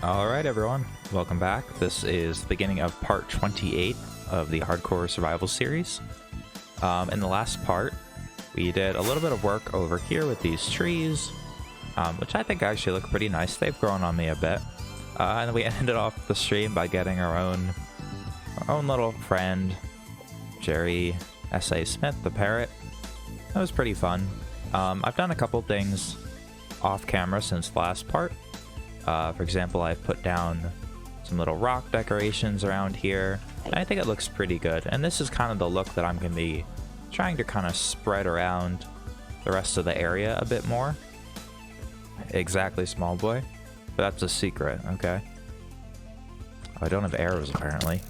Alright everyone, welcome back. This is the beginning of part 28 of the Hardcore Survival series. In the last part, we did a little bit of work over here with these trees, which I think actually look pretty nice. They've grown on me a bit. And we ended off the stream by getting our own little friend, Jerry S.A. Smith, the parrot. That was pretty fun. I've done a couple things off camera since the last part. For example, I've put down some little rock decorations around here, and I think it looks pretty good. And this is kind of the look that I'm going to be trying to kind of spread around the rest of the area a bit more. Exactly, small boy. But that's a secret, okay? Oh, I don't have arrows, apparently.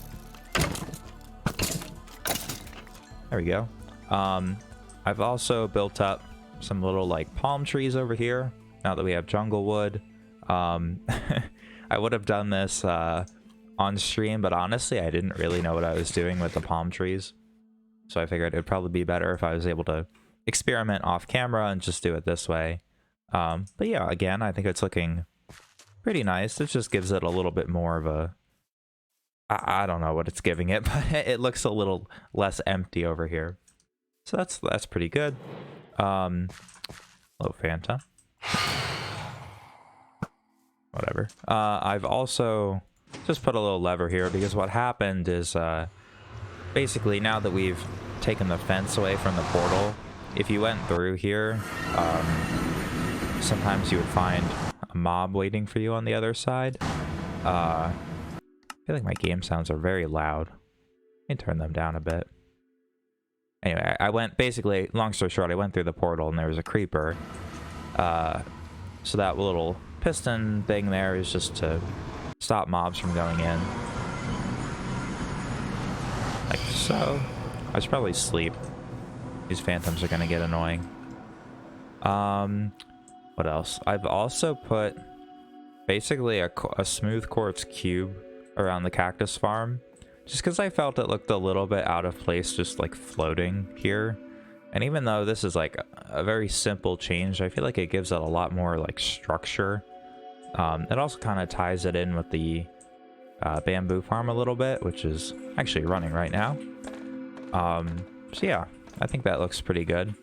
There we go. I've also built up some little, like, palm trees over here, now that we have jungle wood. I would have done this on stream, but honestly, I didn't really know what I was doing with the palm trees. So I figured it would probably be better if I was able to experiment off camera and just do it this way. But yeah, again, I think it's looking pretty nice. It just gives it a little bit more of a... I don't know what it's giving it, but it looks a little less empty over here. So that's pretty good. Hello, Fanta. Whatever. I've also just put a little lever here because what happened is basically now that we've taken the fence away from the portal, if you went through here, sometimes you would find a mob waiting for you on the other side. I feel like my game sounds are very loud. Let me turn them down a bit. Anyway, I went, basically, long story short, I went through the portal and there was a creeper. So that little piston thing there is just to stop mobs from going in. Like so. I should probably sleep. These phantoms are going to get annoying. What else? I've also put basically a smooth quartz cube around the cactus farm. Just because I felt it looked a little bit out of place just like floating here. And even though this is like a very simple change, I feel like it gives it a lot more like structure. It also kind of ties it in with the bamboo farm a little bit, which is actually running right now. So yeah, I think that looks pretty good.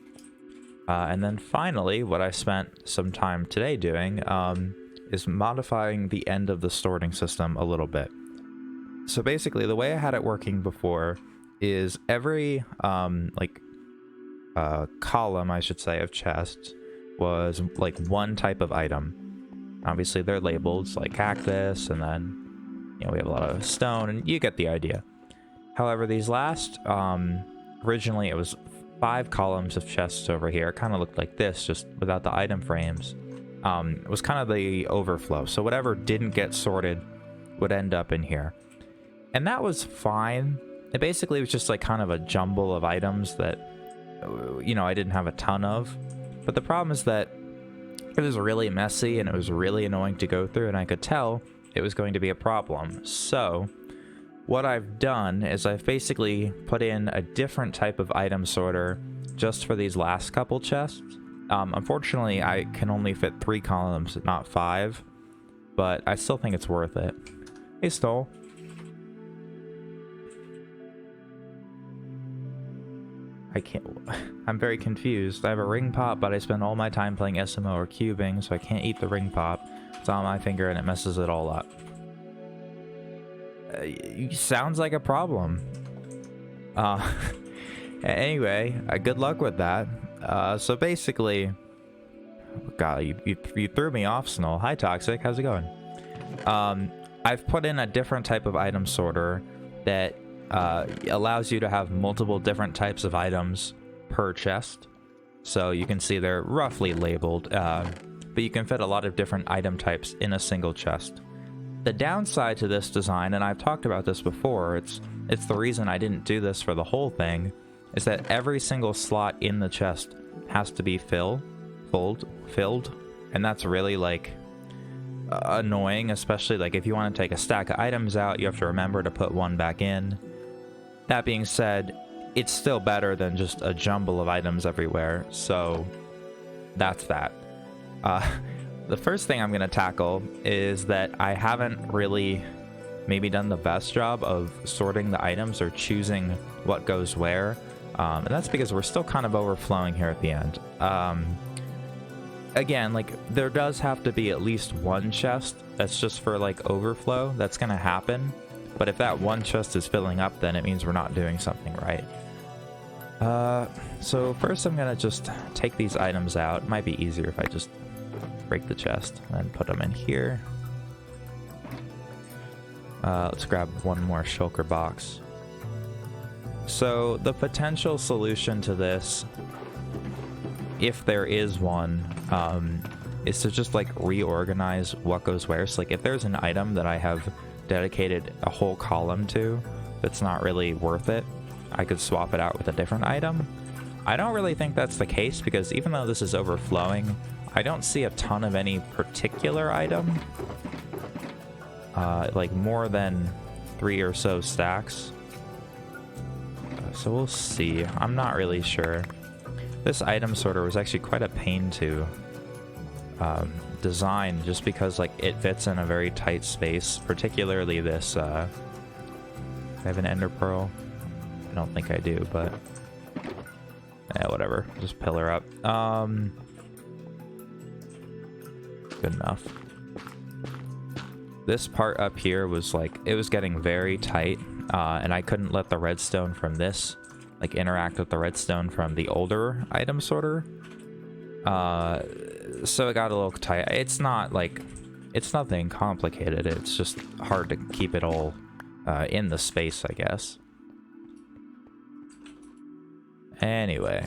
And then finally, what I spent some time today doing is modifying the end of the sorting system a little bit. So basically, the way I had it working before is every column, I should say, of chests was like one type of item. Obviously, they're labeled like cactus, and then, you know, we have a lot of stone, and you get the idea. However, these last, originally it was 5 columns of chests over here. It kind of looked like this, just without the item frames. It was kind of the overflow. So whatever didn't get sorted would end up in here. And that was fine. It basically was just like kind of a jumble of items that, you know, I didn't have a ton of. But the problem is that it was really messy and it was really annoying to go through, and I could tell it was going to be a problem. So what I've done is I've basically put in a different type of item sorter just for these last couple chests. Unfortunately, I can only fit 3 columns, not 5, but I still think it's worth it. Hey, Stole. I can't... I'm very confused. I have a ring pop, but I spend all my time playing SMO or cubing, so I can't eat the ring pop. It's on my finger and it messes it all up. Sounds like a problem. Anyway, good luck with that. So basically... God, you threw me off, Snow. Hi, Toxic. How's it going? I've put in a different type of item sorter that allows you to have multiple different types of items per chest. So you can see they're roughly labeled, but you can fit a lot of different item types in a single chest. The downside to this design, and I've talked about this before, it's the reason I didn't do this for the whole thing, is that every single slot in the chest has to be filled, and that's really like annoying, especially like if you want to take a stack of items out, you have to remember to put one back in. That being said, it's still better than just a jumble of items everywhere, so that's that. the first thing I'm going to tackle is that I haven't really maybe done the best job of sorting the items or choosing what goes where. And that's because we're still kind of overflowing here at the end. Again, like, there does have to be at least one chest that's just for, like, overflow. That's going to happen. But if that one chest is filling up, then it means we're not doing something right. So first I'm going to just take these items out. It might be easier if I just break the chest and put them in here. Let's grab one more shulker box. So the potential solution to this, if there is one, is to just like reorganize what goes where. So like if there's an item that I have dedicated a whole column to that's not really worth it, I could swap it out with a different item. I don't really think that's the case because even though this is overflowing, I don't see a ton of any particular item. Like more than 3 or so stacks. So we'll see. I'm not really sure. This item sorter was actually quite a pain to design just because like it fits in a very tight space, particularly this do I have an ender pearl? I don't think I do, but yeah, whatever. Just pillar up. Good enough. This part up here was like, it was getting very tight, and I couldn't let the redstone from this like interact with the redstone from the older item sorter. So it got a little tight. It's not like, it's nothing complicated. It's just hard to keep it all in the space, I guess. Anyway,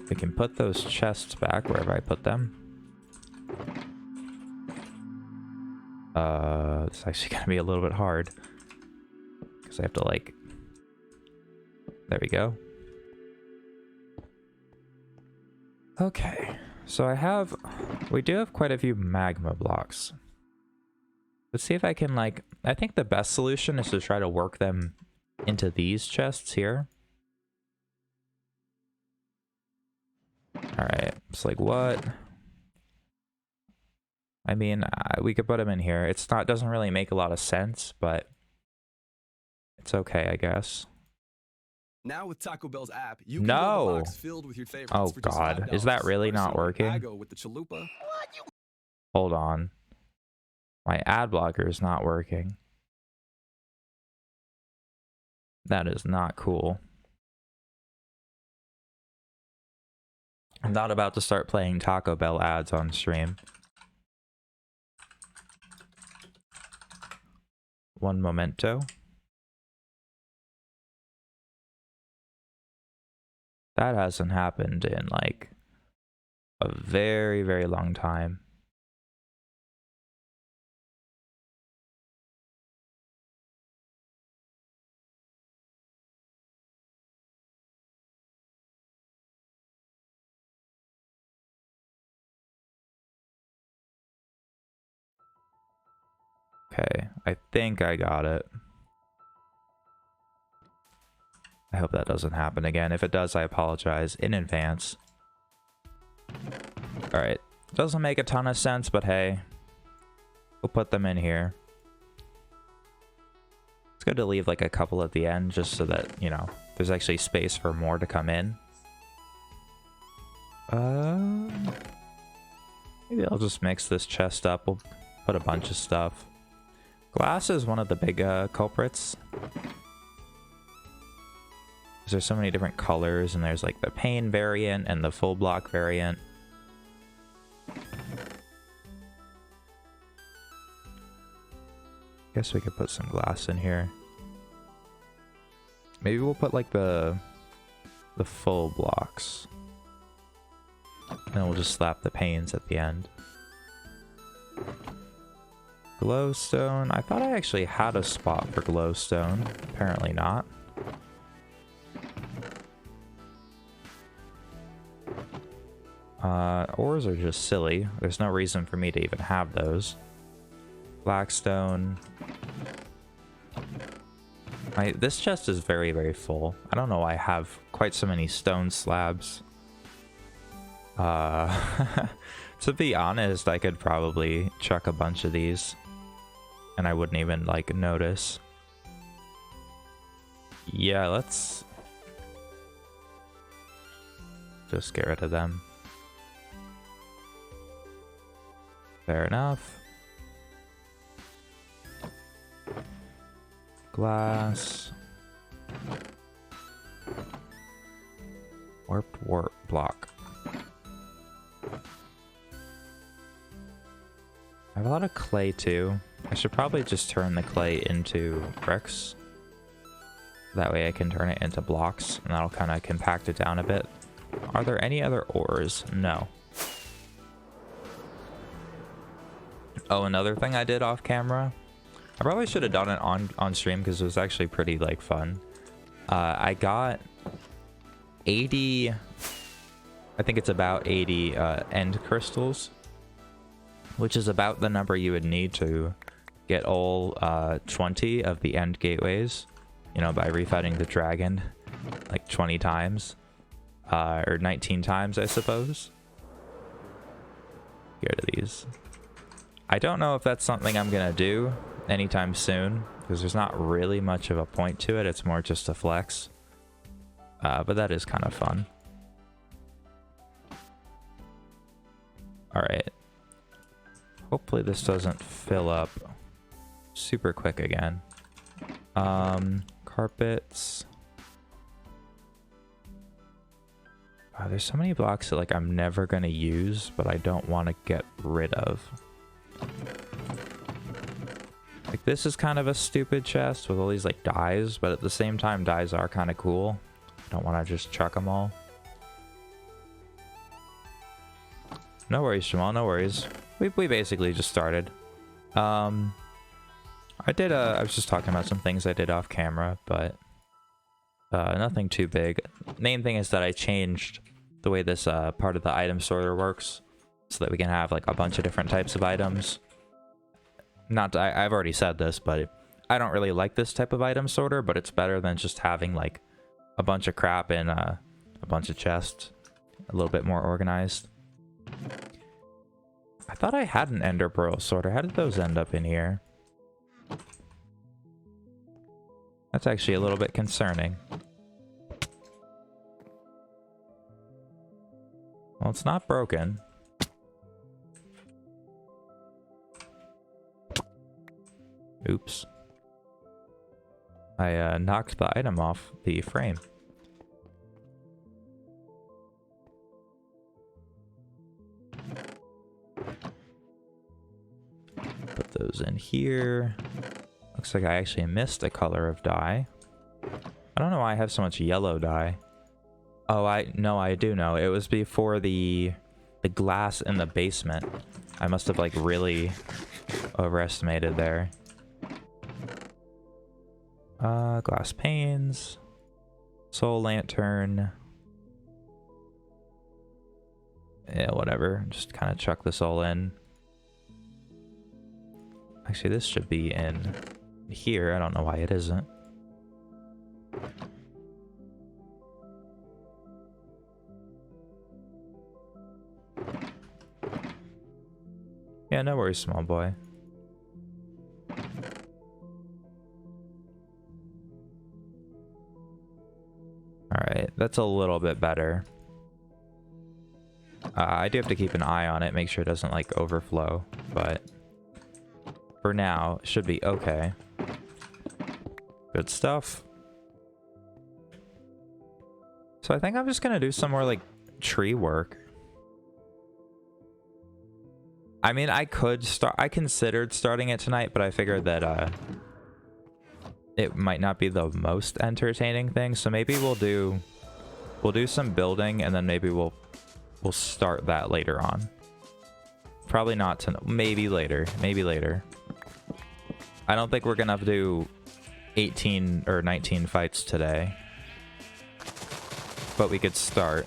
we can put those chests back wherever I put them. It's actually gonna be a little bit hard because I have to like, there we go. Okay, so we do have quite a few magma blocks. Let's see if I can like, I think the best solution is to try to work them into these chests here. Alright, it's like what? I mean, we could put them in here. It's not, doesn't really make a lot of sense, but it's okay, I guess. Now with Taco Bell's app, you can build a box filled with your favorites. Oh for just God, $5. is that really not working? I go with the chalupa. Hold on. My ad blocker is not working. That is not cool. I'm not about to start playing Taco Bell ads on stream. One momento. That hasn't happened in like a very, very long time. Okay, I think I got it. I hope that doesn't happen again. If it does, I apologize in advance. Alright, doesn't make a ton of sense, but hey, we'll put them in here. It's good to leave like a couple at the end just so that, you know, there's actually space for more to come in. Maybe I'll just mix this chest up. We'll put a bunch of stuff. Glass is one of the big culprits. There's so many different colors, and there's like the pane variant and the full block variant. Guess we could put some glass in here. Maybe we'll put like the full blocks. And then we'll just slap the panes at the end. Glowstone. I thought I actually had a spot for glowstone. Apparently not. Ores are just silly. There's no reason for me to even have those. Blackstone. This chest is very, very full. I don't know why I have quite so many stone slabs. To be honest, I could probably chuck a bunch of these and I wouldn't even like notice. Yeah, let's just get rid of them. Fair enough. Glass. Warped warp block. I have a lot of clay too. I should probably just turn the clay into bricks. That way I can turn it into blocks and that'll kind of compact it down a bit. Are there any other ores? No. Oh, another thing I did off camera. I probably should have done it on stream because it was actually pretty like fun. I got 80, I think it's about 80 end crystals, which is about the number you would need to get all 20 of the end gateways, you know, by refighting the dragon like 20 times, or 19 times, I suppose. Get rid of these. I don't know if that's something I'm gonna do anytime soon, because there's not really much of a point to it. It's more just a flex. But that is kind of fun. Alright. Hopefully this doesn't fill up super quick again. Carpets. There's so many blocks that like I'm never gonna use, but I don't want to get rid of. Like this is kind of a stupid chest with all these like dyes, but at the same time dyes are kind of cool. I don't want to just chuck them all. No worries, Jamal, no worries. We basically just started. I was just talking about some things I did off camera, but nothing too big. Main thing is that I changed the way this part of the item sorter works so that we can have like a bunch of different types of items. I've already said this, but I don't really like this type of item sorter, but it's better than just having like a bunch of crap in a bunch of chests. A little bit more organized. I thought I had an ender pearl sorter. How did those end up in here? That's actually a little bit concerning. Well, it's not broken. Oops. I knocked the item off the frame. Put those in here. Looks like I actually missed a color of dye. I don't know why I have so much yellow dye. Oh, I do know. It was before the glass in the basement. I must have like really overestimated there. Glass panes. Soul lantern. Yeah, whatever. Just kind of chuck this all in. Actually, this should be in here. I don't know why it isn't. Yeah, no worries, small boy. Alright, that's a little bit better. I do have to keep an eye on it, make sure it doesn't like overflow, but for now, it should be okay. Good stuff. So I think I'm just gonna do some more like tree work. I mean, I considered starting it tonight, but I figured that it might not be the most entertaining thing, so maybe we'll do some building and then maybe we'll start that later on. Probably not tonight. Maybe later. Maybe later. I don't think we're gonna do 18 or 19 fights today, but we could start.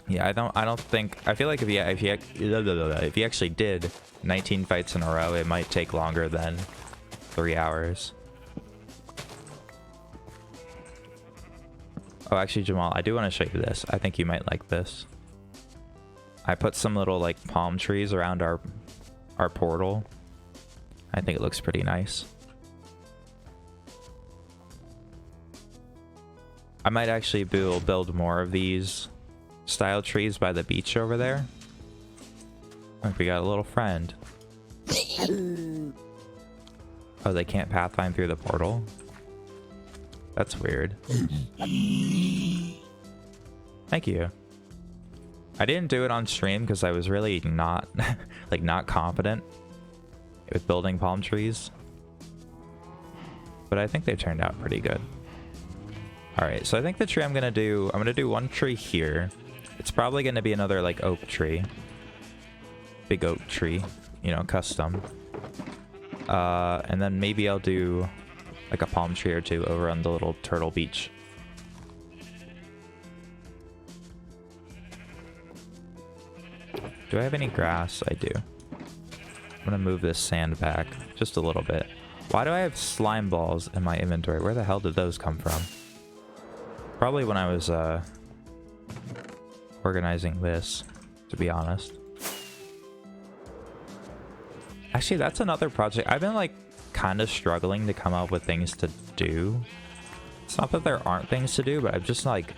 Yeah, I feel like if you actually did 19 fights in a row, it might take longer than 3 hours. Oh, actually, Jamal, I do want to show you this. I think you might like this. I put some little like palm trees around our portal. I think it looks pretty nice. I might actually build more of these style trees by the beach over there. Look, we got a little friend. Oh, they can't pathfind through the portal? That's weird. Thank you. I didn't do it on stream because I was really not not confident with building palm trees. But I think they turned out pretty good. Alright, so I think the tree I'm gonna do one tree here. It's probably gonna be another like oak tree. Big oak tree, you know, custom. And then maybe I'll do like a palm tree or two over on the little turtle beach. Do I have any grass? I do. I'm gonna move this sand back just a little bit. Why do I have slime balls in my inventory? Where the hell did those come from? Probably when I was organizing this, to be honest. Actually, that's another project. I've been like kind of struggling to come up with things to do. It's not that there aren't things to do, but I'm just like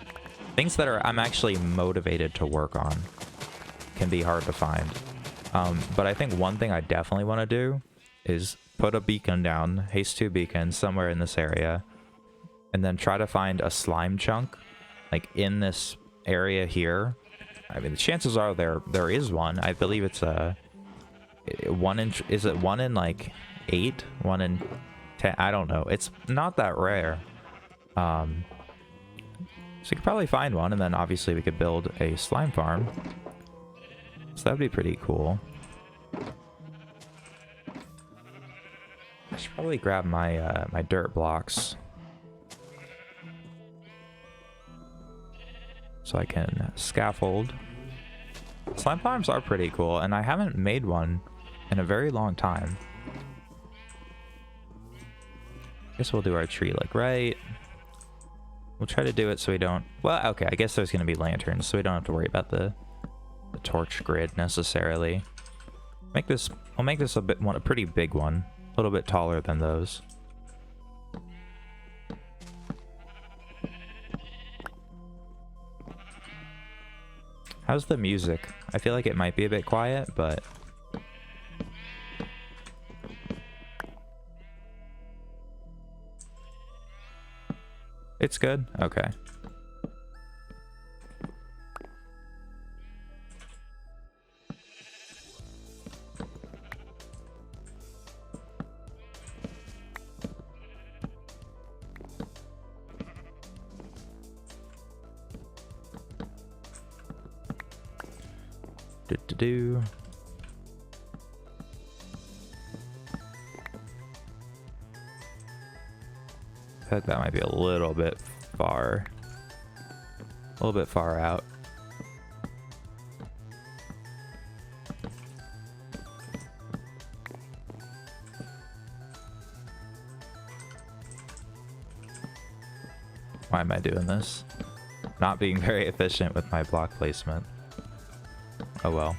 things that I'm actually motivated to work on can be hard to find. But I think one thing I definitely want to do is put a beacon down, haste 2 beacons somewhere in this area, and then try to find a slime chunk like in this area here. I mean, the chances are there is one. I believe it's a 1 in, is it 1 in like 8, 1 in 10? I don't know. It's not that rare. So you could probably find one, and then obviously we could build a slime farm. So that'd be pretty cool. I should probably grab my my dirt blocks so I can scaffold. Slime farms are pretty cool, and I haven't made one in a very long time. Guess we'll do our tree like right. We'll try to do it so we don't... Well, okay, I guess there's going to be lanterns, so we don't have to worry about the torch grid necessarily. I'll make this a pretty big one, a little bit taller than those. How's the music? I feel like it might be a bit quiet, but it's good? Okay. Do. I think that might be a little bit far out. Why am I doing this? Not being very efficient with my block placement. Oh well.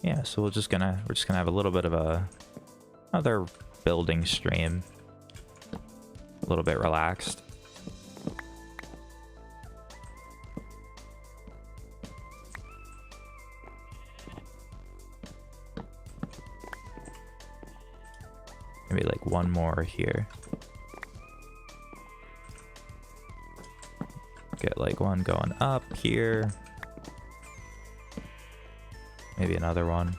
Yeah, so we're just gonna have a little bit of another building stream. A little bit relaxed. Maybe like one more here. Get like one going up here. Maybe another one.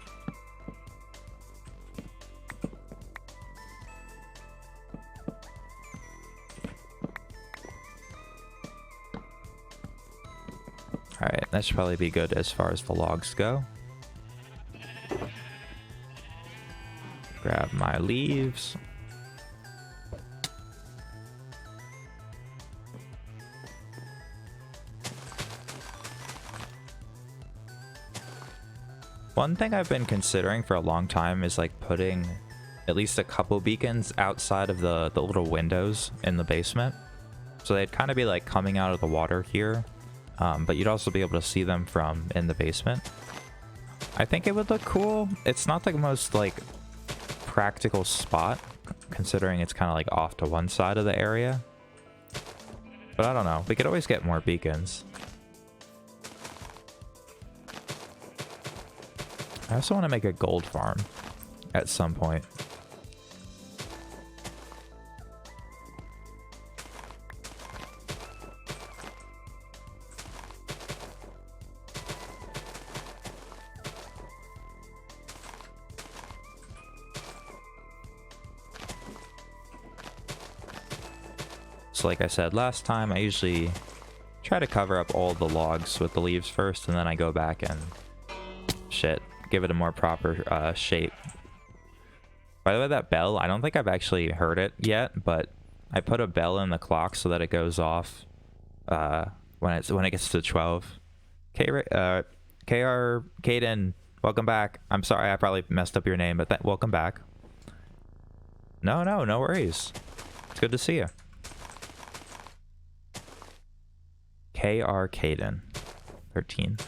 Alright, that should probably be good as far as the logs go. Grab my leaves. One thing I've been considering for a long time is like putting at least a couple beacons outside of the little windows in the basement. So they'd kind of be like coming out of the water here, but you'd also be able to see them from in the basement. I think it would look cool. It's not the most like practical spot, considering it's kind of like off to one side of the area. But I don't know. We could always get more beacons. I also want to make a gold farm at some point. So like I said last time, I usually try to cover up all the logs with the leaves first, and then I go back and give it a more proper shape. By the way, that bell, I don't think I've actually heard it yet, but I put a bell in the clock so that it goes off when it gets to 12. KR Kaden, welcome back. I'm sorry, I probably messed up your name, but welcome back. No worries. It's good to see you. KR Kaden 13.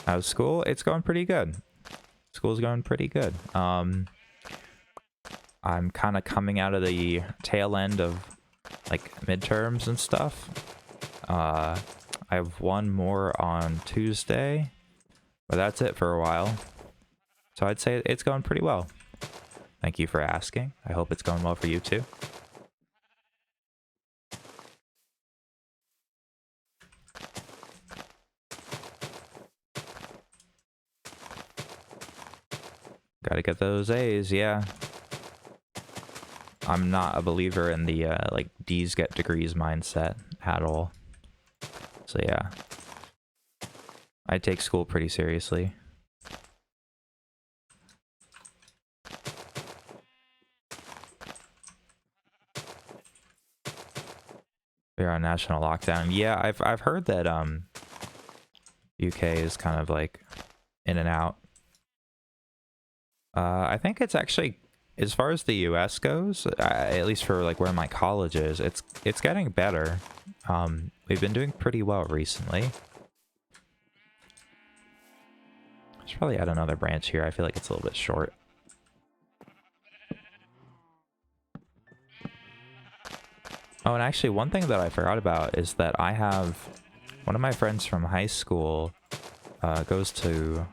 How's school? It's going pretty good. School's going pretty good. I'm kind of coming out of the tail end of like midterms and stuff. I have one more on Tuesday, but that's it for a while. So I'd say it's going pretty well. Thank you for asking. I hope it's going well for you too. Gotta get those A's, yeah. I'm not a believer in the like D's get degrees mindset at all. So yeah, I take school pretty seriously. We're on national lockdown. Yeah, I've heard that UK is kind of like in and out. I think it's actually, as far as the US goes, at least for like where my college is, it's getting better. We've been doing pretty well recently. I should probably add another branch here. I feel like it's a little bit short. Oh, and actually one thing that I forgot about is that I have one of my friends from high school goes to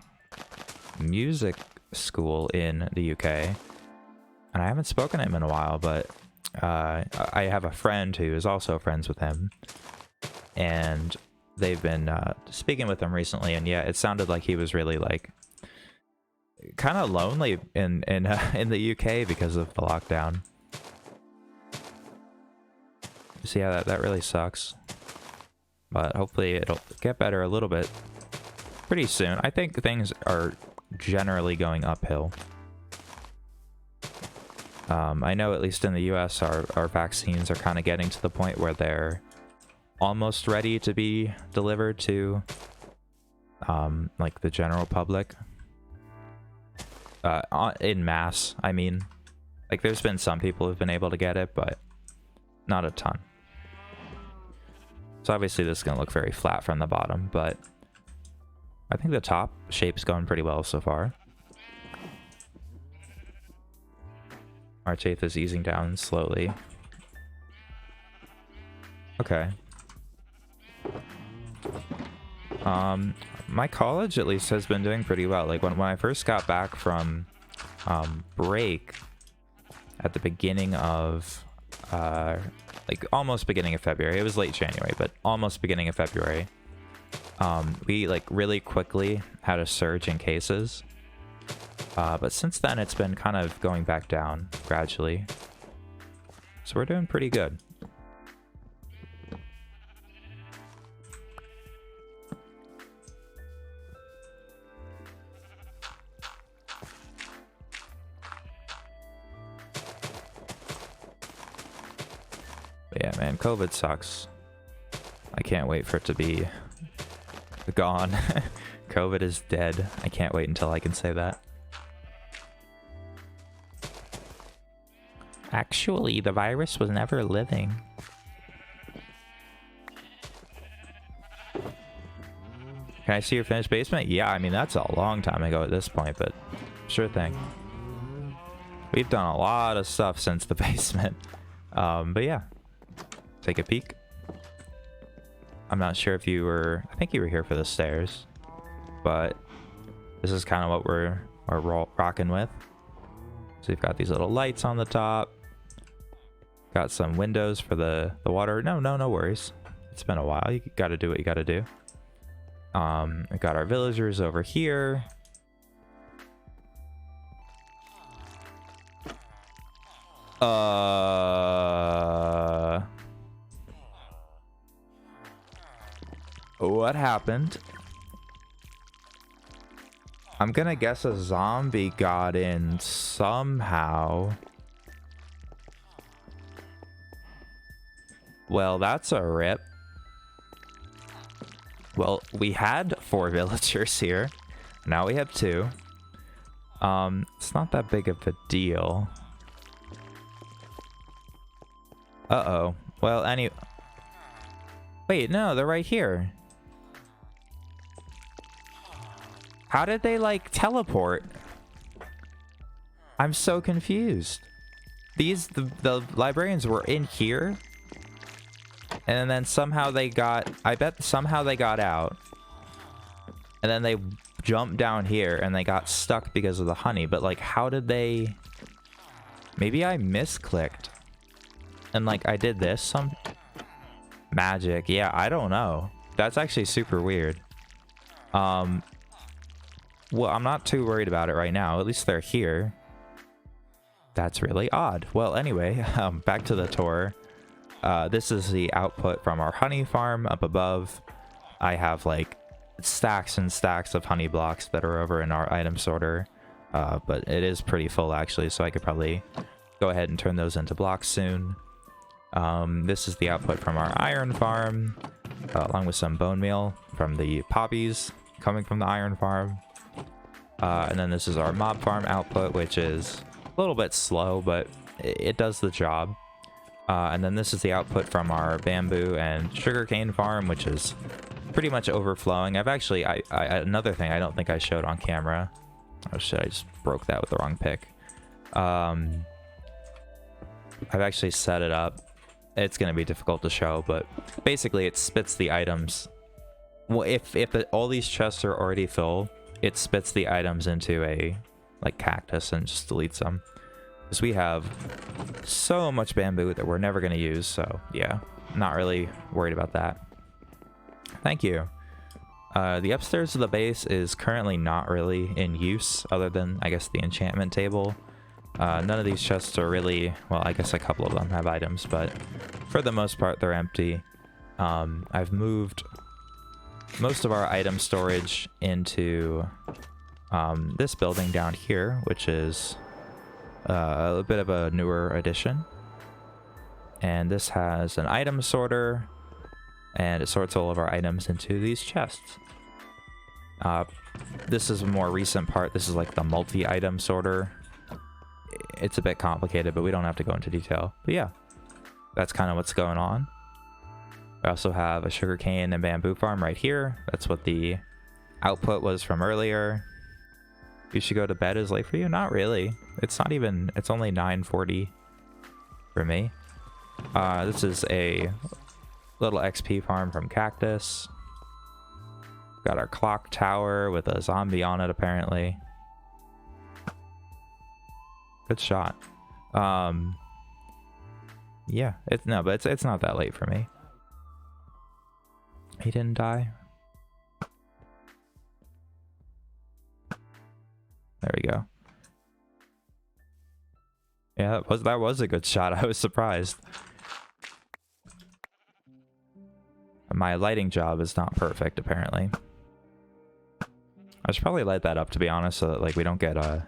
music school in the UK, and I haven't spoken to him in a while, but I have a friend who is also friends with him, and they've been speaking with him recently, and yeah, it sounded like he was really like kind of lonely in the UK because of the lockdown. So yeah, that really sucks, but hopefully it'll get better a little bit pretty soon. I think things are generally going uphill. I know at least in the US our vaccines are kind of getting to the point where they're almost ready to be delivered to like the general public in mass. I mean, like there's been some people who've been able to get it, but not a ton. So obviously this is going to look very flat from the bottom, but I think the top shape's going pretty well so far. March 8th is easing down slowly. Okay. My college at least has been doing pretty well. Like when I first got back from break at the beginning of like almost beginning of February. It was late January, but almost beginning of February. We like really quickly had a surge in cases. But since then it's been kind of going back down gradually. So we're doing pretty good. Yeah, man, COVID sucks. I can't wait for it to be gone. COVID is dead. I can't wait until I can say that. Actually, the virus was never living. Can I see your finished basement? Yeah, I mean, that's a long time ago at this point, but sure thing. We've done a lot of stuff since the basement. But yeah, take a peek. I'm not sure if you were, I think you were here for the stairs, but this is kind of what we're rocking with. So you've got these little lights on the top. Got some windows for the water. No worries. It's been a while. You got to do what you got to do. We got our villagers over here. What happened? I'm gonna guess a zombie got in somehow. Well, that's a rip. Well, we had 4 villagers here. Now we have 2. It's not that big of a deal. Uh-oh. Well, wait, no, they're right here. How did they, like, teleport? I'm so confused. The librarians were in here? And then somehow they got... I bet somehow they got out. And then they jumped down here and they got stuck because of the honey. But, like, how did they... Maybe I misclicked. And, like, I did this. Some... Magic. Yeah, I don't know. That's actually super weird. Well, I'm not too worried about it right now. At least they're here. That's really odd. Well, anyway, back to the tour. This is the output from our honey farm up above. I have like stacks and stacks of honey blocks that are over in our item sorter. But it is pretty full actually, so I could probably go ahead and turn those into blocks soon. This is the output from our iron farm, along with some bone meal from the poppies coming from the iron farm. And then this is our mob farm output, which is a little bit slow, but it does the job. And then this is the output from our bamboo and sugarcane farm, which is pretty much overflowing. I've actually, another thing I don't think I showed on camera. Oh shit, I just broke that with the wrong pick. I've actually set it up. It's going to be difficult to show, but basically it spits the items. Well, if all these chests are already full, it spits the items into a like cactus and just deletes them. Because we have so much bamboo that we're never going to use, so yeah, not really worried about that. Thank you. The upstairs of the base is currently not really in use, other than, I guess, the enchantment table. None of these chests are really, well, I guess a couple of them have items, but for the most part, they're empty. I've moved most of our item storage into this building down here, which is a bit of a newer addition. And this has an item sorter, and it sorts all of our items into these chests. This is a more recent part. This is like the multi-item sorter. It's a bit complicated, but we don't have to go into detail. But yeah, that's kind of what's going on. We also have a sugarcane and bamboo farm right here. That's what the output was from earlier. You should go to bed is late for you? Not really. It's not even, it's only 9:40 for me. This is a little XP farm from Cactus. Got our clock tower with a zombie on it, apparently. Good shot. Yeah, it's not that late for me. He didn't die. There we go. Yeah, that was a good shot. I was surprised. My lighting job is not perfect, apparently. I should probably light that up, to be honest, so that like we don't get a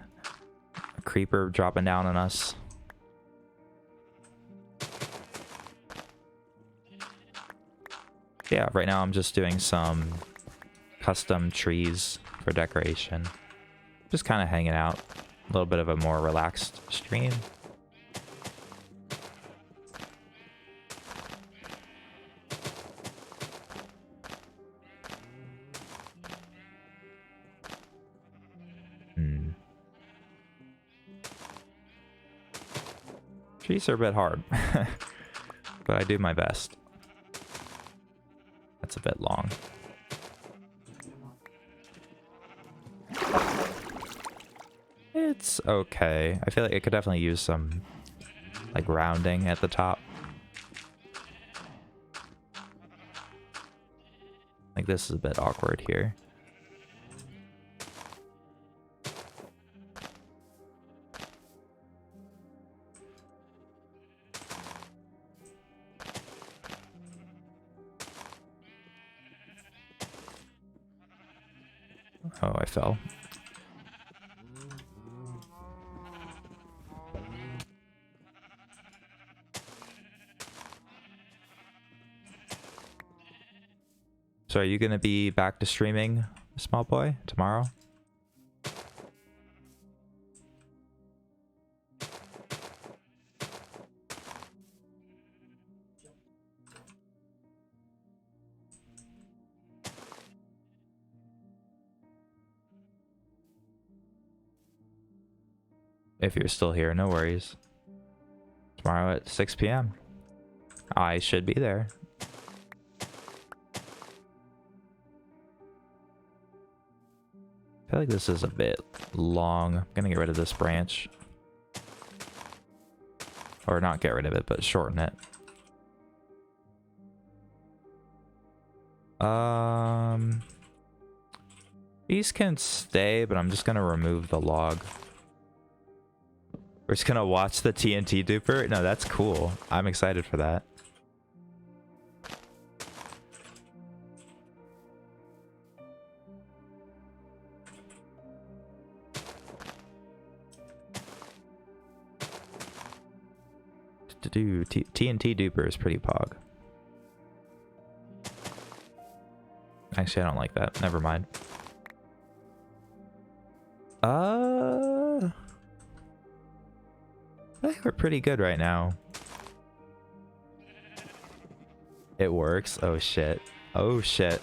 creeper dropping down on us. Yeah, right now I'm just doing some custom trees for decoration. Just kind of hanging out. A little bit of a more relaxed stream. Trees are a bit hard, but I do my best. That's a bit long. It's okay. I feel like it could definitely use some like rounding at the top. Like this is a bit awkward here. Oh, I fell. So are you gonna be back to streaming, small boy, tomorrow? If you're still here, no worries. Tomorrow at 6 p.m. I should be there. I feel like this is a bit long. I'm gonna get rid of this branch. Or not get rid of it, but shorten it. These can stay, but I'm just gonna remove the log. We're just gonna watch the TNT duper? No, that's cool. I'm excited for that. TNT duper is pretty pog. Actually, I don't like that. Never mind. I think we're pretty good right now. It works. Oh shit. Oh shit.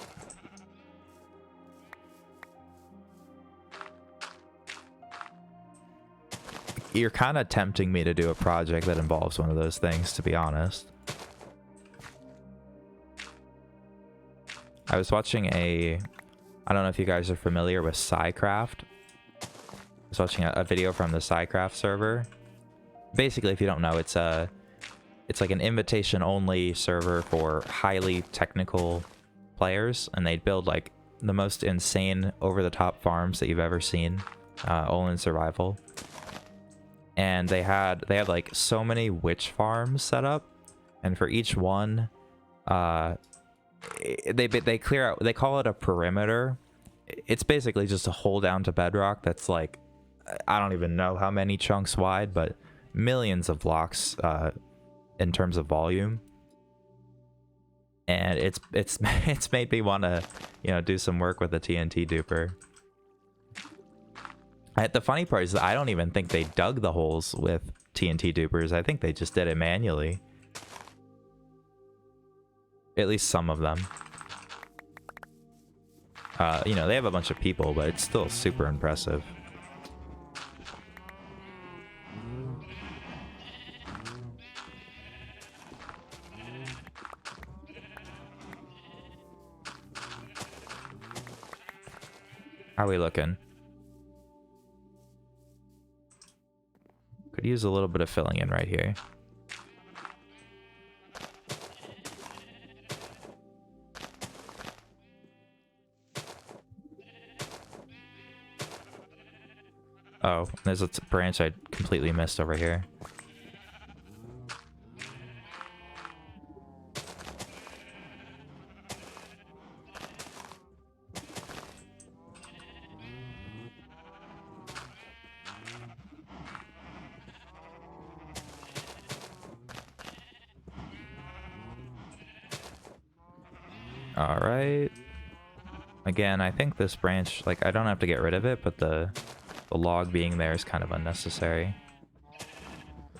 You're kind of tempting me to do a project that involves one of those things, to be honest. I was watching I don't know if you guys are familiar with SciCraft. I was watching a video from the SciCraft server. Basically, if you don't know, it's like an invitation-only server for highly technical players, and they build like the most insane, over-the-top farms that you've ever seen, all in survival. And they had like so many witch farms set up, and for each one, they clear out. They call it a perimeter. It's basically just a hole down to bedrock that's like, I don't even know how many chunks wide, but millions of blocks in terms of volume. And it's made me want to, you know, do some work with the TNT duper. The funny part is that I don't even think they dug the holes with TNT dupers. I think they just did it manually. At least some of them. You know, they have a bunch of people, but it's still super impressive. How are we looking? Could use a little bit of filling in right here. Oh, there's a branch I completely missed over here. Alright. Again, I think this branch, like, I don't have to get rid of it, but the log being there is kind of unnecessary.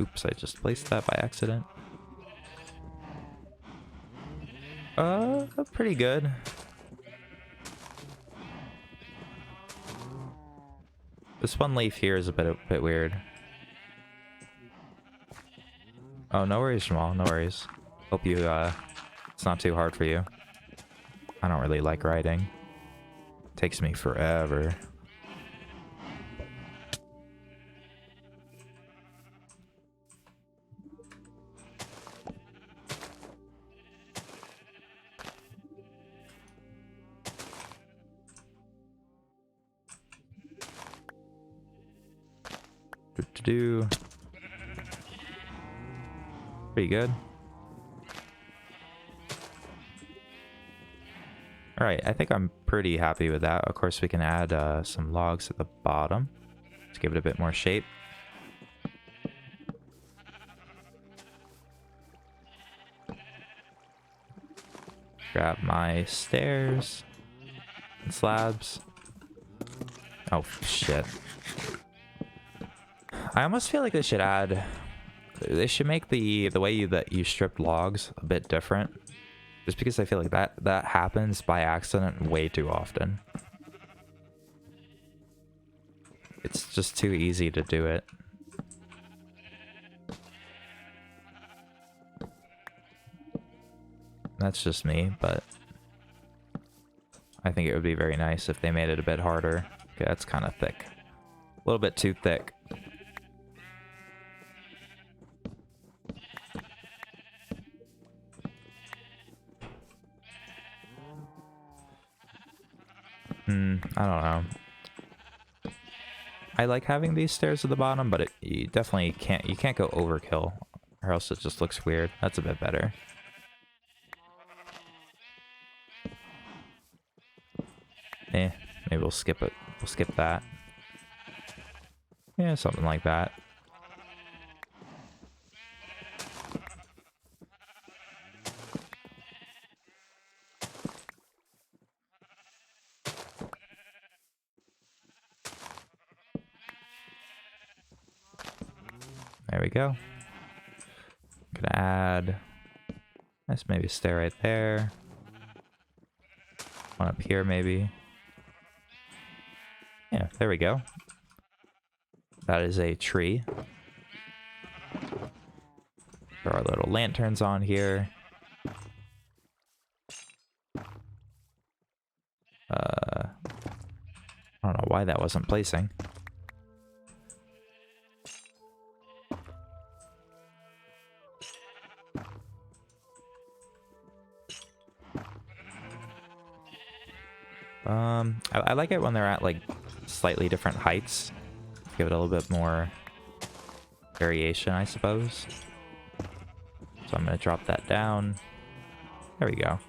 Oops, I just placed that by accident. Pretty good. This one leaf here is a bit weird. Oh, no worries, Jamal, no worries. Hope you, it's not too hard for you. I don't really like writing. Takes me forever. Pretty good. Alright, I think I'm pretty happy with that. Of course, we can add some logs at the bottom to give it a bit more shape. Grab my stairs and slabs. Oh, shit. I almost feel like they should add... They should make the way that you strip logs a bit different. Just because I feel like that happens by accident way too often. It's just too easy to do it. That's just me, but I think it would be very nice if they made it a bit harder. Okay, that's kind of thick. A little bit too thick. I don't know. I like having these stairs at the bottom, but you definitely can't go overkill, or else it just looks weird. That's a bit better. Maybe we'll skip it. We'll skip that. Yeah, something like that. There we go. Gonna add... Let's maybe stay right there. One up here, maybe. Yeah, there we go. That is a tree. There are little lanterns on here. I don't know why that wasn't placing. I like it when they're at like slightly different heights. Give it a little bit more variation, I suppose. So I'm gonna drop that down. There we go.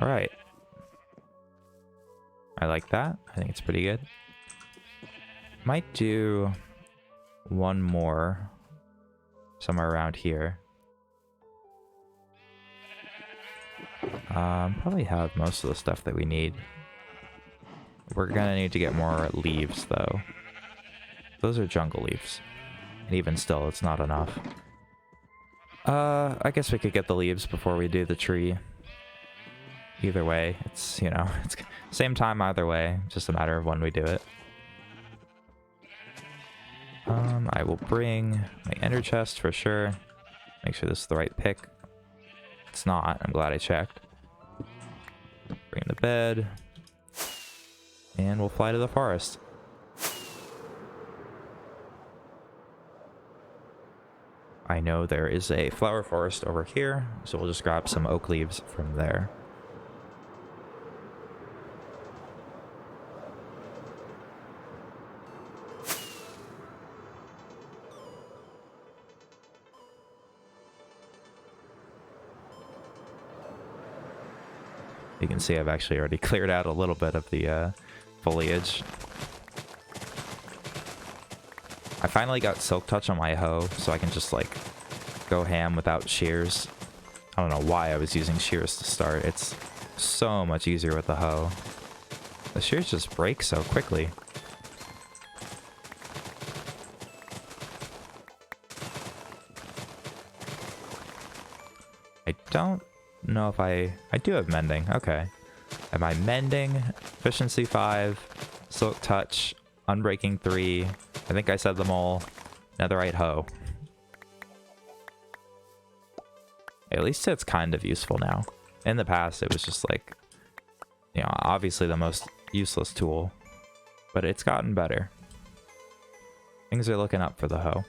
All right. I like that. I think it's pretty good. Might do one more somewhere around here. Probably have most of the stuff that we need. We're gonna need to get more leaves though. Those are jungle leaves. And even still, it's not enough. I guess we could get the leaves before we do the tree. Either way, it's, you know, it's same time either way, just a matter of when we do it. I will bring my ender chest for sure. Make sure this is the right pick. It's not, I'm glad I checked. Bring the bed. And we'll fly to the forest. I know there is a flower forest over here, so we'll just grab some oak leaves from there. You can see I've actually already cleared out a little bit of the foliage. I finally got silk touch on my hoe, so I can just like go ham without shears. I don't know why I was using shears to start. It's so much easier with the hoe. The shears just break so quickly. I don't know if I do have mending. Okay. Am I mending? Efficiency 5, silk touch, unbreaking 3. I think I said them all. Netherite hoe. At least it's kind of useful now. In the past, it was just like, you know, obviously the most useless tool. But it's gotten better. Things are looking up for the hoe.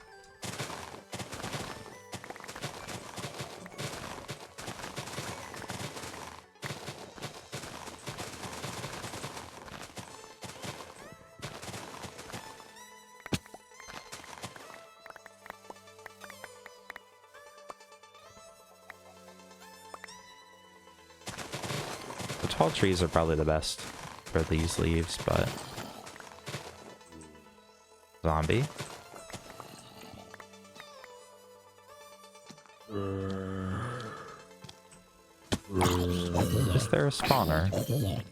Tall trees are probably the best for these leaves, but... Zombie. Is there a spawner?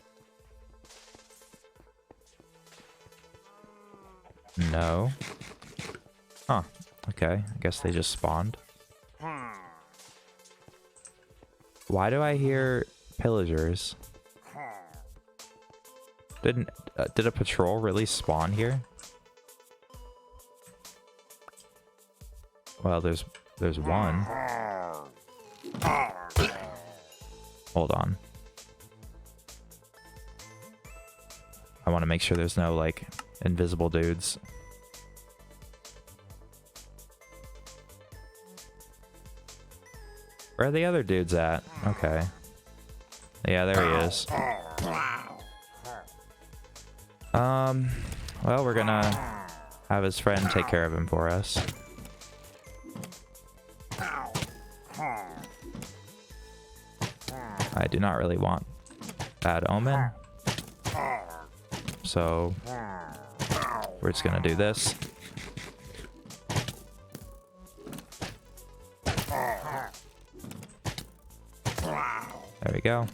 No. Huh. Okay, I guess they just spawned. Why do I hear pillagers? Did a patrol really spawn here? Well, there's one. Hold on. I want to make sure there's no like invisible dudes. Where are the other dudes at? Okay. Yeah, there he is. Well, we're gonna have his friend take care of him for us. I do not really want bad omen. So, we're just gonna do this. There we go.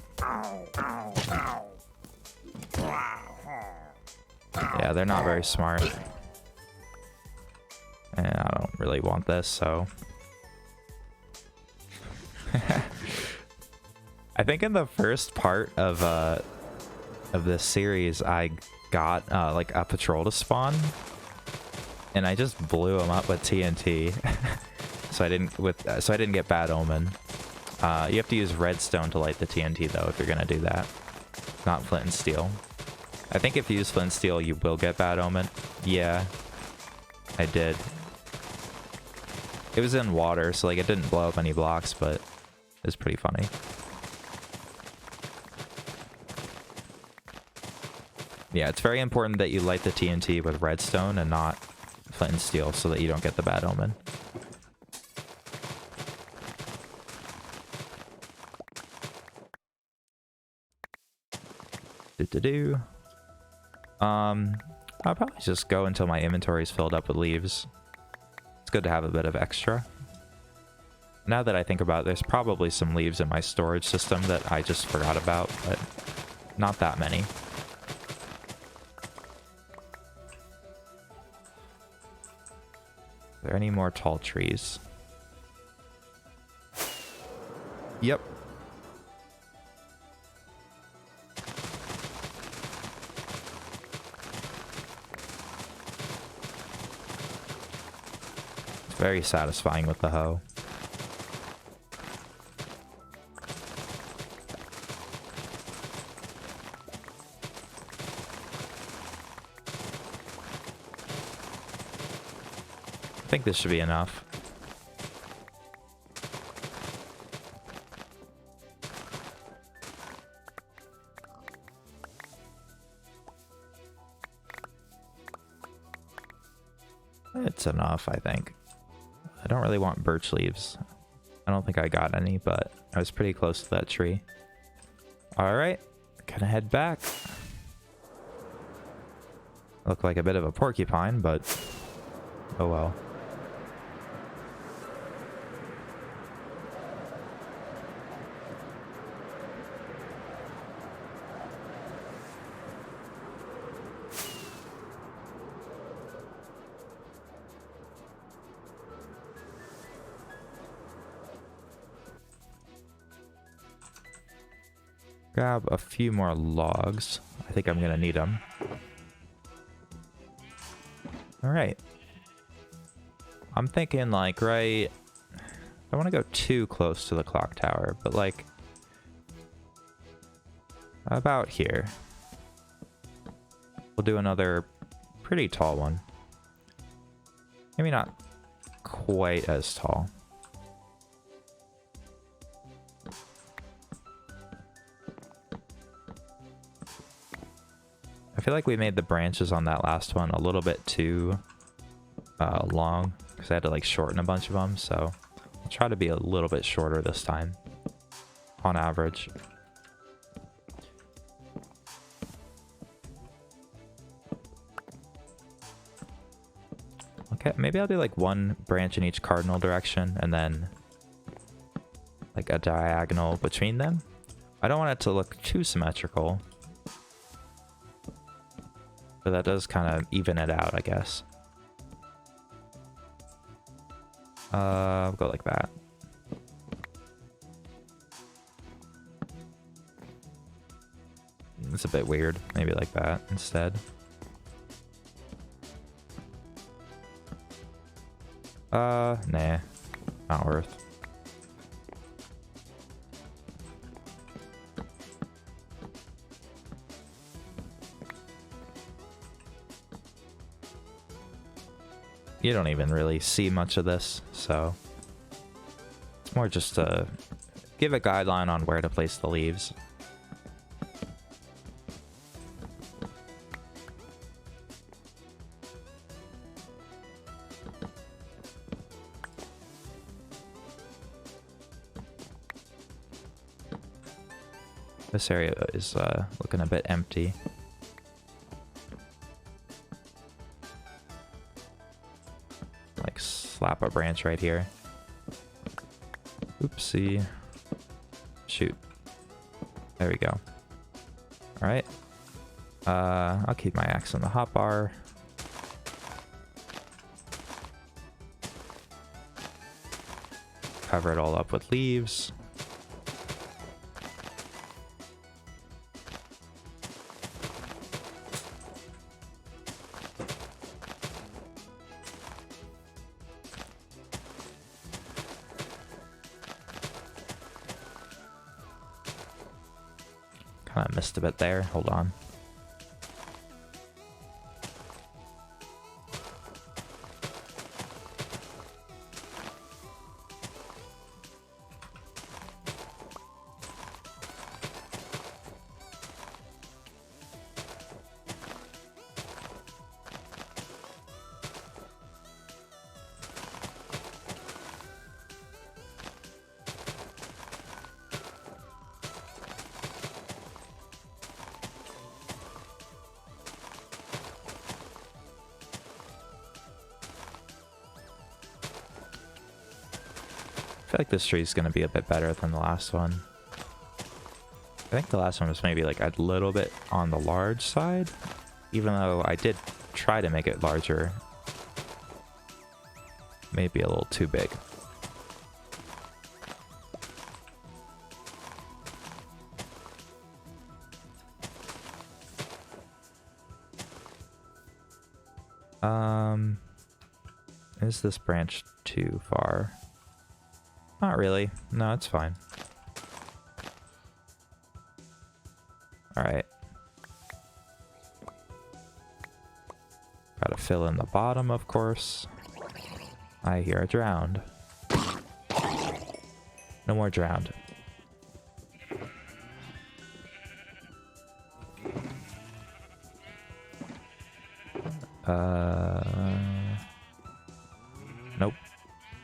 Yeah, they're not very smart. And I don't really want this, so... I think in the first part of this series, I got like a patrol to spawn, and I just blew him up with TNT. so I didn't get bad omen. You have to use redstone to light the TNT though if you're gonna do that, not flint and steel. I think if you use flint and steel, you will get bad omen. Yeah, I did. It was in water, so like it didn't blow up any blocks, but it was pretty funny. Yeah, it's very important that you light the TNT with redstone and not flint and steel so that you don't get the bad omen. I'll probably just go until my inventory is filled up with leaves. It's good to have a bit of extra. Now that I think about it, there's probably some leaves in my storage system that I just forgot about, but not that many. Are there any more tall trees? Yep. It's very satisfying with the hoe. I think this should be enough. It's enough, I think. I don't really want birch leaves. I don't think I got any, but I was pretty close to that tree. Alright, gonna head back. Look like a bit of a porcupine, but oh well. Grab a few more logs. I think I'm gonna need them. Alright. I'm thinking like right... I don't want to go too close to the clock tower, but like... about here. We'll do another pretty tall one. Maybe not quite as tall. I feel like we made the branches on that last one a little bit too long because I had to like shorten a bunch of them, so I'll try to be a little bit shorter this time on average. Okay, maybe I'll do like one branch in each cardinal direction and then like a diagonal between them. I don't want it to look too symmetrical. But that does kind of even it out, I guess. I'll go like that. It's a bit weird. Maybe like that instead. Nah. Not worth. You don't even really see much of this, so it's more just to give a guideline on where to place the leaves. This area is looking a bit empty. Slap a branch right here. Oopsie. Shoot. There we go. Alright. I'll keep my axe on the hotbar. Cover it all up with leaves. Kind of missed a bit there. Hold on. I feel like this tree is going to be a bit better than the last one. I think the last one was maybe like a little bit on the large side, even though I did try to make it larger. Maybe a little too big. Is this branch too far? Not really. No, it's fine. Alright. Gotta fill in the bottom, of course. I hear a drowned. No more drowned. Nope.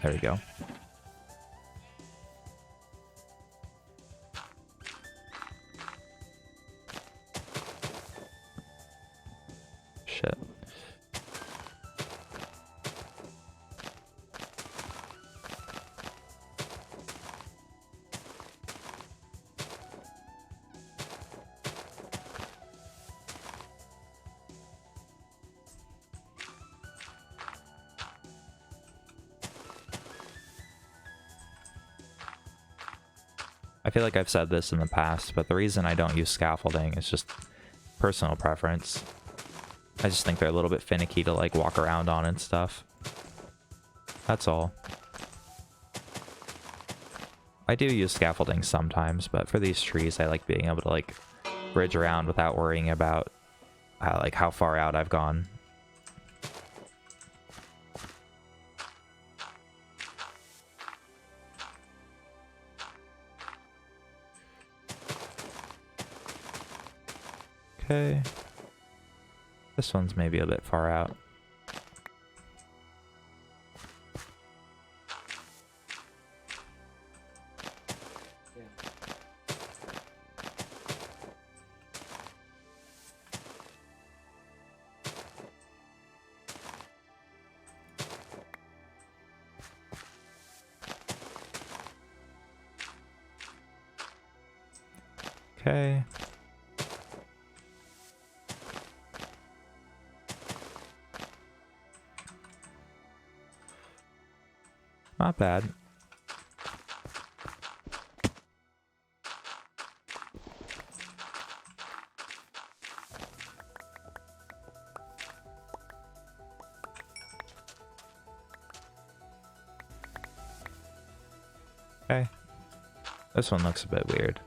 There we go. I feel like I've said this in the past, but the reason I don't use scaffolding is just personal preference. I just think they're a little bit finicky to like walk around on and stuff. That's all. I do use scaffolding sometimes, but for these trees, I like being able to like bridge around without worrying about like how far out I've gone. Okay. This one's maybe a bit far out. Okay. Not bad. Okay. This one looks a bit weird.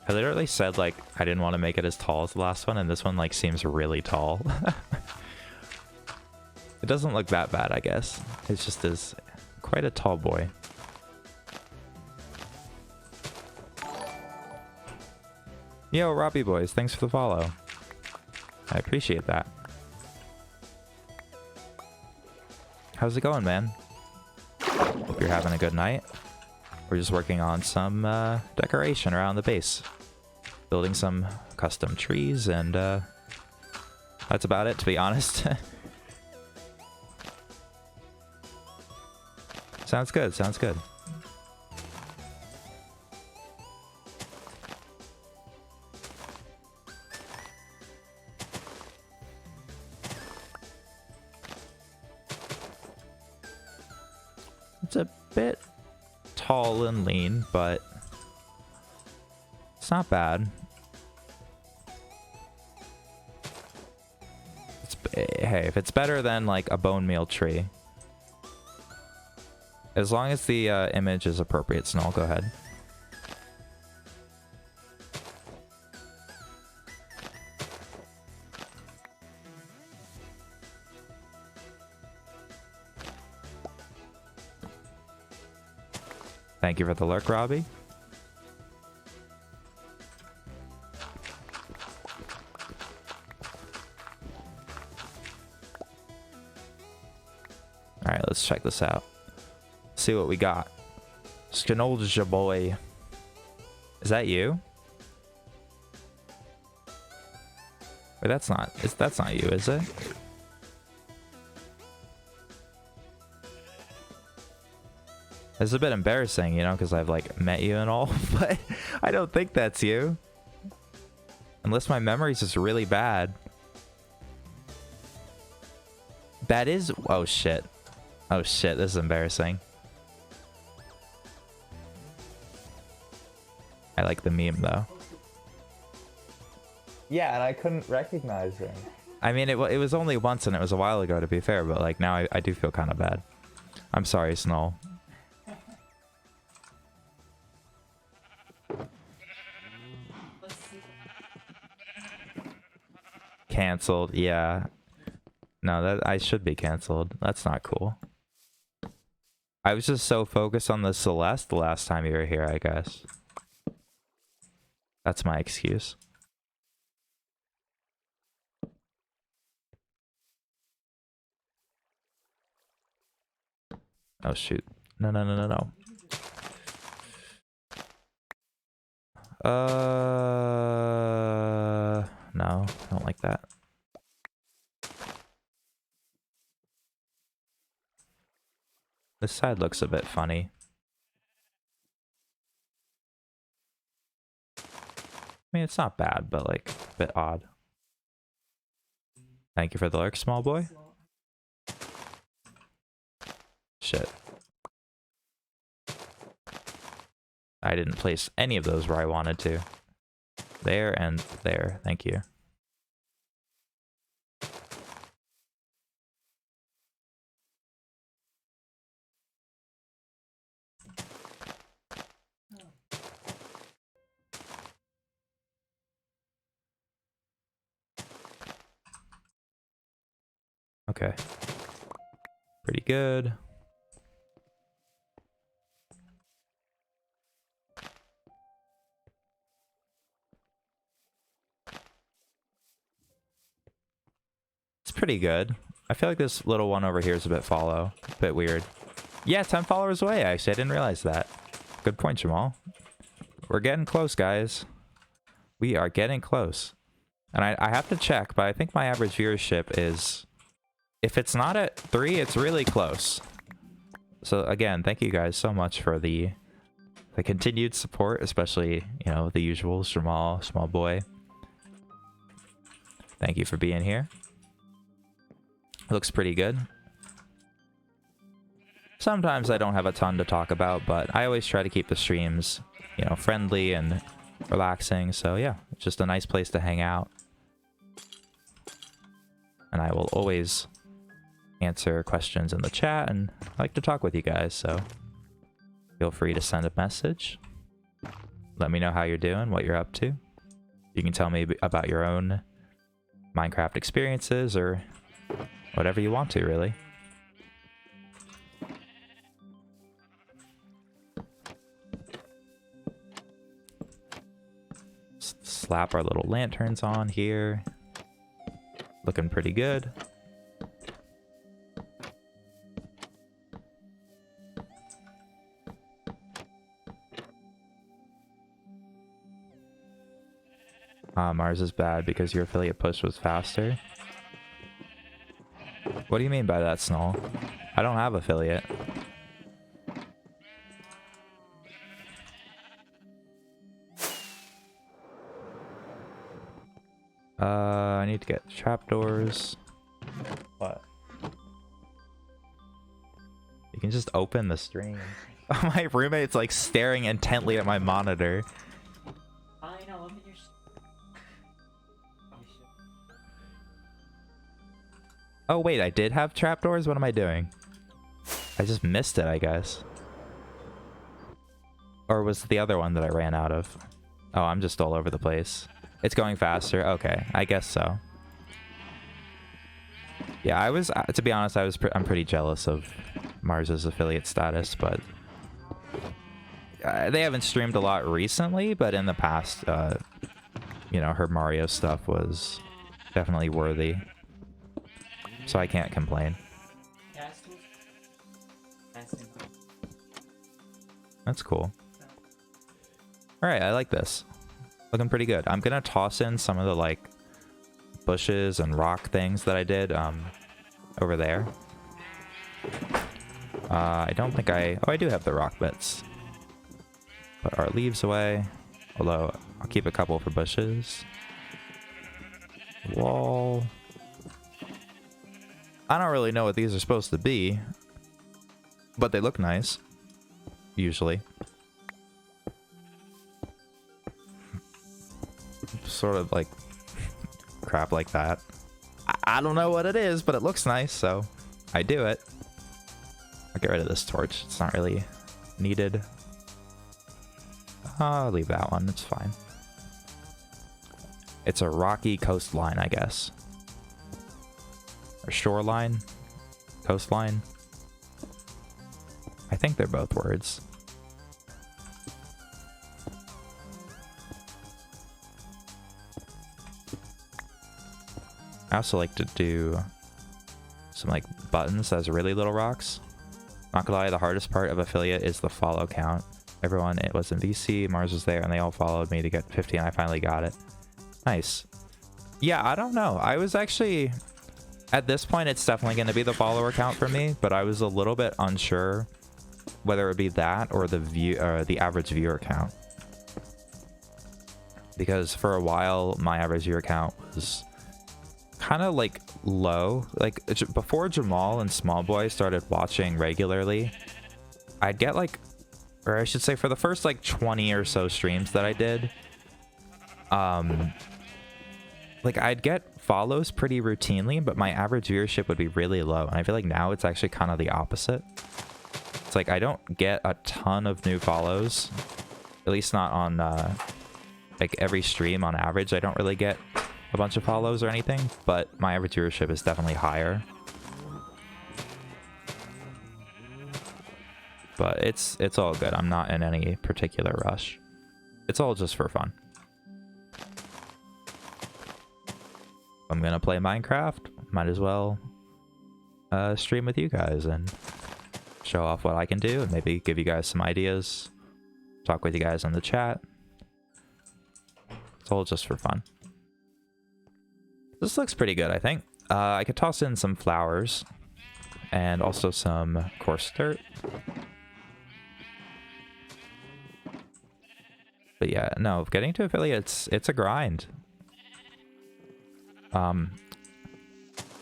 I literally said, like, I didn't want to make it as tall as the last one, and this one, like, seems really tall. It doesn't look that bad, I guess. It just is quite a tall boy. Yo, Robbie Boys, thanks for the follow. I appreciate that. How's it going, man? Hope you're having a good night. We're just working on some decoration around the base. Building some custom trees, and that's about it, to be honest. Sounds good, sounds good. It's a bit tall and lean, but it's not bad. Hey, if it's better than like a bone meal tree, as long as the image is appropriate, Snoll, go ahead. Thank you for the lurk, Robbie. Alright, let's check this out. See what we got. Skinolja boy. Is that you? Wait, that's not you, is it? It's a bit embarrassing, you know, because I've like met you and all, but I don't think that's you. Unless my memory's just really bad. That is... Oh shit. Oh shit, this is embarrassing. I like the meme though. Yeah, and I couldn't recognize him. I mean, it was only once and it was a while ago, to be fair, but like now I do feel kind of bad. I'm sorry, Snoll. Cancelled, yeah. No, that I should be cancelled. That's not cool. I was just so focused on the Celeste the last time you were here, I guess. That's my excuse. Oh shoot. No, no, no, no, no. No, I don't like that. This side looks a bit funny. mean, it's not bad, but like a bit odd. Thank you for the lurk, small boy. Shit. I didn't place any of those where I wanted to. There and there. Thank you. Okay. Pretty good. It's pretty good. I feel like this little one over here is a bit follow. A bit weird. Yeah, 10 followers away, actually. I didn't realize that. Good point, Jamal. We're getting close, guys. We are getting close. And I have to check, but I think my average viewership is... If it's not at 3, it's really close. So again, thank you guys so much for the continued support, especially, you know, the usual Jamal, small boy. Thank you for being here. Looks pretty good. Sometimes I don't have a ton to talk about, but I always try to keep the streams, you know, friendly and relaxing. So yeah, it's just a nice place to hang out. And I will always answer questions in the chat, and I like to talk with you guys, so feel free to send a message. Let me know how you're doing, what you're up to. You can tell me about your own Minecraft experiences or whatever you want to, really. Slap our little lanterns on here. Looking pretty good. Mars is bad because your affiliate push was faster. What do you mean by that, Snoll? I don't have affiliate. I need to get trapdoors. What? You can just open the stream. My roommate's like staring intently at my monitor. Oh wait, I did have trapdoors? What am I doing? I just missed it, I guess. Or was it the other one that I ran out of? Oh, I'm just all over the place. It's going faster? Okay, I guess so. Yeah, I was, to be honest, I'm pretty jealous of Mars's affiliate status, but... they haven't streamed a lot recently, but in the past, you know, her Mario stuff was definitely worthy. So I can't complain. That's cool. Alright, I like this. Looking pretty good. I'm gonna toss in some of the, like, bushes and rock things that I did, over there. I don't think oh, I do have the rock bits. Put our leaves away. Although, I'll keep a couple for bushes. Wall. I don't really know what these are supposed to be, but they look nice, usually. Sort of like crap like that. I don't know what it is, but it looks nice, so I do it. I'll get rid of this torch. It's not really needed. I'll leave that one. It's fine. It's a rocky coastline, I guess. Or shoreline? Coastline? I think they're both words. I also like to do some like buttons as really little rocks. Not gonna lie, the hardest part of affiliate is the follow count. Everyone, it was in VC, Mars was there, and they all followed me to get 50, and I finally got it. Nice. Yeah, I don't know. I was actually... At this point, it's definitely going to be the follower count for me, but I was a little bit unsure whether it would be that or the average viewer count. because for a while my average viewer count was kind of like low. Like before Jamal and Smallboy started watching regularly, I'd get like, or I should say for the first like 20 or so streams that I did, like I'd get follows pretty routinely, but my average viewership would be really low. And I feel like now it's actually kind of the opposite. It's like I don't get a ton of new follows, at least not on like every stream on average. I don't really get a bunch of follows or anything, but my average viewership is definitely higher. But it's all good. I'm not in any particular rush. It's all just for fun. I'm gonna play Minecraft. Might as well stream with you guys and show off what I can do and maybe give you guys some ideas. Talk with you guys in the chat. It's all just for fun. This looks pretty good, I think. I could toss in some flowers and also some coarse dirt. But yeah, no, getting to affiliates, it's a grind. I'm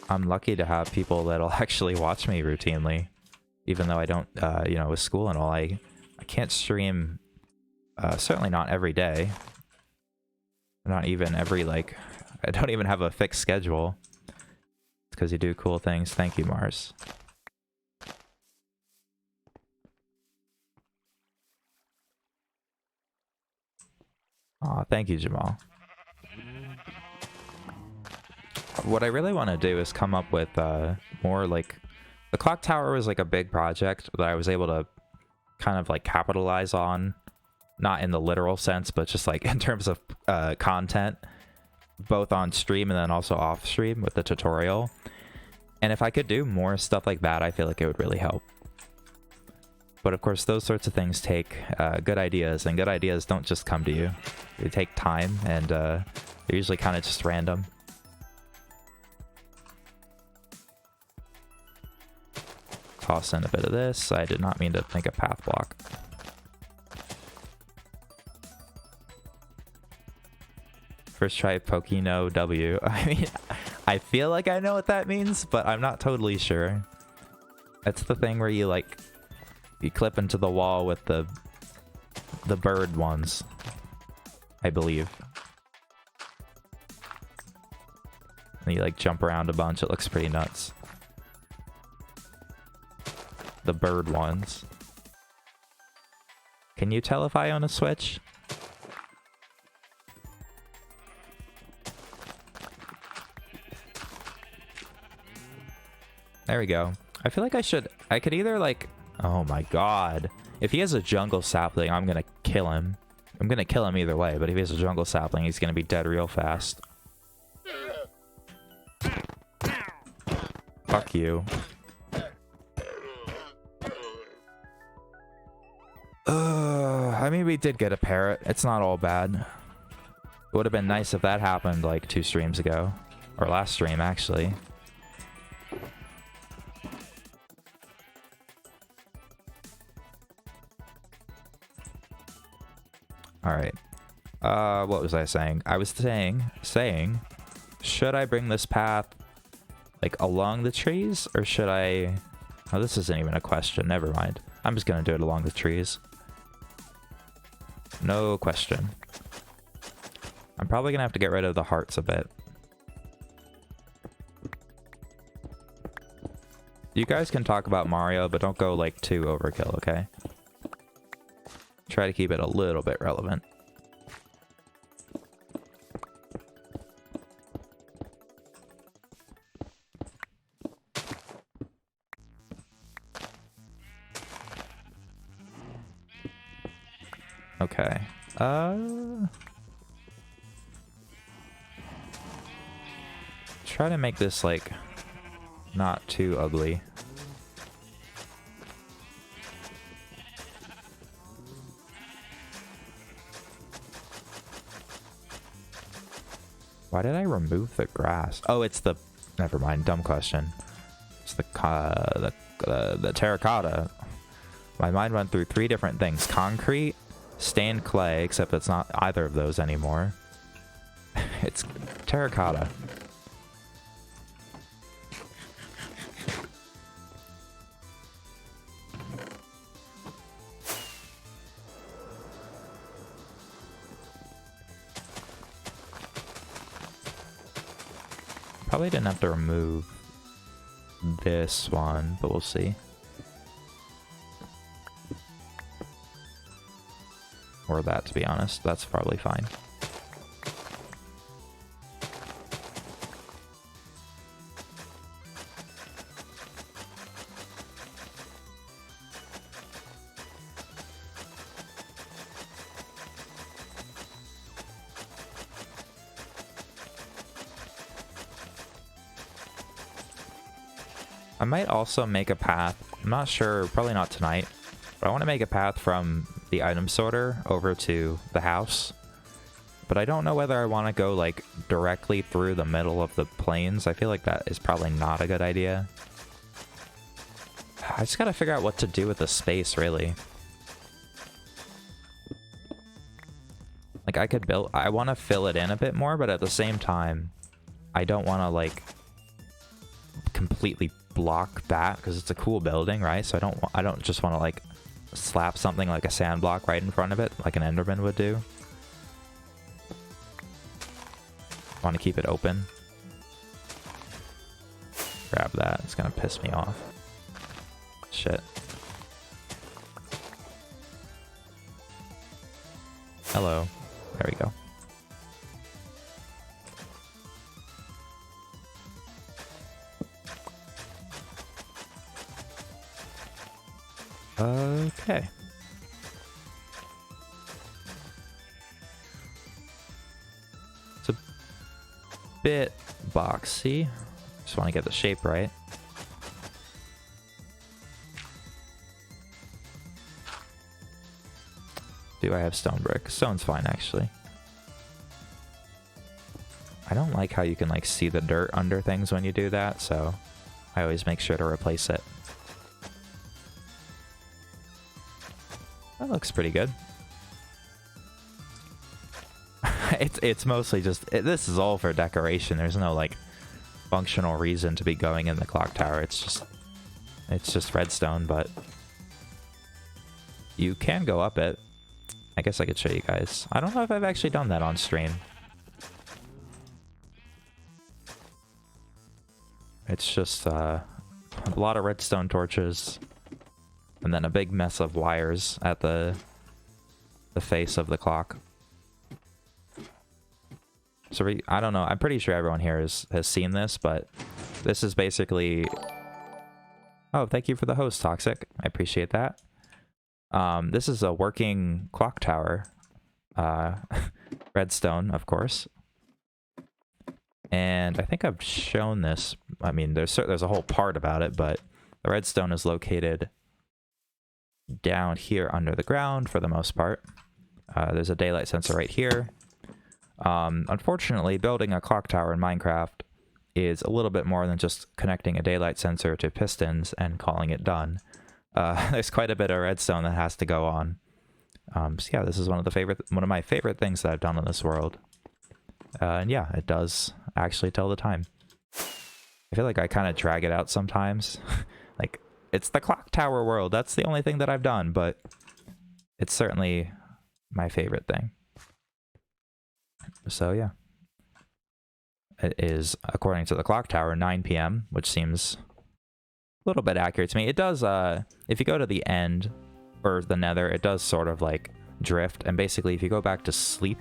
lucky to have people that'll actually watch me routinely, even though I don't, you know, with school and all, I can't stream, certainly not every day. Not even every, like, I don't even have a fixed schedule. It's because you do cool things. Thank you, Mars. Aw, thank you, Jamal. What I really want to do is come up with more like... The clock tower was like a big project that I was able to kind of like capitalize on. Not in the literal sense, but just like in terms of content. Both on stream and then also off stream with the tutorial. And if I could do more stuff like that, I feel like it would really help. But of course, those sorts of things take good ideas, and good ideas don't just come to you. They take time, and they're usually kind of just random. Toss in a bit of this. I did not mean to make a path block. First try Pokino W. I mean, I feel like I know what that means, but I'm not totally sure. It's the thing where you like, you clip into the wall with the bird ones, I believe. And you like jump around a bunch. It looks pretty nuts. The bird ones. Can you tell if I own a Switch? There we go. I feel like I could either like, oh my god. If he has a jungle sapling, I'm gonna kill him. I'm gonna kill him either way, but if he has a jungle sapling, he's gonna be dead real fast. Fuck you. I mean, we did get a parrot. It's not all bad. It would have been nice if that happened like 2 streams ago. Or last stream, actually. Alright. What was I saying? I was saying, should I bring this path, like, along the trees? Or should I... Oh, this isn't even a question. Never mind. I'm just gonna do it along the trees. No question. I'm probably gonna have to get rid of the hearts a bit. You guys can talk about Mario, but don't go, like, too overkill, okay? Try to keep it a little bit relevant. Okay. Try to make this, like, not too ugly. Why did I remove the grass? Oh, it's the... Never mind, dumb question. It's the terracotta. My mind went through 3 different things. Concrete, stained clay, except it's not either of those anymore. It's terracotta. Probably didn't have to remove this one, but we'll see. Or that, to be honest. That's probably fine. I might also make a path. I'm not sure, probably not tonight, but I want to make a path from the item sorter over to the house. But I don't know whether I want to go like directly through the middle of the plains. I feel like that is probably not a good idea. I just gotta figure out what to do with the space, really. Like I could build, I want to fill it in a bit more, but at the same time, I don't want to like completely block that because it's a cool building, right? So I don't just want to like slap something like a sand block right in front of it like an Enderman would do. Want to keep it open. Grab that. It's gonna piss me off. Shit. Hello. There we go. Okay. It's a bit boxy. Just want to get the shape right. Do I have stone brick? Stone's fine, actually. I don't like how you can like see the dirt under things when you do that, so I always make sure to replace it. That looks pretty good. It's mostly just this is all for decoration. There's no like functional reason to be going in the clock tower. It's just redstone, but you can go up it. I guess I could show you guys. I don't know if I've actually done that on stream. It's just a lot of redstone torches. And then a big mess of wires at the face of the clock. So I don't know. I'm pretty sure everyone here has seen this, but this is basically... Oh, thank you for the host, Toxic. I appreciate that. This is a working clock tower. Redstone, of course. And I think I've shown this. I mean, there's a whole part about it, but the redstone is located down here under the ground for the most part. There's a daylight sensor right here. Unfortunately, building a clock tower in Minecraft is a little bit more than just connecting a daylight sensor to pistons and calling it done. There's quite a bit of redstone that has to go on. So yeah, this is one of my favorite things that I've done in this world. And yeah, it does actually tell the time. I feel like I kind of drag it out sometimes. Like, it's the clock tower world. That's the only thing that I've done, but it's certainly my favorite thing. So yeah. It is, according to the clock tower, 9 p.m., which seems a little bit accurate to me. It does, if you go to the end, or the nether, it does sort of like drift. And basically, if you go back to sleep,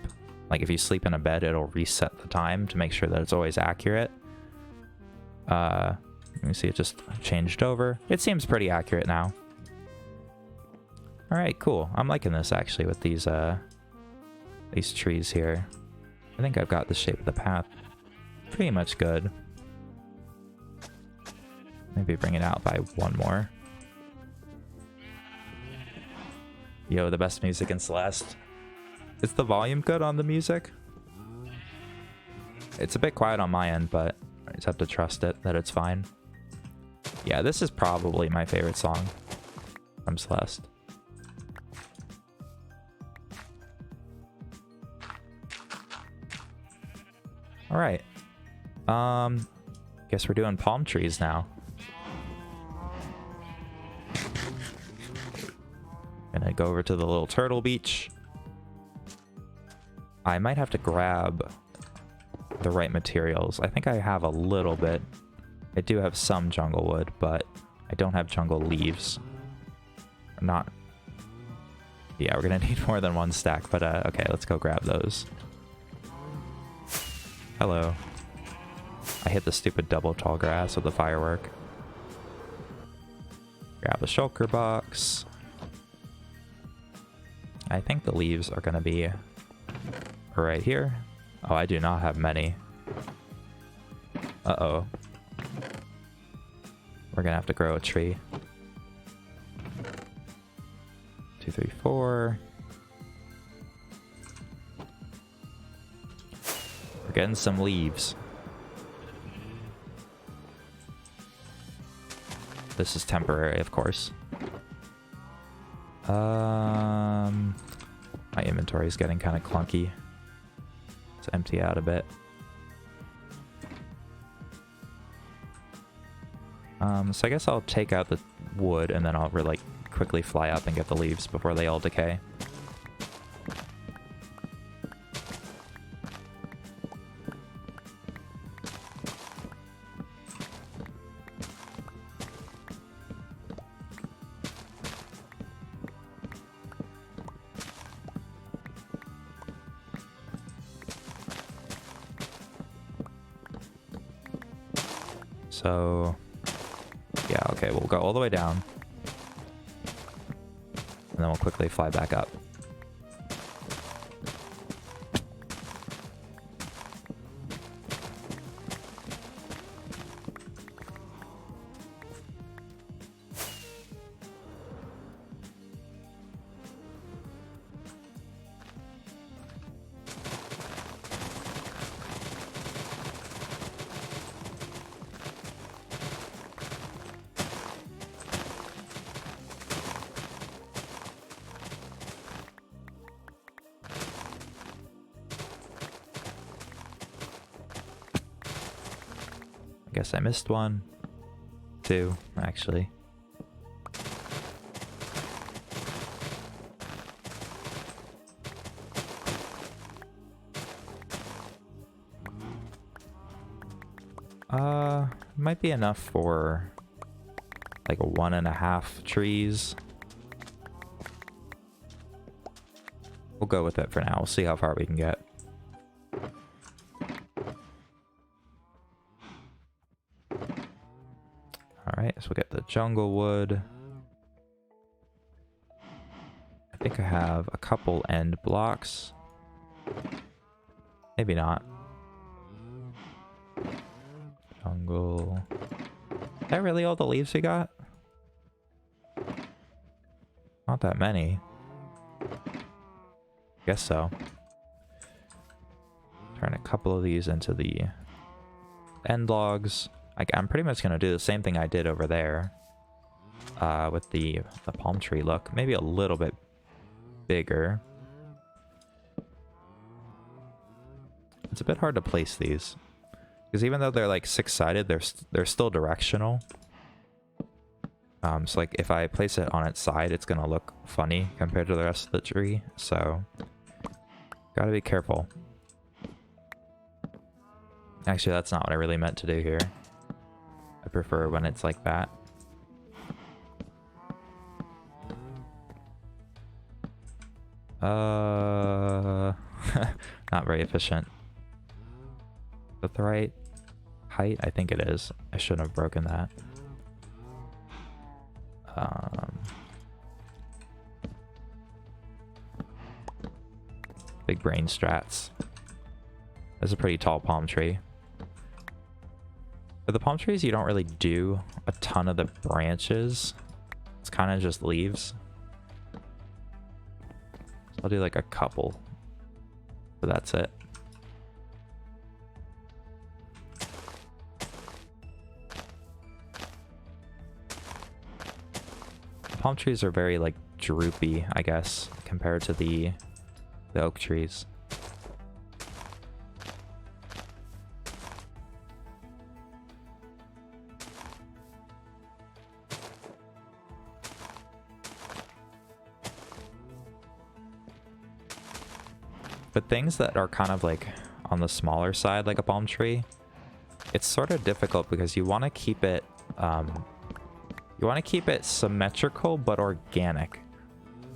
like if you sleep in a bed, it'll reset the time to make sure that it's always accurate. Let me see, it just changed over. It seems pretty accurate now. Alright, cool. I'm liking this actually with these trees here. I think I've got the shape of the path pretty much good. Maybe bring it out by one more. Yo, the best music in Celeste. Is the volume good on the music? It's a bit quiet on my end, but I just have to trust it that it's fine. Yeah, this is probably my favorite song from Celeste. All right. Guess we're doing palm trees now. Gonna go over to the little turtle beach. I might have to grab the right materials. I think I have a little bit. I do have some jungle wood, but I don't have jungle leaves. Not... Yeah, we're gonna need more than one stack, but okay, let's go grab those. Hello. I hit the stupid double tall grass with the firework. Grab the shulker box. I think the leaves are gonna be right here. Oh, I do not have many. Uh-oh. We're gonna have to grow a tree. 2, 3, 4. We're getting some leaves. This is temporary, of course. My inventory is getting kind of clunky. Let's empty out a bit. So I guess I'll take out the wood and then I'll like quickly fly up and get the leaves before they all decay. So, yeah, okay, we'll go all the way down. And then we'll quickly fly back up. Guess I missed one. 2, actually. Might be enough for like 1.5 trees. We'll go with it for now. We'll see how far we can get. Alright, so we'll get the jungle wood. I think I have a couple end blocks. Maybe not. Jungle. Is that really all the leaves we got? Not that many. Guess so. Turn a couple of these into the end logs. I'm pretty much going to do the same thing I did over there with the palm tree look. Maybe a little bit bigger. It's a bit hard to place these. Because even though they're like 6-sided, they're still directional. So like if I place it on its side, it's going to look funny compared to the rest of the tree. So gotta be careful. Actually, that's not what I really meant to do here. I prefer when it's like that. Not very efficient. Is that the right height? I think it is. I shouldn't have broken that. Big brain strats. That's a pretty tall palm tree. For the palm trees, you don't really do a ton of the branches. It's kind of just leaves. So I'll do like a couple. But that's it. Palm trees are very like droopy, I guess, compared to the oak trees. But things that are kind of like on the smaller side, like a palm tree, it's sort of difficult because you want to keep it symmetrical but organic,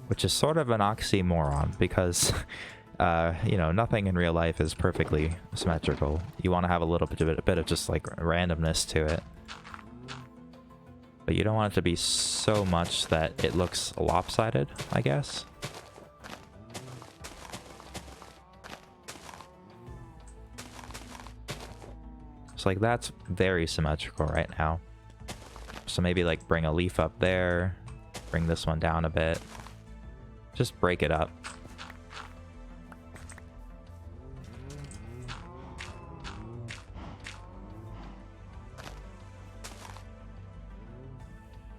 which is sort of an oxymoron because you know, nothing in real life is perfectly symmetrical. You want to have a little bit of just like randomness to it, but you don't want it to be so much that it looks lopsided, I guess. So like that's very symmetrical right now. So maybe like bring a leaf up there, bring this one down a bit, just break it up.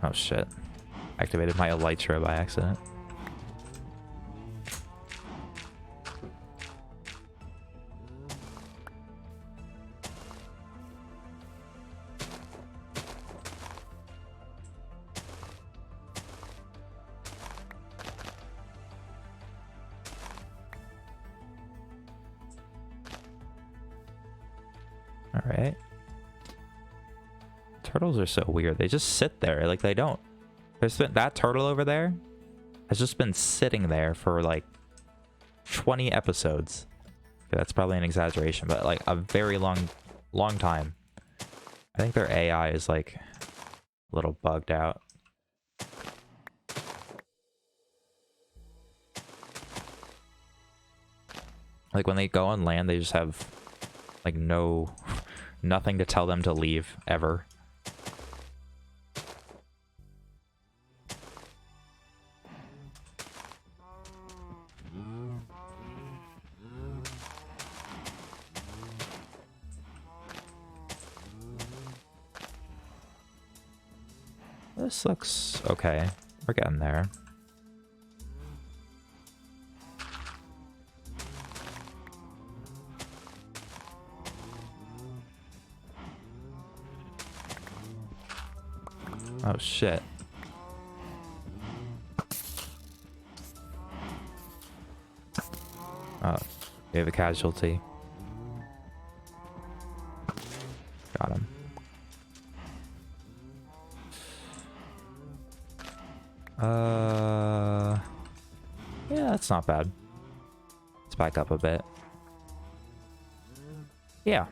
Oh shit, activated my elytra by accident. Alright. Turtles are so weird. They just sit there. Like, they don't. There's been that turtle over there has just been sitting there for like 20 episodes. Okay, that's probably an exaggeration, but like a very long time. I think their AI is like a little bugged out. Like when they go on land, they just have like nothing to tell them to leave ever. This looks okay. We're getting there. Oh shit. Oh, we have a casualty. Got him. Yeah, that's not bad. Let's back up a bit. Yeah.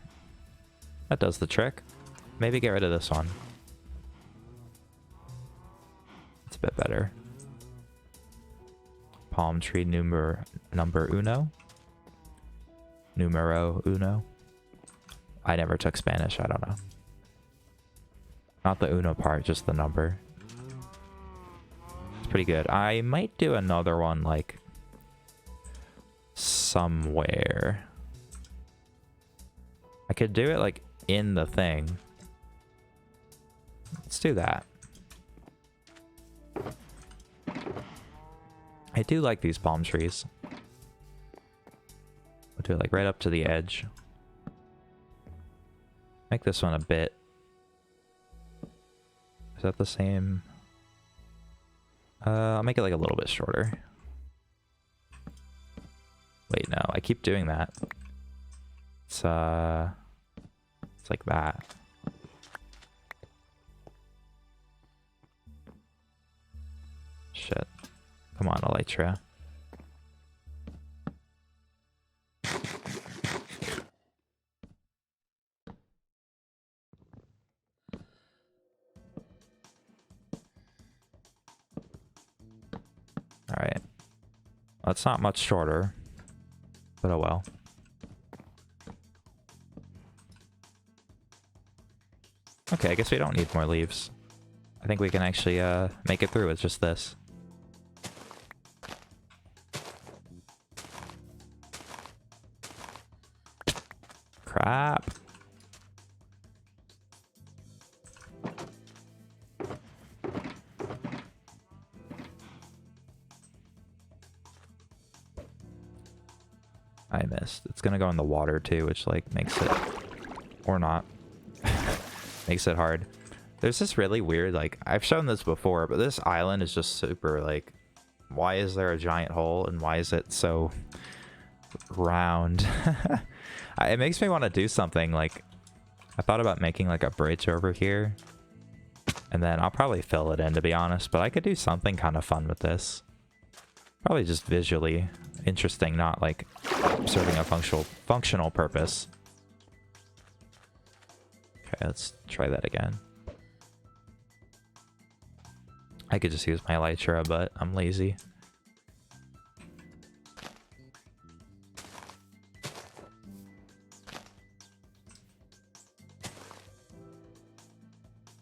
That does the trick. Maybe get rid of this one. It's a bit better. Palm tree number uno. Numero uno. I never took Spanish, I don't know. Not the uno part, just the number. It's pretty good. I might do another one like somewhere. I could do it like in the thing. Let's do that. I do like these palm trees. We'll do it like right up to the edge. Make this one a bit. Is that the same? I'll make it like a little bit shorter. Wait, no, I keep doing that. It's like that. Shit. Come on, elytra. Alright. Well, it's not much shorter, but oh well. Okay, I guess we don't need more leaves. I think we can actually make it through with just this. Crap. I missed. It's gonna go in the water too, which like makes it, or not, makes it hard. There's this really weird, like, I've shown this before, but this island is just super like, why is there a giant hole and why is it so round. It makes me want to do something like... I thought about making like a bridge over here. And then I'll probably fill it in, to be honest. But I could do something kind of fun with this. Probably just visually interesting, not like serving a functional purpose. Okay, let's try that again. I could just use my elytra, but I'm lazy.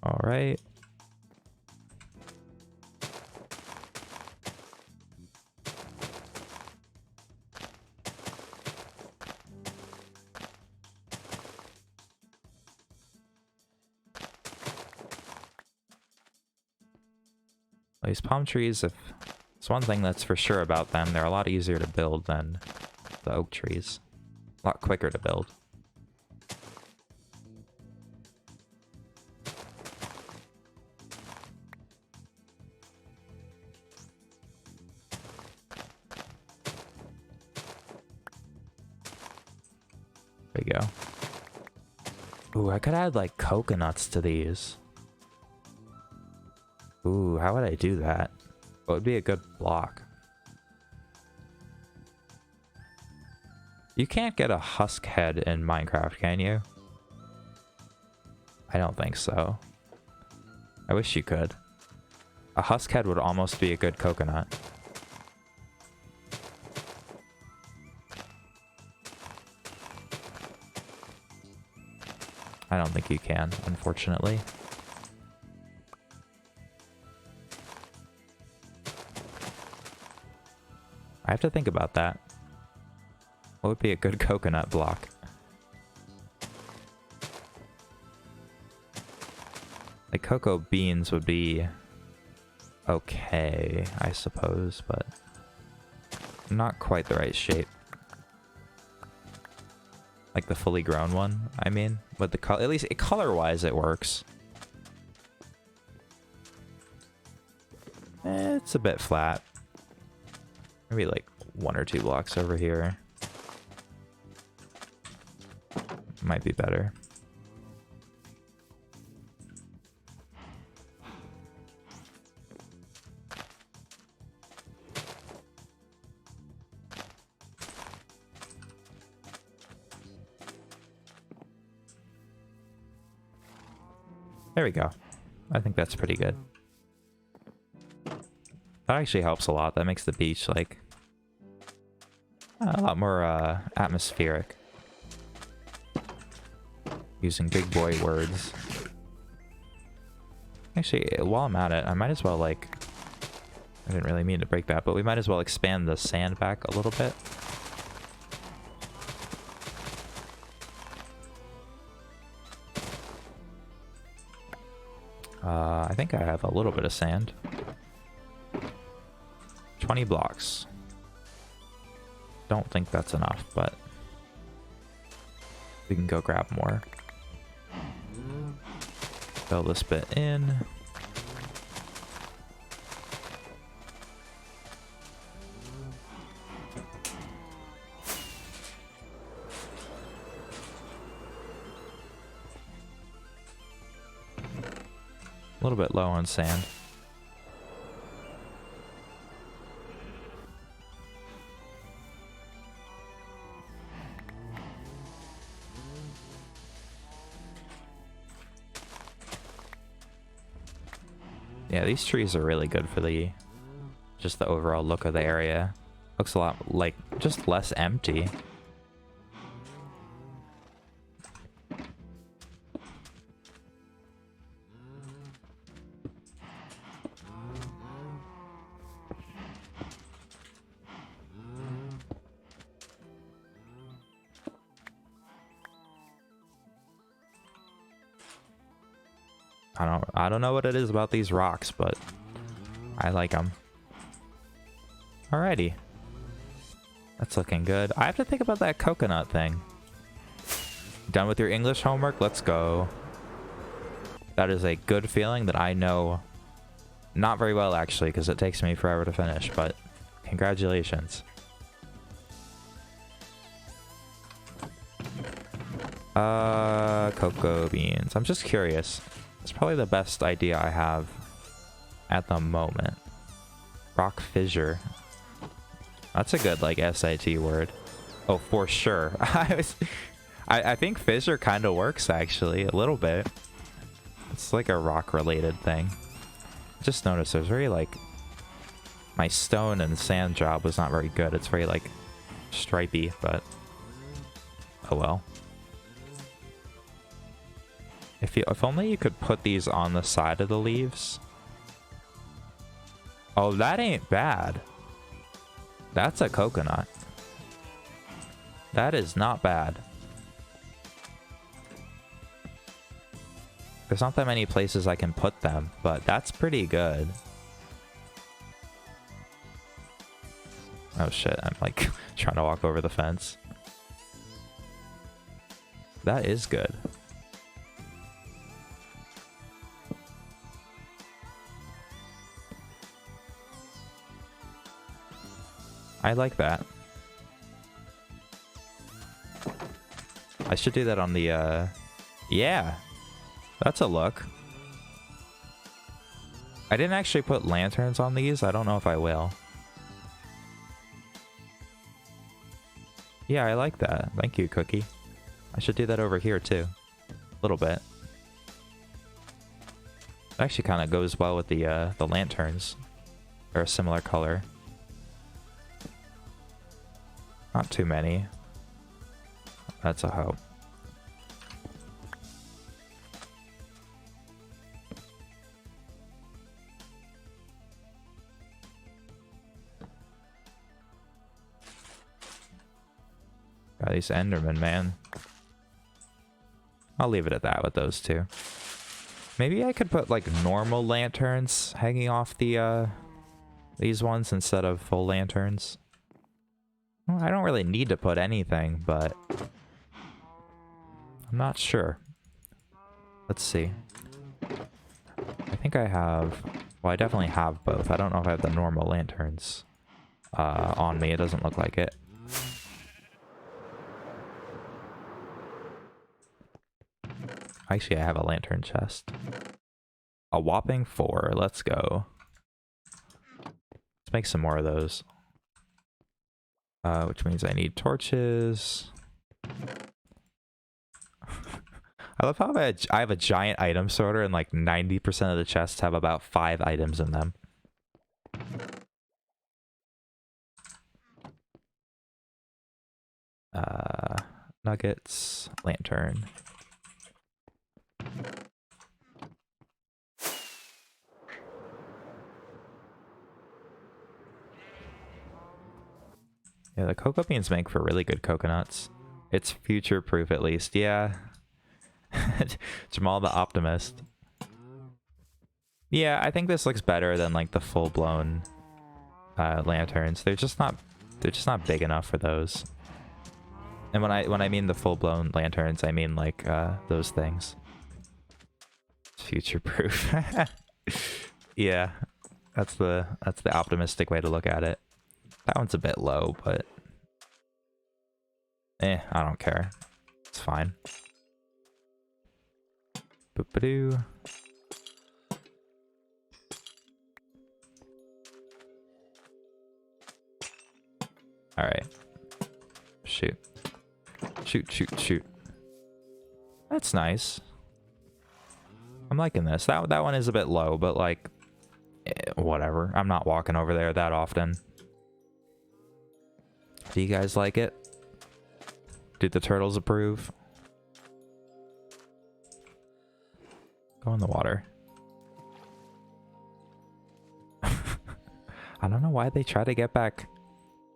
All right. These palm trees, if it's one thing that's for sure about them, they're a lot easier to build than the oak trees. A lot quicker to build. There we go. Ooh, I could add like coconuts to these. Ooh, how would I do that? What would be a good block? You can't get a husk head in Minecraft, can you? I don't think so. I wish you could. A husk head would almost be a good coconut. I don't think you can, unfortunately. I have to think about that. What would be a good coconut block? Like cocoa beans would be okay, I suppose, but not quite the right shape. Like the fully grown one, I mean, with the color, at least color-wise it works. It's a bit flat. Maybe like 1 or 2 blocks over here. Might be better. There we go. I think that's pretty good. That actually helps a lot. That makes the beach like a lot more atmospheric. Using big boy words. Actually, while I'm at it, I might as well like... I didn't really mean to break that, but we might as well expand the sand back a little bit. I think I have a little bit of sand. 20 blocks. Don't think that's enough, but we can go grab more. Fill this bit in. A little bit low on sand. Yeah, these trees are really good for the just the overall look of the area. Looks a lot like just less empty. I don't know what it is about these rocks, but I like them. Alrighty. That's looking good. I have to think about that coconut thing. Done with your English homework? Let's go. That is a good feeling that I know not very well, actually, because it takes me forever to finish, but congratulations. Cocoa beans. I'm just curious. It's probably the best idea I have at the moment. Rock fissure. That's a good, like, SAT word. Oh, for sure. I think fissure kind of works, actually, a little bit. It's like a rock-related thing. Just noticed there's very, like... My stone and sand job was not very good. It's very, like, stripey, but... Oh well. If only you could put these on the side of the leaves. Oh, that ain't bad. That's a coconut. That is not bad. There's not that many places I can put them, but that's pretty good. Oh shit, I'm like trying to walk over the fence. That is good. I like that. I should do that on the, yeah. That's a look. I didn't actually put lanterns on these. I don't know if I will. Yeah, I like that. Thank you, Cookie. I should do that over here, too. A little bit. It actually kind of goes well with the lanterns. They're a similar color. Not too many. That's a hope. Got these Endermen, man. I'll leave it at that with those two. Maybe I could put like normal lanterns hanging off the these ones instead of full lanterns. Well, I don't really need to put anything, but I'm not sure. Let's see. I think I have... Well, I definitely have both. I don't know if I have the normal lanterns on me. It doesn't look like it. Actually, I have a lantern chest. A whopping 4. Let's go. Let's make some more of those. Which means I need torches. I love how I have a giant item sorter and like 90% of the chests have about 5 items in them. Nuggets, lantern. Yeah, the cocoa beans make for really good coconuts. It's future-proof at least, yeah. Jamal the Optimist. Yeah, I think this looks better than like the full-blown lanterns. They're just not big enough for those. And when I mean the full-blown lanterns, I mean like those things. Future-proof. Yeah, that's the optimistic way to look at it. That one's a bit low, but I don't care. It's fine. Boop-a-doo. Alright. Shoot. Shoot, shoot, shoot. That's nice. I'm liking this. That one is a bit low, but like, whatever. I'm not walking over there that often. Do you guys like it? Did the turtles approve? Go in the water. I don't know why they try to get back.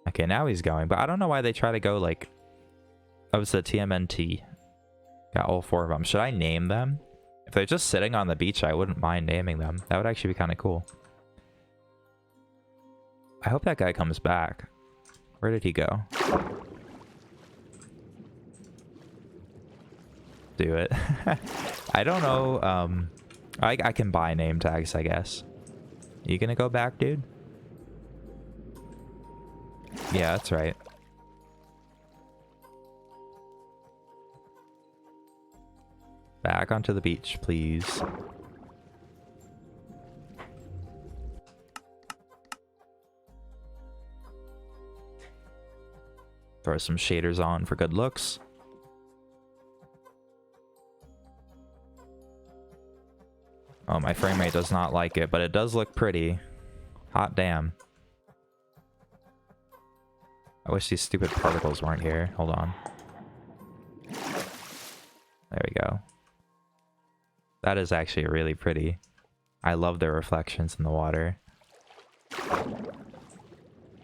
Okay, now he's going, but I don't know why they try to go like... Oh, it's the TMNT. Got all 4 of them. Should I name them? If they're just sitting on the beach, I wouldn't mind naming them. That would actually be kind of cool. I hope that guy comes back. Where did he go? Do it. I don't know. I can buy name tags, I guess. You gonna go back, dude? Yeah, that's right. Back onto the beach, please. Throw some shaders on for good looks. Oh, my frame rate does not like it, but it does look pretty. Hot damn. I wish these stupid particles weren't here. Hold on. There we go. That is actually really pretty. I love the reflections in the water.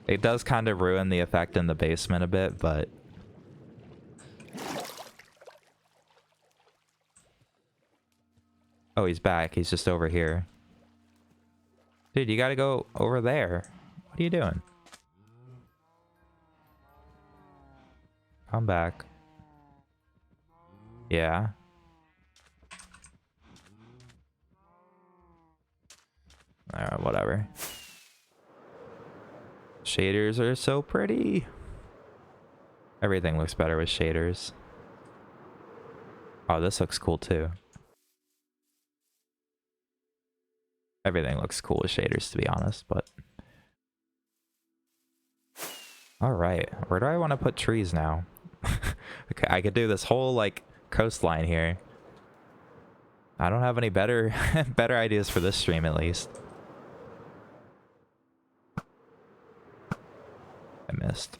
It does kind of ruin the effect in the basement a bit, but... Oh, he's back. He's just over here. Dude, you gotta go over there. What are you doing? Come back. Yeah. Alright, whatever. Shaders are so pretty. Everything looks better with shaders. Oh, this looks cool too. Everything looks cool with shaders, to be honest, but... Alright, where do I want to put trees now? Okay, I could do this whole, like, coastline here. I don't have any better better ideas for this stream, at least. I missed.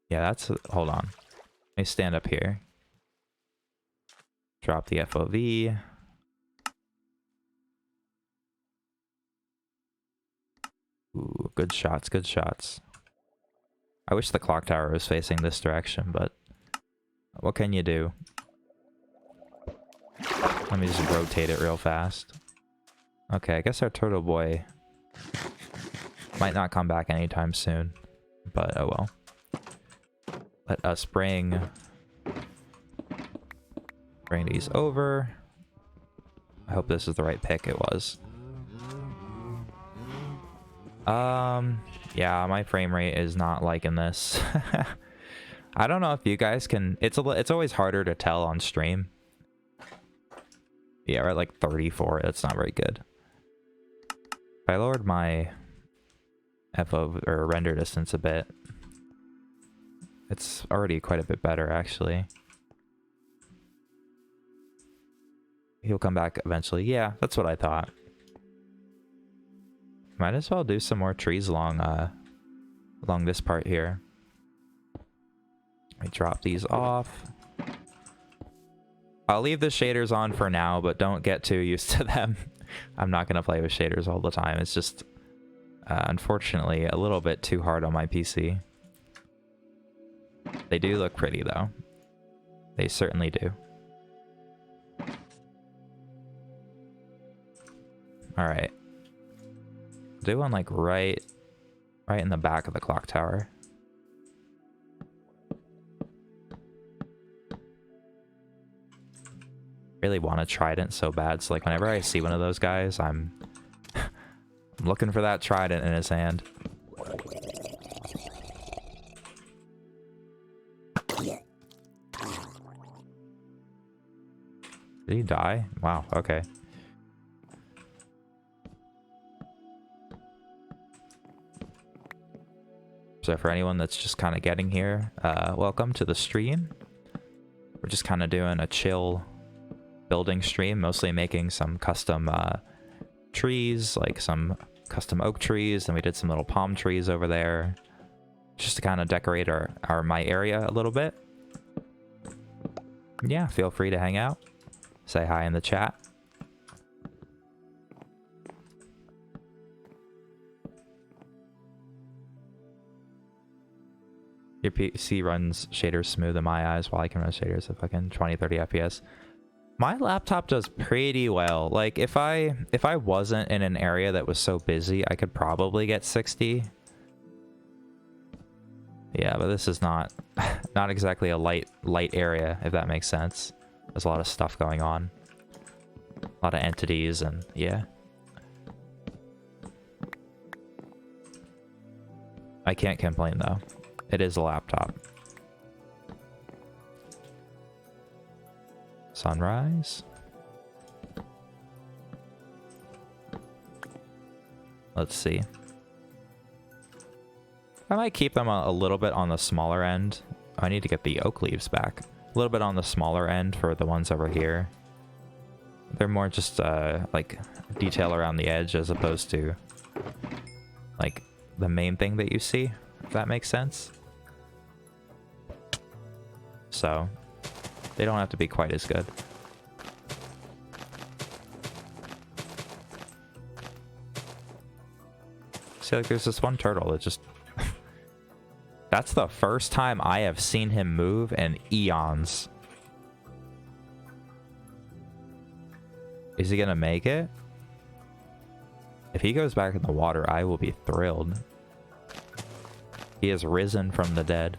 Yeah, that's... Hold on. Let me stand up here. Drop the FOV. Ooh, good shots, good shots. I wish the clock tower was facing this direction, but what can you do? Let me just rotate it real fast. Okay, I guess our turtle boy might not come back anytime soon, but oh well. Let us bring these over. I hope this is the right pick. It was. Yeah, my frame rate is not liking this. I don't know if you guys can... It's always harder to tell on stream. Yeah, we're at like 34. That's not very good. I lowered my FO or render distance a bit. It's already quite a bit better, actually. He'll come back eventually. Yeah, that's what I thought. Might as well do some more trees along this part here. Let me drop these off. I'll leave the shaders on for now, but don't get too used to them. I'm not gonna play with shaders all the time. It's just, unfortunately, a little bit too hard on my PC. They do look pretty, though. They certainly do. Alright. Do one like right in the back of the clock tower. Really want a trident so bad, so like whenever I see one of those guys, I'm looking for that trident in his hand. Did he die? Wow, okay. So for anyone that's just kind of getting here, welcome to the stream. We're just kind of doing a chill building stream, mostly making some custom trees, like some custom oak trees, and we did some little palm trees over there, just to kind of decorate my area a little bit. Yeah, feel free to hang out, say hi in the chat. Your PC runs shaders smooth in my eyes, while I can run shaders at fucking 20-30 FPS. My laptop does pretty well. Like if I wasn't in an area that was so busy, I could probably get 60. Yeah, but this is not exactly a light area, if that makes sense. There's a lot of stuff going on. A lot of entities, and yeah. I can't complain though. It is a laptop. Sunrise. Let's see. I might keep them a little bit on the smaller end. I need to get the oak leaves back. A little bit on the smaller end for the ones over here. They're more just like detail around the edge as opposed to like the main thing that you see, if that makes sense. So they don't have to be quite as good. See, like there's this one turtle that just that's the first time I have seen him move in eons. Is he gonna make it? If he goes back in the water, I will be thrilled. He has risen from the dead.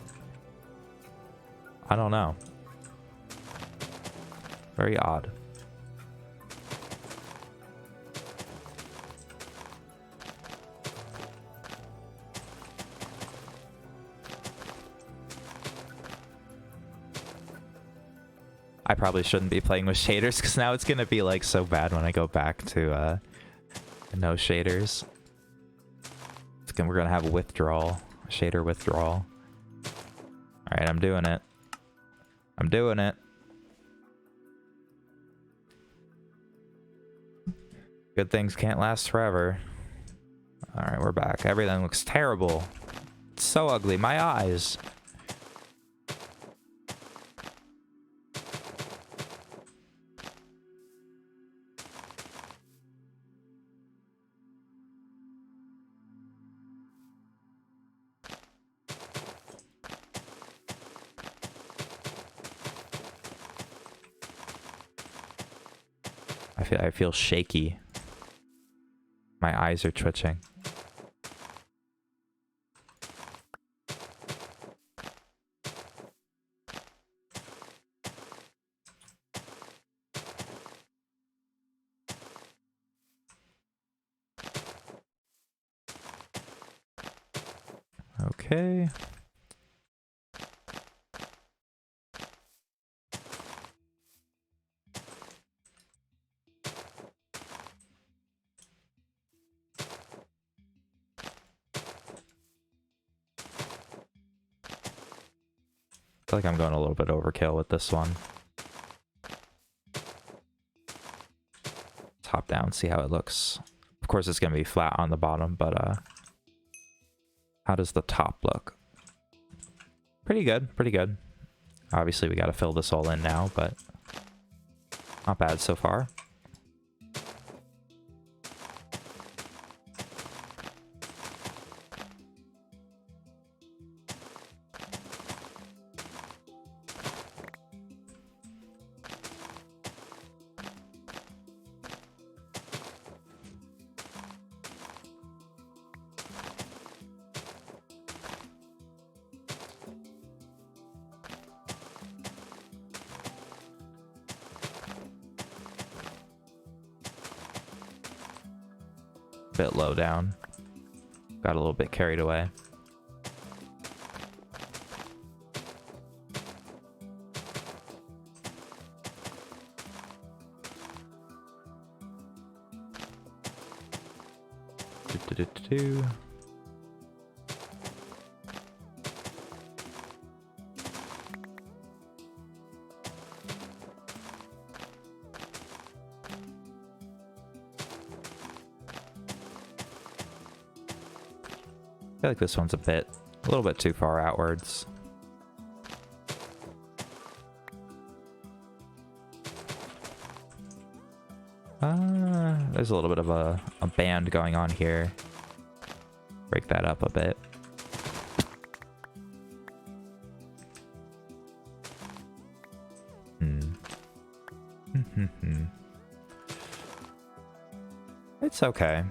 I don't know. Very odd. I probably shouldn't be playing with shaders because now it's gonna be like so bad when I go back to no shaders. We're gonna have a withdrawal, shader withdrawal. All right, I'm doing it. I'm doing it. Good things can't last forever. All right, we're back. Everything looks terrible. It's so ugly. My eyes. I feel shaky. My eyes are twitching. Okay. I feel like I'm going a little bit overkill with this one. Top down, see how it looks. Of course it's going to be flat on the bottom, but how does the top look? Pretty good, pretty good. Obviously we got to fill this all in now, but not bad so far. Bit low down. Got a little bit carried away. Do. I feel like this one's a little bit too far outwards. There's a little bit of a band going on here. Break that up a bit. It's okay.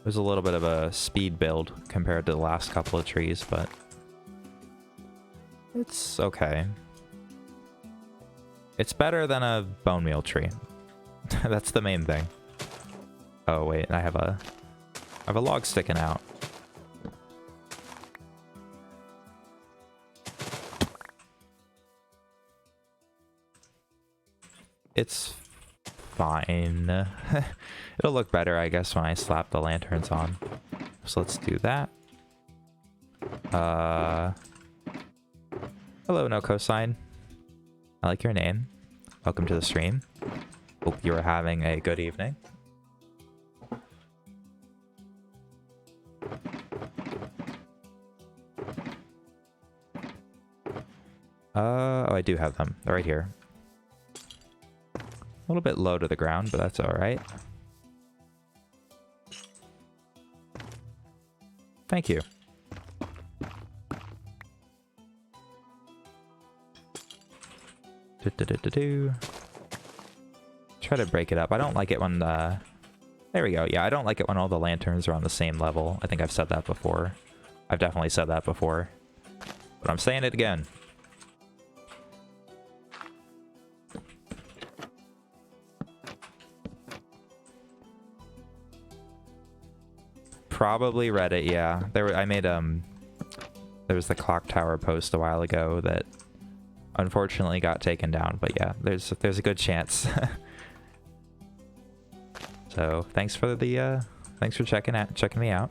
There's a little bit of a speed build compared to the last couple of trees, but it's okay. It's better than a bone meal tree. That's the main thing. Oh wait, I have a log sticking out. It's fine. It'll look better, I guess, when I slap the lanterns on. So let's do that. Hello, no cosign. I like your name. Welcome to the stream. Hope you are having a good evening. Oh, I do have them. They're right here. A little bit low to the ground, but that's alright. Thank you. Try to break it up. I don't like it when the... There we go. Yeah, I don't like it when all the lanterns are on the same level. I think I've said that before. I've definitely said that before. But I'm saying it again. Probably Reddit, yeah. I made there was the clock tower post a while ago that unfortunately got taken down, but yeah, there's a good chance. So thanks for checking me out.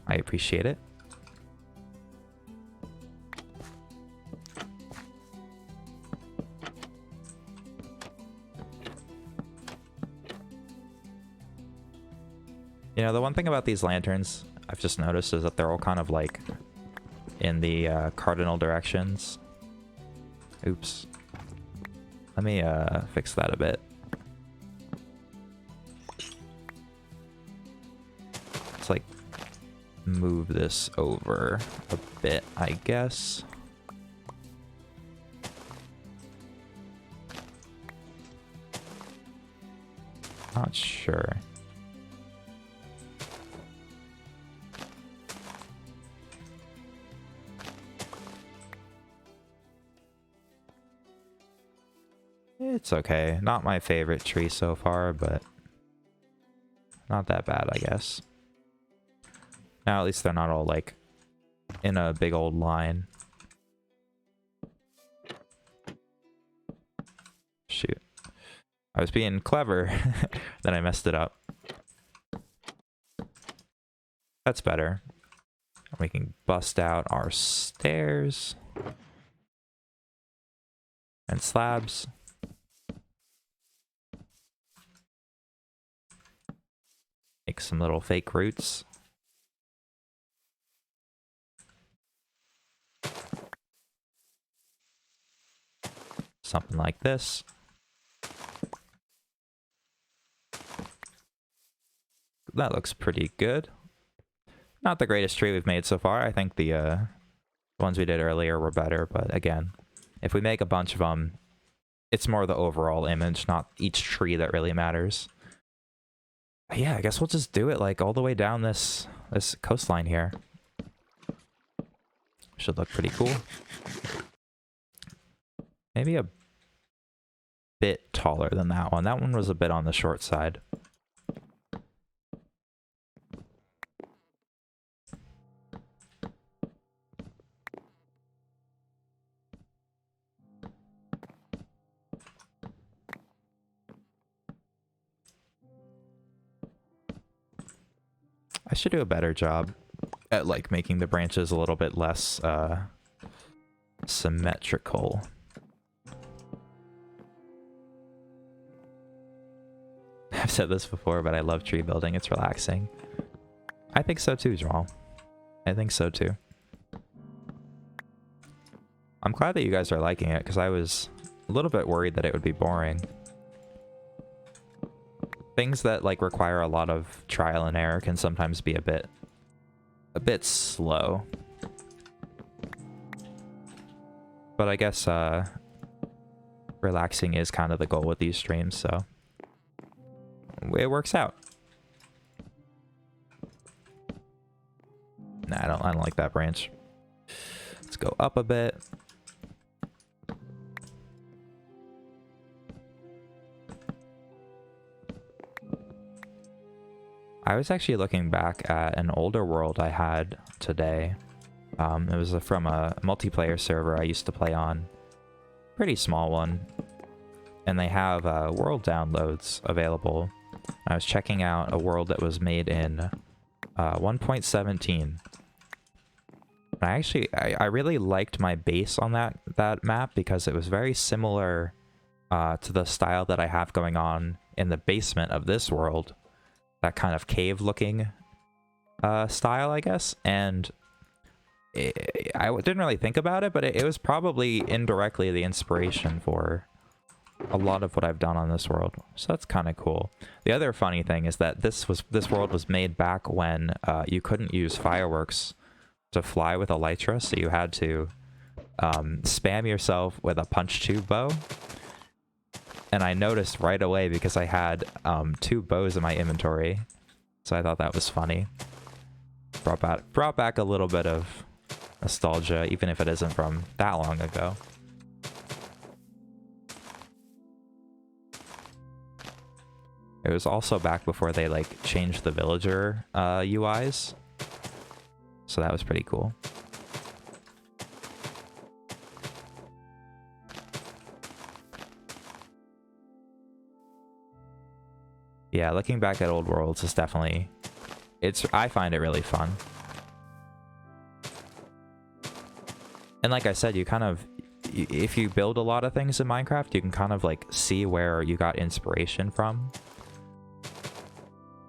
I appreciate it. You know, the one thing about these lanterns I've just noticed is that they're all kind of like in the cardinal directions. Oops. Let me fix that a bit. Let's like move this over a bit, I guess. Not sure. It's okay. Not my favorite tree so far, but not that bad, I guess. Now at least they're not all like in a big old line. Shoot. I was being clever, then I messed it up. That's better. We can bust out our stairs and slabs. Make some little fake roots. Something like this. That looks pretty good. Not the greatest tree we've made so far. I think the ones we did earlier were better, but again, if we make a bunch of them, it's more the overall image, not each tree that really matters. Yeah, I guess we'll just do it like all the way down this coastline here. Should look pretty cool. Maybe a bit taller than that one. That one was a bit on the short side. I should do a better job at like making the branches a little bit less symmetrical. I've said this before, but I love tree building. It's relaxing. I think so too, Jamal. I think so too. I'm glad that you guys are liking it, because I was a little bit worried that it would be boring. Things that like require a lot of trial and error can sometimes be a bit slow. But I guess relaxing is kind of the goal with these streams, so it works out. Nah, I don't like that branch. Let's go up a bit. I was actually looking back at an older world I had today. It was from a multiplayer server I used to play on. Pretty small one. And they have world downloads available. I was checking out a world that was made in 1.17. I really liked my base on that map because it was very similar to the style that I have going on in the basement of this world. That kind of cave-looking style, I guess. And I didn't really think about it, but it was probably indirectly the inspiration for a lot of what I've done on this world. So that's kind of cool. The other funny thing is that this world was made back when you couldn't use fireworks to fly with elytra, so you had to spam yourself with a punch tube bow. And I noticed right away because I had 2 bows in my inventory, so I thought that was funny. Brought back a little bit of nostalgia, even if it isn't from that long ago. It was also back before they like changed the villager UIs. So that was pretty cool. Yeah, looking back at old worlds is definitely... I find it really fun. And like I said, you kind of... If you build a lot of things in Minecraft, you can kind of like see where you got inspiration from.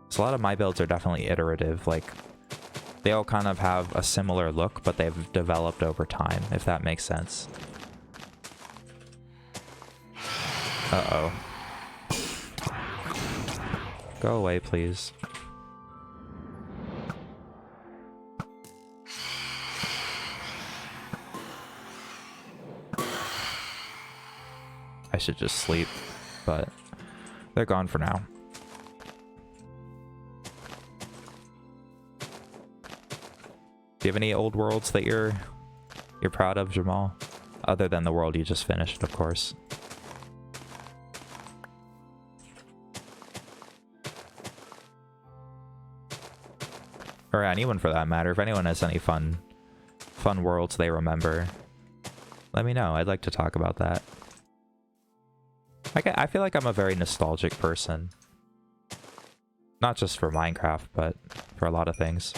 So a lot of my builds are definitely iterative, like they all kind of have a similar look, but they've developed over time, if that makes sense. Uh-oh. Go away, please. I should just sleep, but they're gone for now. Do you have any old worlds that you're proud of, Jamal? Other than the world you just finished, of course. Or anyone for that matter. If anyone has any fun worlds they remember, let me know. I'd like to talk about that. I feel like I'm a very nostalgic person. Not just for Minecraft, but for a lot of things.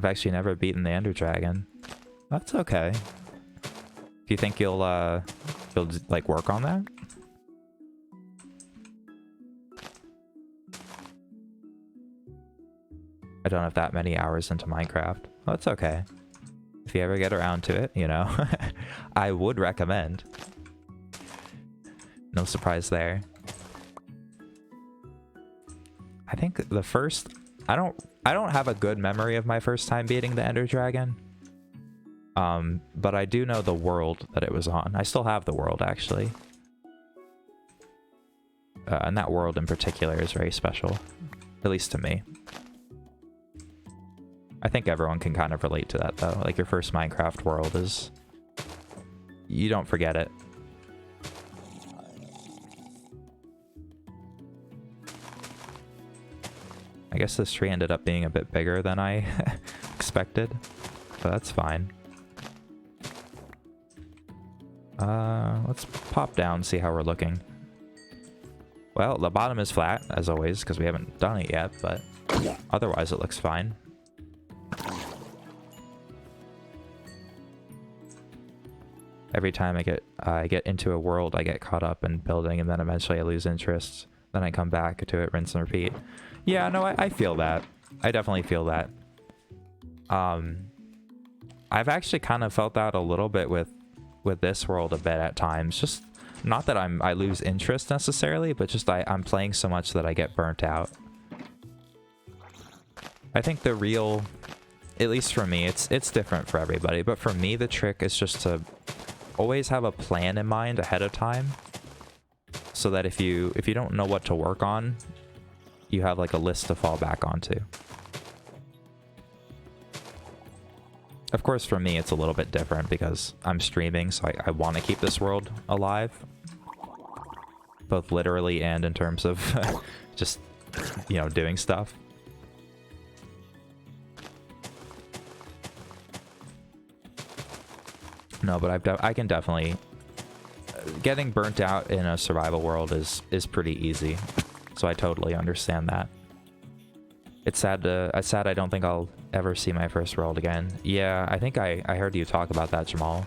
I've actually never beaten the Ender Dragon. That's okay. Do you think you'll like work on that? I don't have that many hours into Minecraft. Well, that's okay. If you ever get around to it, you know, I would recommend. No surprise there. I think the first... I don't have a good memory of my first time beating the Ender Dragon. But I do know the world that it was on. I still have the world, actually. And that world in particular is very special. At least to me. I think everyone can kind of relate to that, though. Like, your first Minecraft world is... You don't forget it. I guess this tree ended up being a bit bigger than I expected, but that's fine. Let's pop down, see how we're looking. Well, the bottom is flat, as always, because we haven't done it yet, but otherwise it looks fine. Every time I get into a world, I get caught up in building, and then eventually I lose interest. Then I come back to it, rinse and repeat. Yeah, no, I feel that. I definitely feel that. I've actually kind of felt that a little bit with this world a bit at times. Just not that I lose interest necessarily, but just I'm playing so much that I get burnt out. I think the real, at least for me, it's different for everybody, but for me the trick is just to always have a plan in mind ahead of time, so that if you don't know what to work on, you have like a list to fall back onto. Of course, for me, it's a little bit different because I'm streaming, so I want to keep this world alive. Both literally and in terms of just, you know, doing stuff. No, but I can definitely... Getting burnt out in a survival world is pretty easy. So I totally understand that. It's sad I don't think I'll ever see my first world again. Yeah, I think I heard you talk about that, Jamal.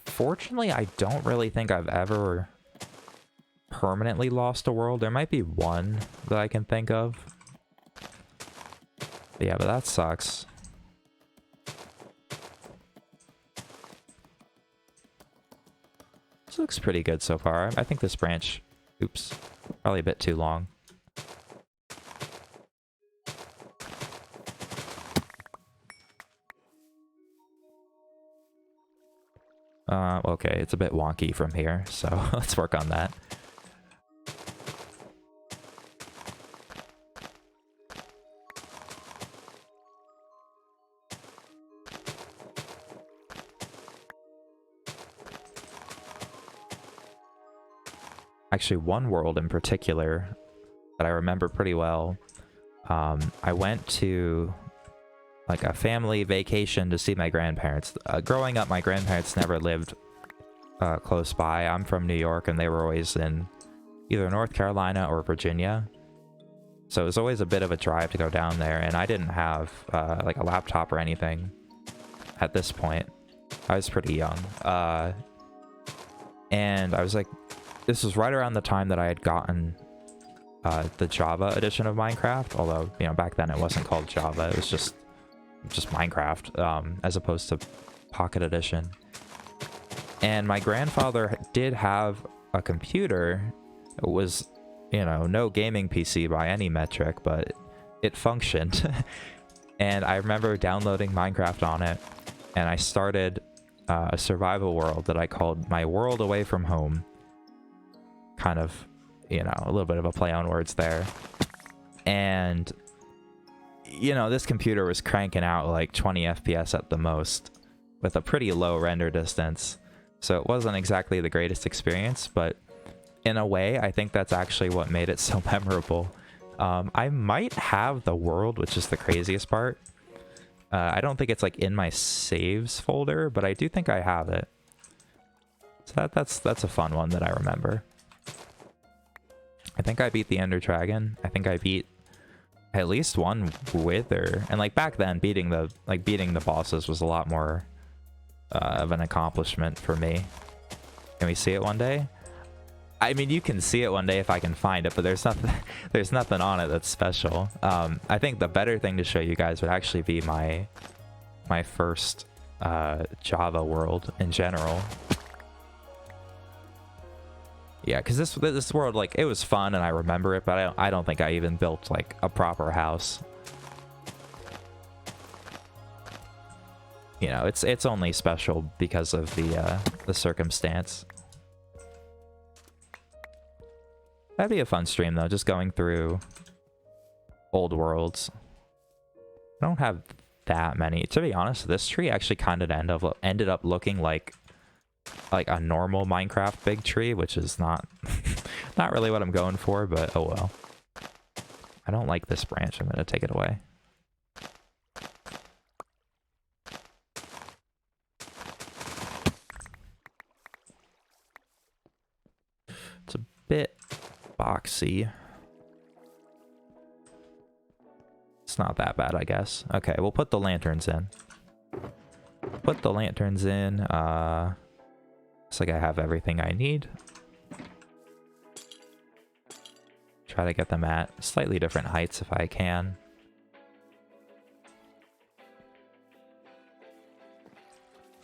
Fortunately, I don't really think I've ever permanently lost a world. There might be one that I can think of. But yeah, but that sucks. This looks pretty good so far. I think this branch, oops, probably a bit too long. Okay, it's a bit wonky from here, so let's work on that. Actually, one world in particular that I remember pretty well. I went to like a family vacation to see my grandparents. Growing up, my grandparents never lived close by. I'm from New York, and they were always in either North Carolina or Virginia. So it was always a bit of a drive to go down there, and I didn't have like a laptop or anything at this point. I was pretty young. And I was like, this was right around the time that I had gotten the Java edition of Minecraft, although, you know, back then it wasn't called Java, it was just Minecraft, as opposed to Pocket Edition. And my grandfather did have a computer. It was, you know, no gaming PC by any metric, but it functioned. And I remember downloading Minecraft on it, and I started a survival world that I called My World Away From Home. Kind of, you know, a little bit of a play on words there. And, you know, this computer was cranking out like 20 FPS at the most, with a pretty low render distance. So it wasn't exactly the greatest experience, but in a way, I think that's actually what made it so memorable. I might have the world, which is the craziest part. I don't think it's like in my saves folder, but I do think I have it. So that's a fun one that I remember. I think I beat the Ender Dragon. I think I beat at least one Wither. And like back then, beating the bosses was a lot more of an accomplishment for me. Can we see it one day? I mean, you can see it one day if I can find it, but there's nothing on it that's special. I think the better thing to show you guys would actually be my first Java world in general. Yeah, because this world, like, it was fun and I remember it, but I don't think I even built like a proper house. You know, it's only special because of the circumstance. That'd be a fun stream though, just going through old worlds. I don't have that many. To be honest, this tree actually kind of ended up looking like a normal Minecraft big tree, which is not not really what I'm going for, but oh well. I don't like this branch. I'm gonna take it away. It's a bit boxy. It's not that bad, I guess. Okay, we'll put the lanterns in. Put the lanterns in. Looks like I have everything I need. Try to get them at slightly different heights if I can.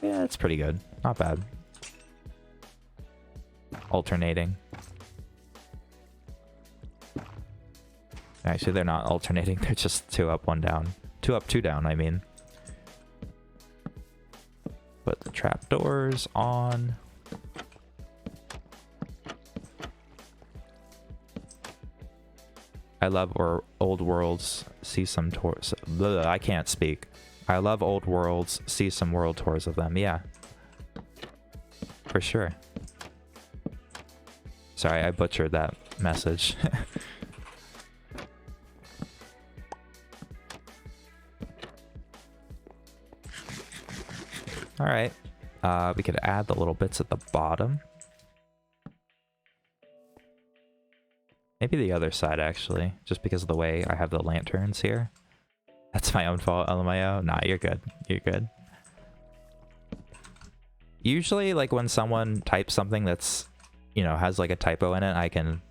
Yeah, it's pretty good. Not bad. Alternating. Actually, they're not alternating. They're just 2 up, 1 down. 2 up, 2 down, I mean. Put the trapdoors on. I love old worlds, see some tours. I can't speak. I love old worlds, see some world tours of them. Yeah. For sure. Sorry, I butchered that message. Alright. We could add the little bits at the bottom. Maybe the other side, actually. Just because of the way I have the lanterns here. That's my own fault, LMAO. Nah, you're good. You're good. Usually, like, when someone types something that's, you know, has, like, a typo in it, I can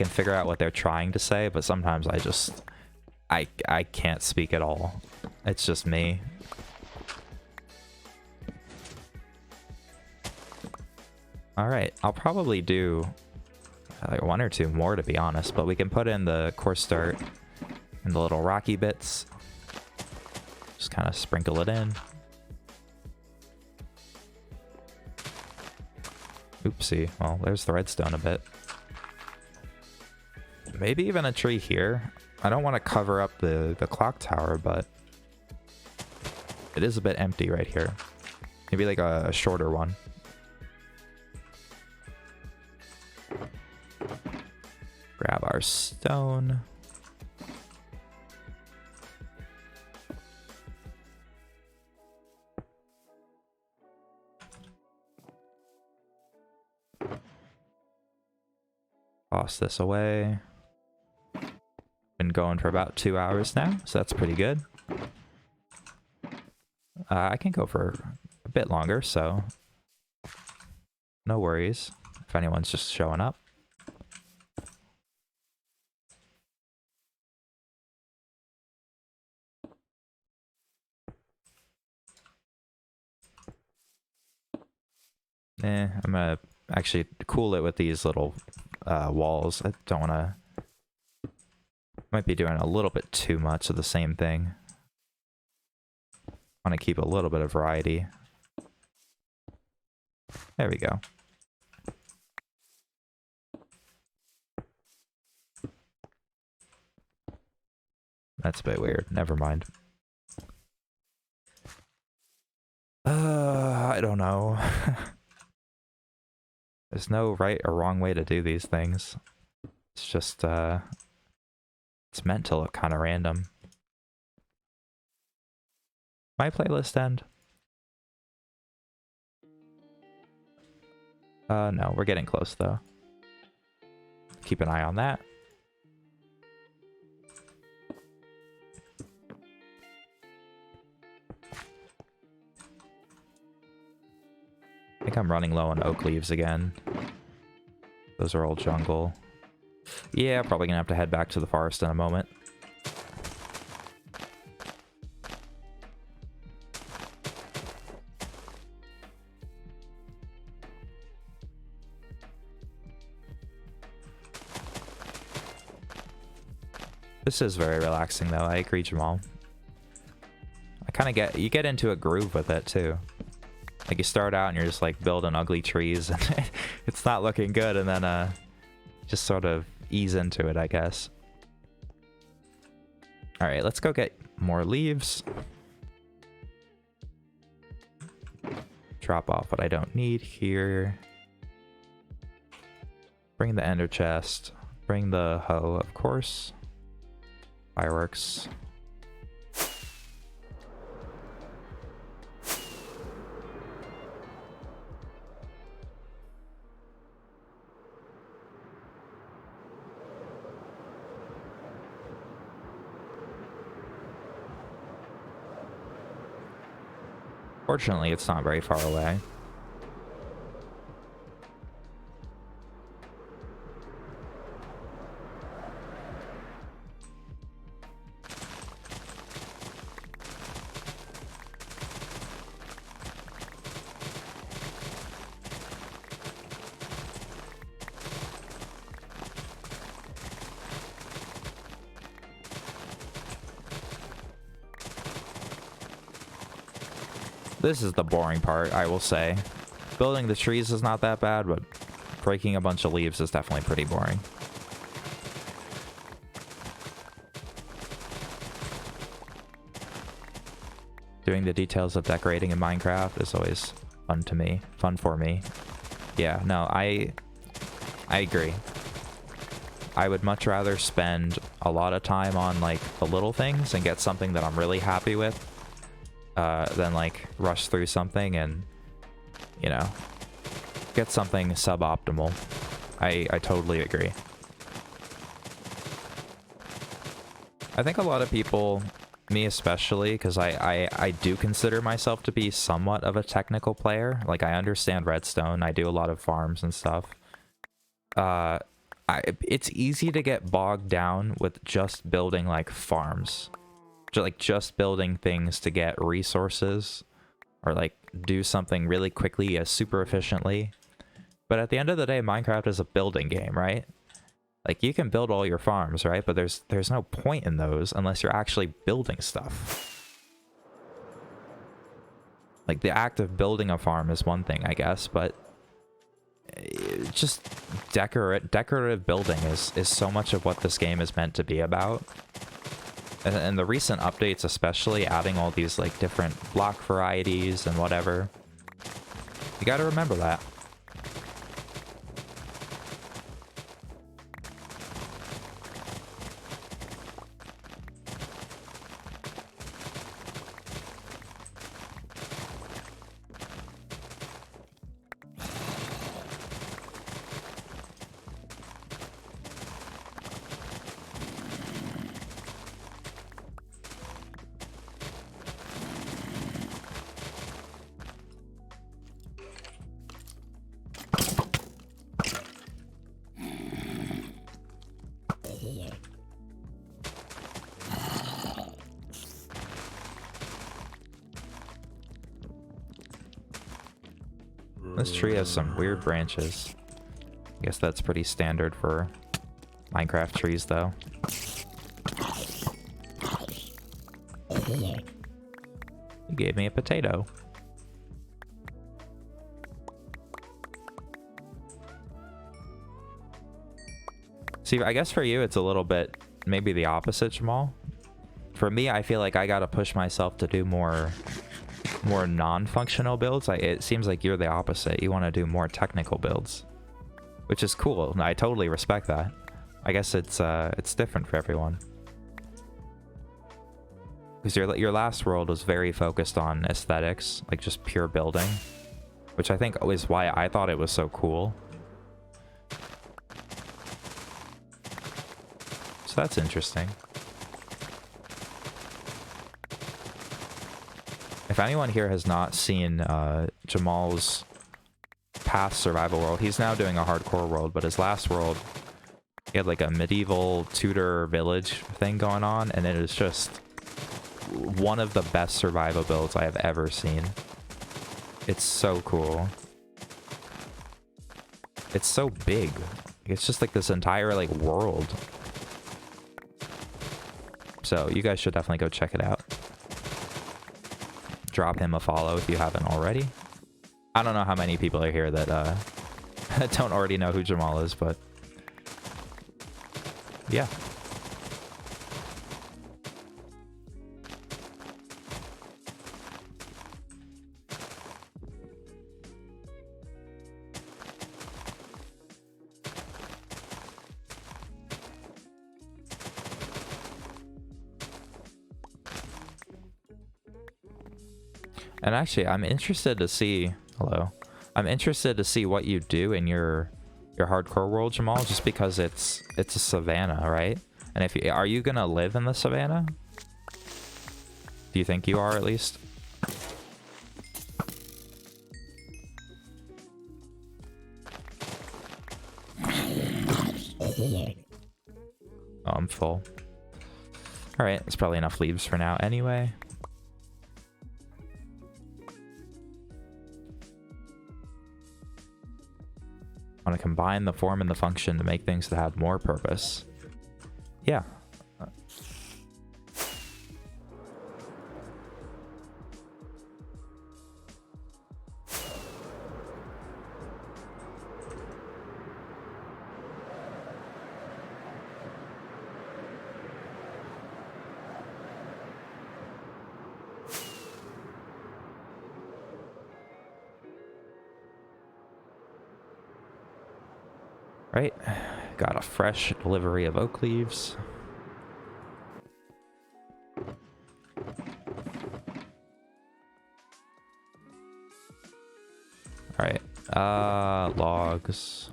figure out what they're trying to say, but sometimes I can't speak at all. It's just me. Alright, I'll probably do like 1 or 2 more, to be honest, but we can put in the course start and the little rocky bits. Just kind of sprinkle it in. Oopsie. Well, there's the redstone a bit. Maybe even a tree here. I don't want to cover up the clock tower, but it is a bit empty right here. Maybe like a shorter one. Grab our stone. Toss this away. Been going for about 2 hours now, so that's pretty good. I can go for a bit longer, so no worries if anyone's just showing up. I'm gonna actually cool it with these little walls. I don't want to... Might be doing a little bit too much of the same thing. Want to keep a little bit of variety. There we go. That's a bit weird. Never mind. I don't know. There's no right or wrong way to do these things. It's just, it's meant to look kind of random. My playlist end? No, we're getting close though. Keep an eye on that. I think I'm running low on oak leaves again. Those are all jungle. Yeah, probably gonna have to head back to the forest in a moment. This is very relaxing though, I agree, Jamal. I kind of you get into a groove with it too. Like you start out and you're just like building ugly trees and it's not looking good, and then just sort of ease into it, I guess. Alright, let's go get more leaves. Drop off what I don't need here. Bring the ender chest. Bring the hoe, of course. Fireworks. Fortunately, it's not very far away. This is the boring part, I will say. Building the trees is not that bad, but breaking a bunch of leaves is definitely pretty boring. Doing the details of decorating in Minecraft is always fun to me. Fun for me. Yeah, no, I agree. I would much rather spend a lot of time on like the little things and get something that I'm really happy with than like rush through something and, you know, get something suboptimal. I totally agree. I think a lot of people, me especially, because I do consider myself to be somewhat of a technical player. Like, I understand redstone. I do a lot of farms and stuff. It's easy to get bogged down with just building, like, farms. Just building things to get resources. Or, like, do something really quickly, super efficiently. But at the end of the day, Minecraft is a building game, right? Like, you can build all your farms, right? But there's no point in those unless you're actually building stuff. Like, the act of building a farm is one thing, I guess, but just decorative building is so much of what this game is meant to be about. And the recent updates, especially adding all these, like, different block varieties and whatever. You gotta remember that. This tree has some weird branches. I guess that's pretty standard for Minecraft trees, though. You gave me a potato. See, I guess for you, it's a little bit maybe the opposite, Jamal. For me, I feel like I gotta push myself to do more non-functional builds. It seems like you're the opposite. You want to do more technical builds, which is cool. I totally respect that. I guess it's different for everyone. Because your last world was very focused on aesthetics, like just pure building, which I think is why I thought it was so cool. So that's interesting. If anyone here has not seen Jamal's past survival world, he's now doing a hardcore world, but his last world, he had like a medieval Tudor village thing going on, and it is just one of the best survival builds I have ever seen. It's so cool. It's so big. It's just like this entire like world. So you guys should definitely go check it out. Drop him a follow if you haven't already. I don't know how many people are here that don't already know who Jamal is, but yeah. And actually, I'm interested to see... Hello. I'm interested to see what you do in your hardcore world, Jamal, just because it's a savanna, right? And if you, are you gonna live in the savanna? Do you think you are, at least? Oh, I'm full. Alright, there's probably enough leaves for now anyway. I want to combine the form and the function to make things that have more purpose. Yeah. Right? Got a fresh delivery of oak leaves. Alright. Logs.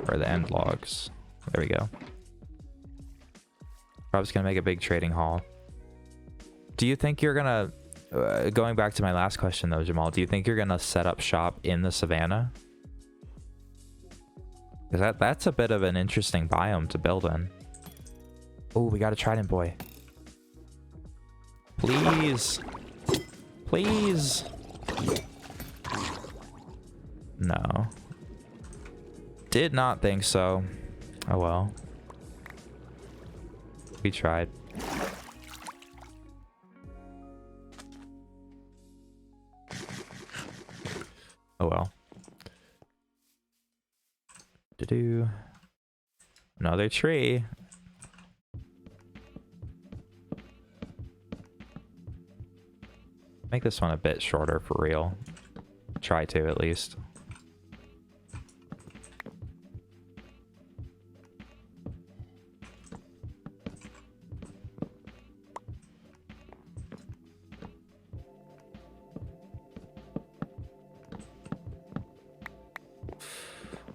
Or the end logs. There we go. Probably gonna make a big trading hall. Do you think you're gonna... going back to my last question though, Jamal, do you think you're gonna set up shop in the savannah? Because that's a bit of an interesting biome to build in. Oh, we got a trident boy. Please. Please. No. Did not think so. Oh well. We tried. Oh well. To-do. Another tree. Make this one a bit shorter for real. Try to, at least.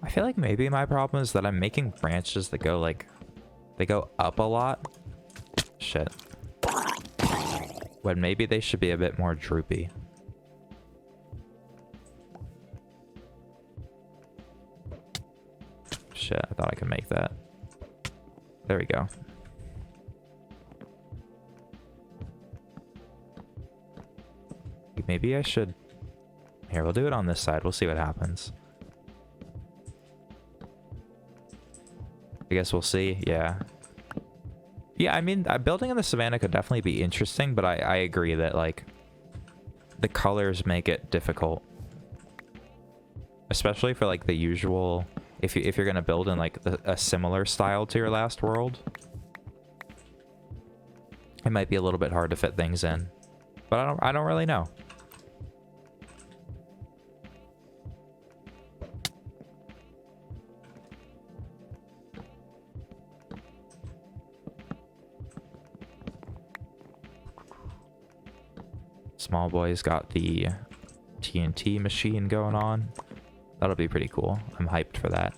I feel like maybe my problem is that I'm making branches that go like... they go up a lot. Shit. When maybe they should be a bit more droopy. Shit, I thought I could make that. There we go. Maybe I should... Here, we'll do it on this side. We'll see what happens. I guess we'll see. Yeah. Yeah, I mean, building in the savannah could definitely be interesting, but I agree that, like, the colors make it difficult. Especially for, like, the usual... If you're gonna build in, like, a similar style to your last world. It might be a little bit hard to fit things in. But I don't really know. Small boy's got the TNT machine going on. That'll be pretty cool. I'm hyped for that.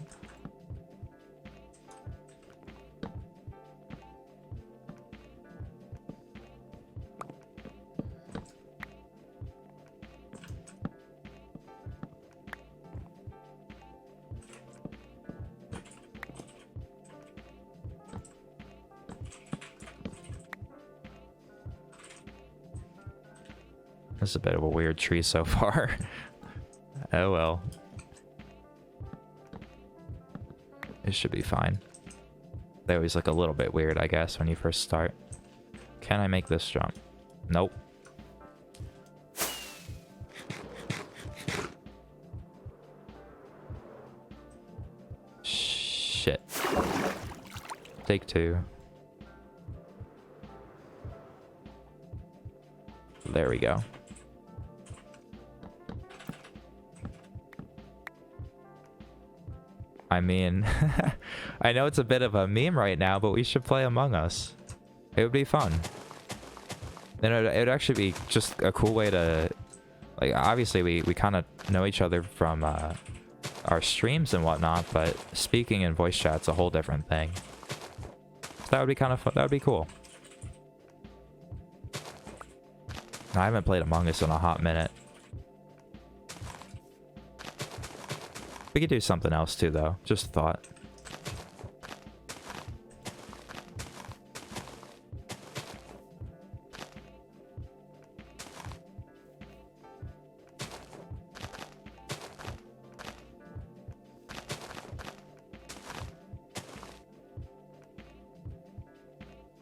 This is a bit of a weird tree so far. Oh well. It should be fine. They always look a little bit weird, I guess, when you first start. Can I make this jump? Nope. Shit. Take two. There we go. I mean, I know it's a bit of a meme right now, but we should play Among Us. It would be fun. And it would actually be just a cool way to... Like, obviously, we kind of know each other from our streams and whatnot, but speaking in voice chat's a whole different thing. So that would be kind of fun. That would be cool. I haven't played Among Us in a hot minute. We could do something else too, though. Just a thought.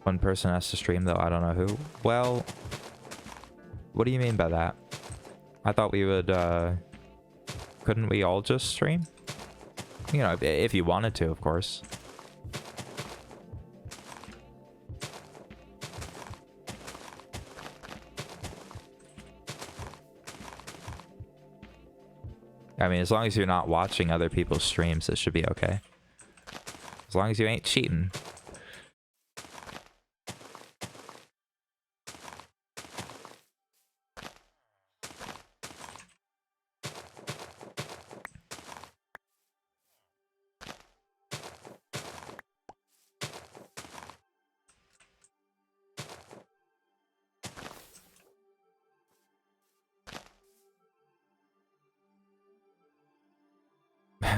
One person has to stream, though. I don't know who. Well, what do you mean by that? I thought we would, couldn't we all just stream? You know, if you wanted to, of course. I mean, as long as you're not watching other people's streams, it should be okay. As long as you ain't cheating.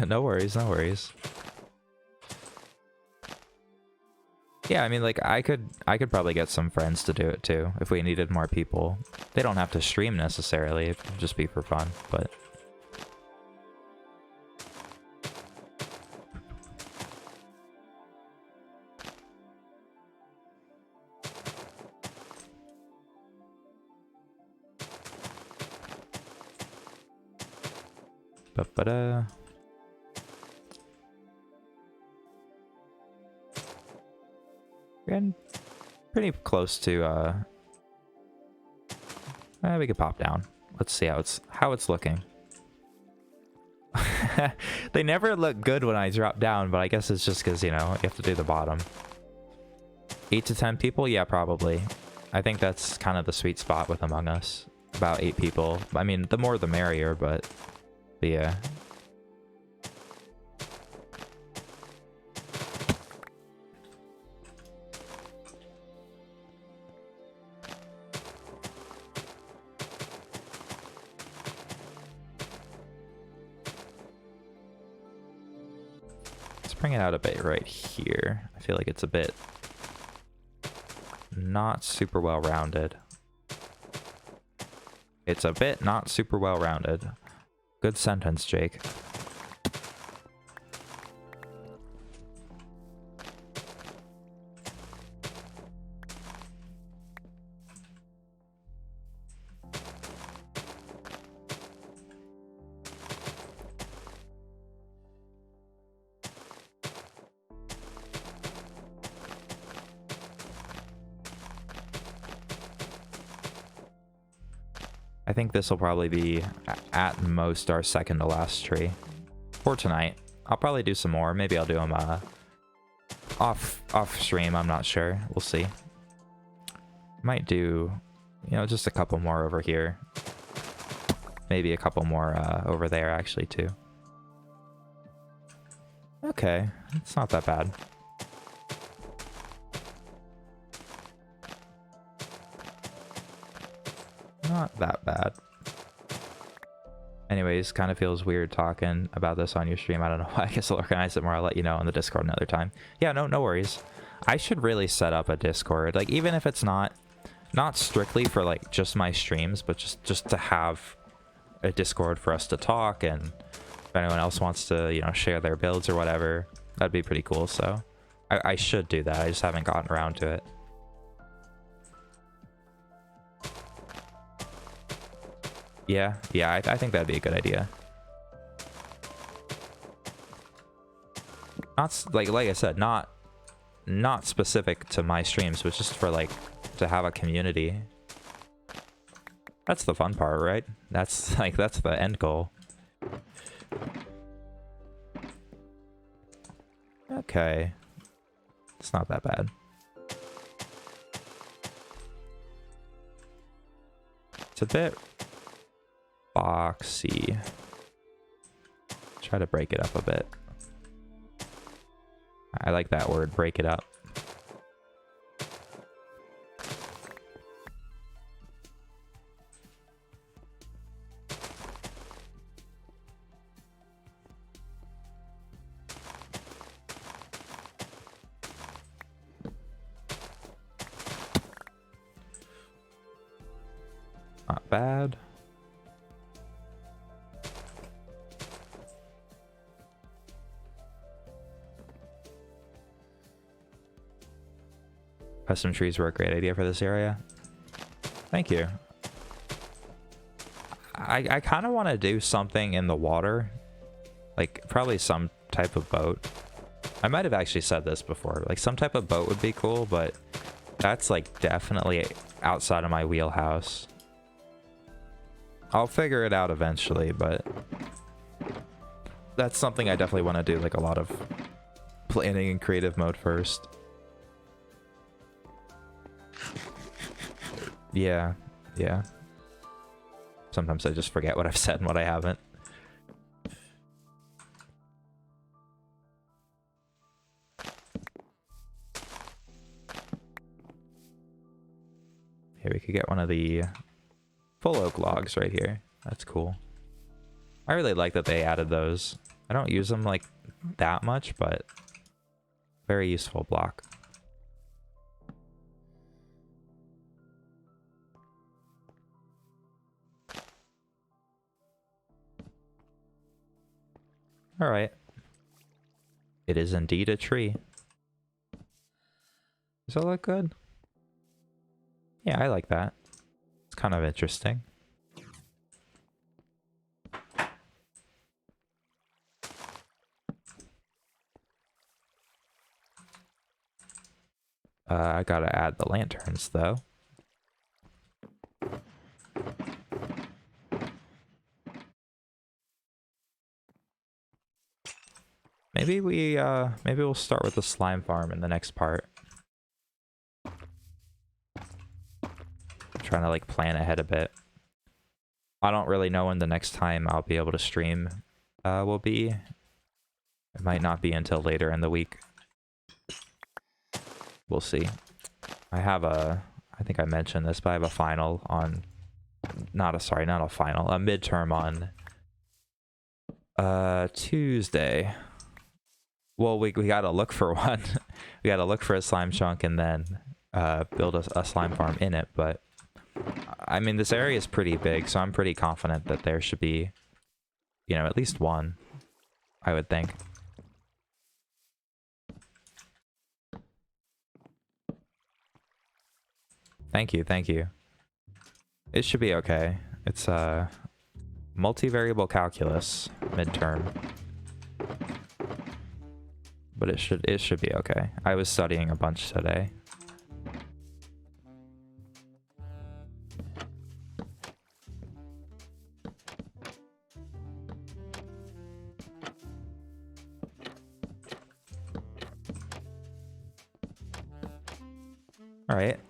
No worries, no worries. Yeah, I mean, like, I could probably get some friends to do it too if we needed more people. They don't have to stream necessarily, it could just be for fun, but ba-ba-da. We're getting pretty close to we could pop down. Let's see how it's looking. They never look good when I drop down, but I guess it's just because, you know, you have to do the bottom. 8 to 10 people? Yeah, probably. I think that's kind of the sweet spot with Among Us. About 8 people. I mean, the more the merrier, but yeah. Bring it out a bit right here. I feel like it's a bit not super well rounded. It's a bit not super well rounded. Good sentence, Jake. I think this will probably be at most our second to last tree for tonight. I'll probably do some more. Maybe I'll do them off stream. I'm not sure. We'll see. Might do, you know, just a couple more over here. Maybe a couple more over there actually too. Okay, it's not that bad. Not that bad. Anyways, kind of feels weird talking about this on your stream. I don't know. I guess I'll organize it more. I'll let you know on the Discord another time. Yeah, no worries. I should really set up a Discord. Like, even if it's not strictly for like just my streams, but just to have a Discord for us to talk, and if anyone else wants to, you know, share their builds or whatever, that'd be pretty cool. So I should do that. I just haven't gotten around to it. Yeah, I think that'd be a good idea. Not like I said, not specific to my streams, but just for like to have a community. That's the fun part, right? That's the end goal. Okay. It's not that bad. It's a bit boxy. Try to break it up a bit. I like that word, break it up. Not bad. Custom trees were a great idea for this area. Thank you. I kind of want to do something in the water. Like, probably some type of boat. I might have actually said this before. Like, some type of boat would be cool, but that's, like, definitely outside of my wheelhouse. I'll figure it out eventually, but That's something I definitely want to do, like a lot of planning in creative mode first. Yeah, yeah. Sometimes I just forget what I've said and what I haven't. Here, we could get one of the full oak logs right here. That's cool. I really like that they added those. I don't use them like that much, but very useful block. All right. It is indeed a tree. Does that look good? Yeah, I like that. It's kind of interesting. I gotta add the lanterns, though. Maybe maybe we'll start with the slime farm in the next part. I'm trying to like plan ahead a bit. I don't really know when the next time I'll be able to stream will be. It might not be until later in the week. We'll see. I have I think I mentioned this, but I have a final on, not a final, a midterm on Tuesday. Well, we gotta look for one. We gotta look for a slime chunk and then build a slime farm in it. But I mean, this area is pretty big, so I'm pretty confident that there should be, you know, at least one, I would think. Thank you, thank you. It should be okay. It's multivariable calculus midterm. But it should be okay. I was studying a bunch today. All right.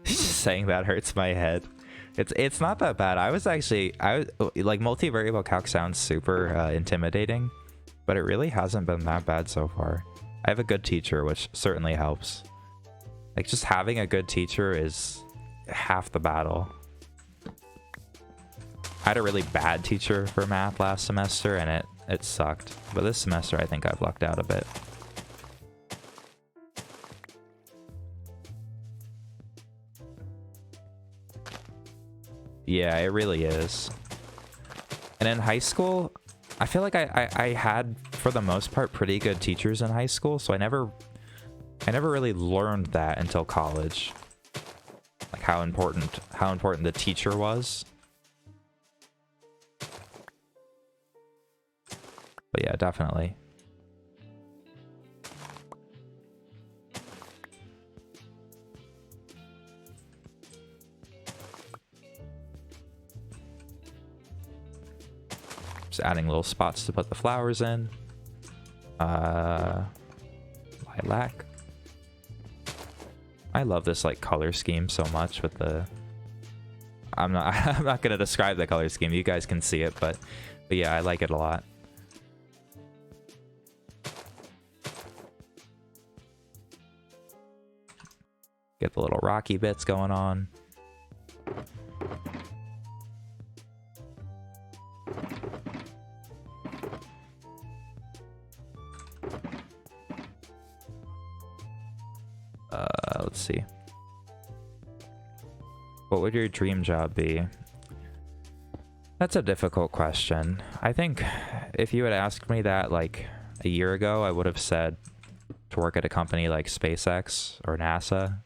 Just saying that hurts my head. It's not that bad. I was like multivariable calc sounds super intimidating, but it really hasn't been that bad so far. I have a good teacher, which certainly helps. Like, just having a good teacher is half the battle. I had a really bad teacher for math last semester, and it sucked. But this semester, I think I've lucked out a bit. Yeah, it really is. And in high school, I feel like I had, for the most part, pretty good teachers in high school, so I never really learned that until college. Like how important the teacher was. But yeah, definitely. Just adding little spots to put the flowers in. Lilac. I love this like color scheme so much with the... I'm not gonna describe the color scheme. You guys can see it, but yeah, I like it a lot. Get the little rocky bits going on. Let's see. What would your dream job be? That's a difficult question. I think if you had asked me that like a year ago, I would have said to work at a company like SpaceX or NASA.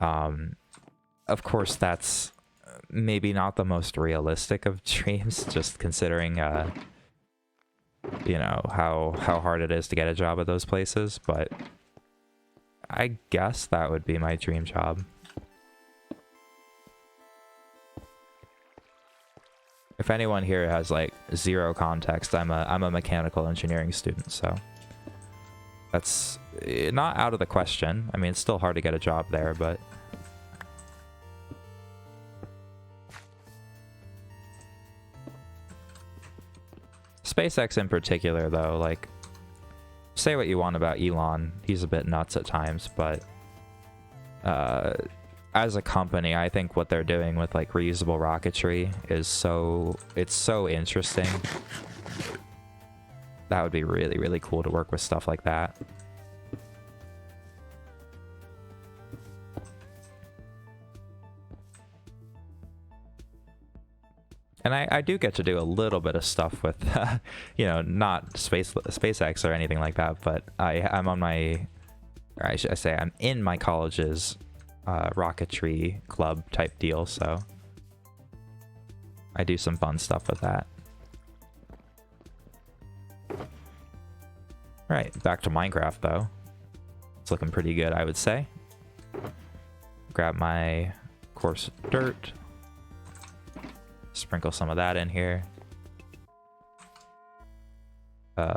Of course, that's maybe not the most realistic of dreams, just considering, you know, how hard it is to get a job at those places, but I guess that would be my dream job. If anyone here has like zero context, I'm a mechanical engineering student, so that's not out of the question. I mean, it's still hard to get a job there, but SpaceX in particular, though, like, say what you want about Elon, he's a bit nuts at times, but as a company, I think what they're doing with like reusable rocketry is it's so interesting. That would be really, really cool to work with stuff like that. And I do get to do a little bit of stuff with, you know, not SpaceX or anything like that, but I'm on my, or I should say I'm in my college's rocketry club type deal, so I do some fun stuff with that. Right, back to Minecraft though. It's looking pretty good, I would say. Grab my coarse dirt. Sprinkle some of that in here.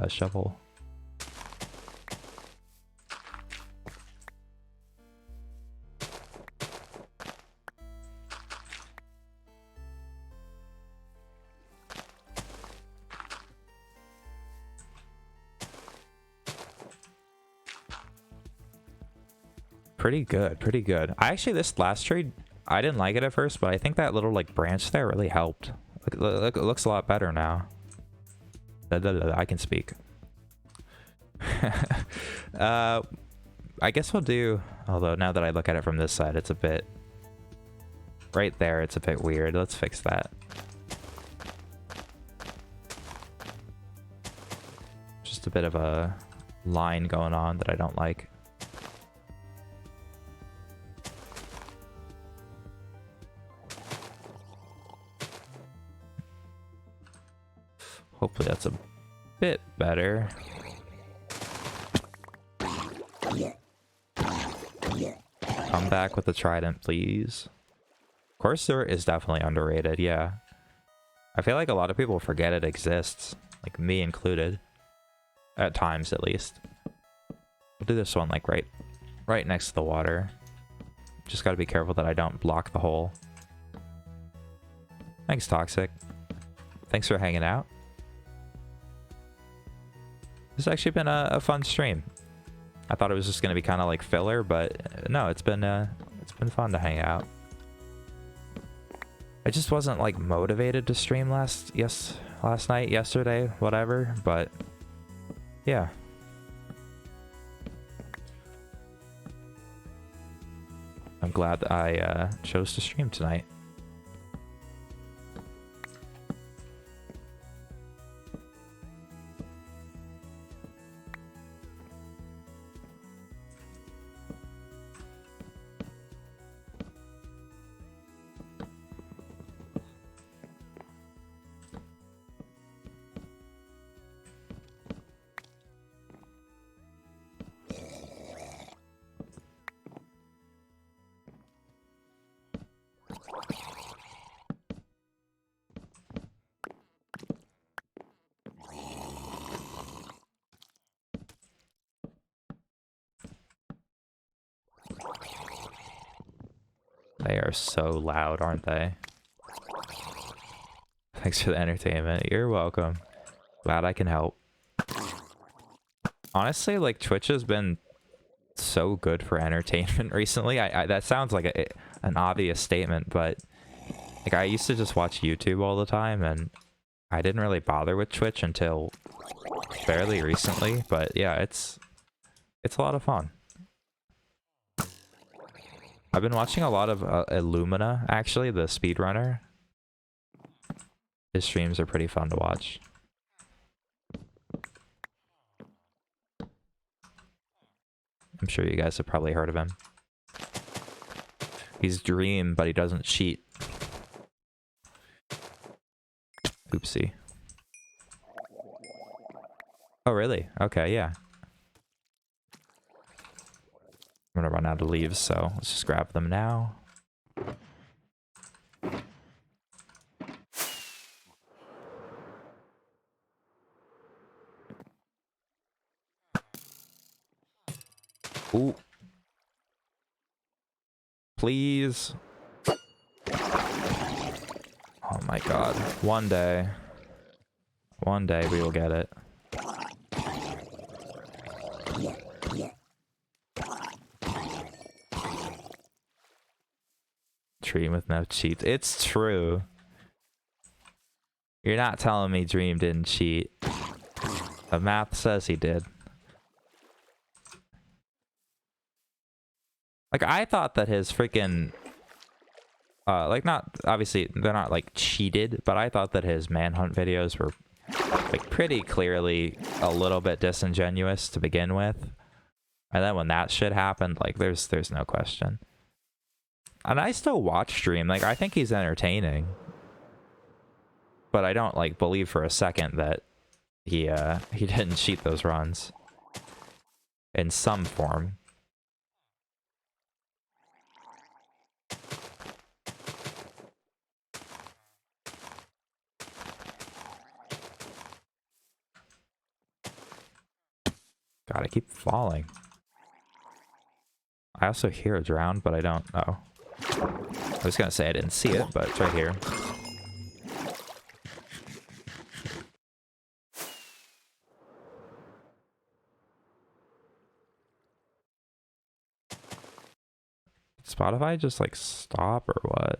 Shovel. Pretty good, pretty good. This last trade, I didn't like it at first, but I think that little like branch there really helped. Look, it looks a lot better now. I can speak. I guess we'll do, although now that I look at it from this side, it's a bit, right there, it's a bit weird. Let's fix that. Just a bit of a line going on that I don't like. Hopefully that's a bit better. Come back with the trident, please. Coarse dirt is definitely underrated, yeah. I feel like a lot of people forget it exists, like me included. At times, at least. We'll do this one like right next to the water. Just gotta be careful that I don't block the hole. Thanks, Toxic. Thanks for hanging out. This has actually been a fun stream. I thought it was just gonna be kind of like filler, but no, it's been fun to hang out. I just wasn't like motivated to stream last night, yesterday, whatever, but yeah. I'm glad that I chose to stream tonight. They are so loud, aren't they? Thanks for the entertainment. You're welcome. Glad I can help. Honestly, like, Twitch has been so good for entertainment recently. That sounds like an obvious statement, but like, I used to just watch YouTube all the time, and I didn't really bother with Twitch until fairly recently. But yeah, it's a lot of fun. I've been watching a lot of Illumina, actually, the speedrunner. His streams are pretty fun to watch. I'm sure you guys have probably heard of him. He's Dream, but he doesn't cheat. Oopsie. Oh, really? Okay, yeah. I'm gonna run out of leaves, so let's just grab them now. Ooh. Please. Oh my god. One day we will get it. Dream with no cheats. It's true. You're not telling me Dream didn't cheat. The math says he did. Like, I thought that his freaking... like, not... Obviously, they're not, like, cheated, but I thought that his manhunt videos were, like, pretty clearly a little bit disingenuous to begin with. And then when that shit happened, like, there's no question. And I still watch Dream. Like, I think he's entertaining. But I don't, like, believe for a second that he didn't cheat those runs. In some form. God, I keep falling. I also hear a drown, but I don't know. I was gonna say I didn't see it, but it's right here. Did Spotify just like stop or what?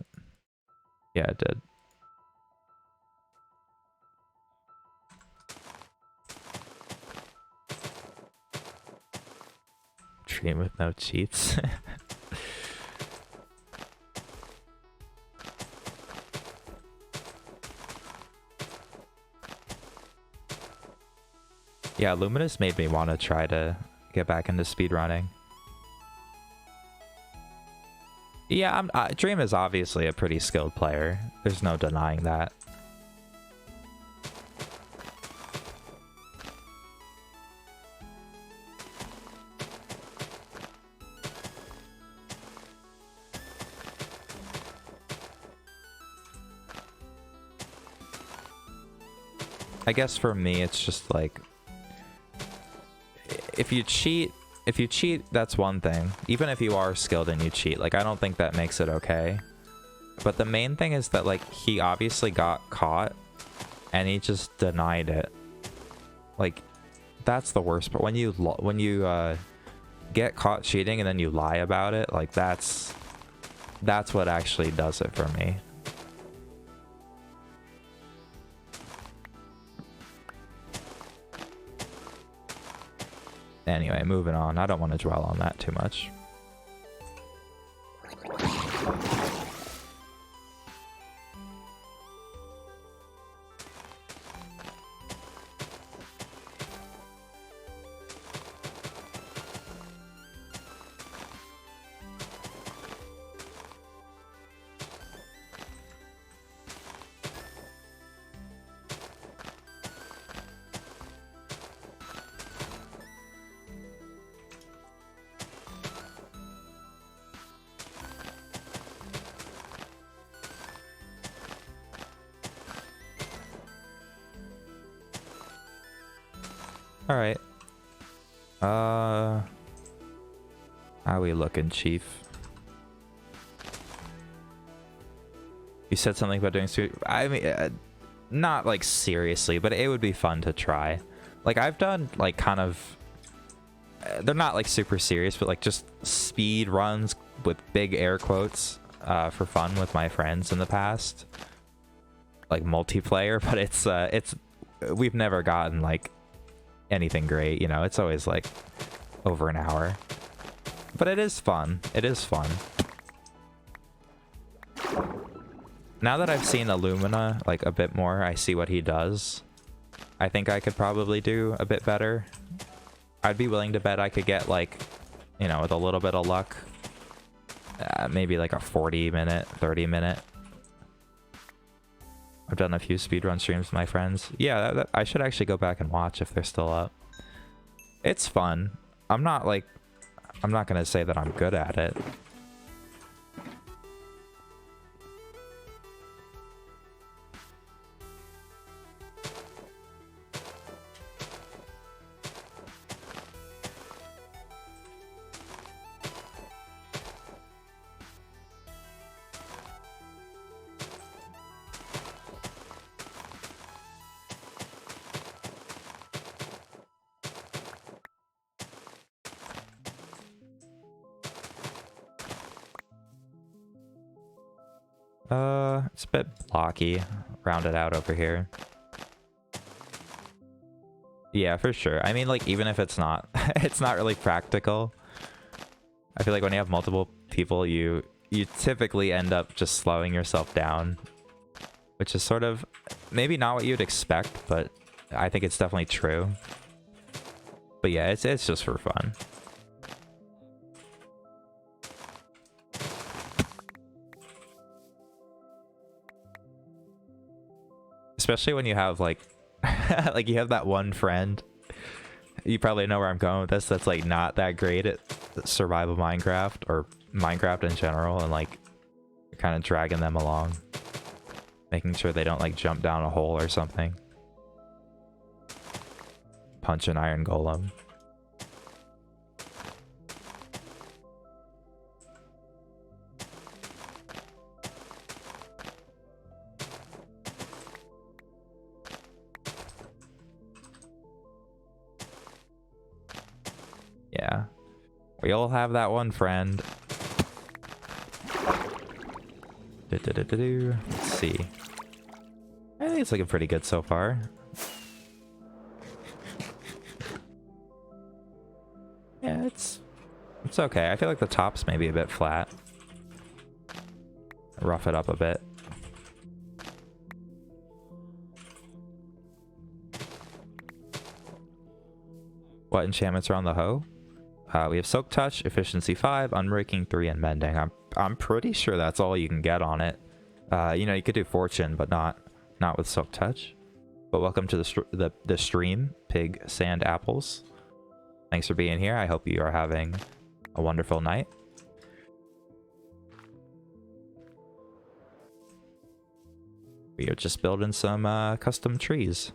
Yeah, it did. Dream with no cheats. Yeah, Luminous made me want to try to get back into speedrunning. Yeah, Dream is obviously a pretty skilled player. There's no denying that. I guess for me, it's just like, if you cheat, that's one thing. Even if you are skilled and you cheat, like, I don't think that makes it okay. But the main thing is that, like, he obviously got caught and he just denied it. Like, that's the worst part. When you get caught cheating and then you lie about it, like, that's what actually does it for me. Anyway, moving on. I don't want to dwell on that too much. All right. How we looking, Chief? You said something about doing I mean, not like seriously, but it would be fun to try. Like, I've done like kind of, they're not like super serious, but like just speed runs with big air quotes for fun with my friends in the past, like multiplayer. But it's we've never gotten like anything great, you know. It's always like over an hour, but it is fun. It is fun. Now that I've seen Illumina like a bit more, I see what he does. I think I could probably do a bit better. I'd be willing to bet I could get, like, you know, with a little bit of luck, maybe like a 40-minute, 30-minute. I've done a few speedrun streams with my friends. Yeah, I should actually go back and watch if they're still up. It's fun. I'm not gonna say that I'm good at it. It's a bit blocky. Round it out over here. Yeah, for sure. I mean, like, even if it's not, it's not really practical. I feel like when you have multiple people, you typically end up just slowing yourself down, which is sort of maybe not what you'd expect, but I think it's definitely true. But yeah, it's just for fun. Especially when you have like like you have that one friend, you probably know where I'm going with this, that's like not that great at survival Minecraft or Minecraft in general, and like you're kind of dragging them along, making sure they don't like jump down a hole or something. Punch an iron golem. Yeah, we all have that one friend. Let's see. I think it's looking pretty good so far. Yeah, it's okay. I feel like the top's maybe a bit flat. Rough it up a bit. What enchantments are on the hoe? We have Soak Touch, Efficiency 5, Unbreaking 3, and Mending. I'm pretty sure that's all you can get on it. You know, you could do Fortune, but not with Soak Touch. But welcome to the stream, Pig Sand Apples. Thanks for being here. I hope you are having a wonderful night. We are just building some custom trees.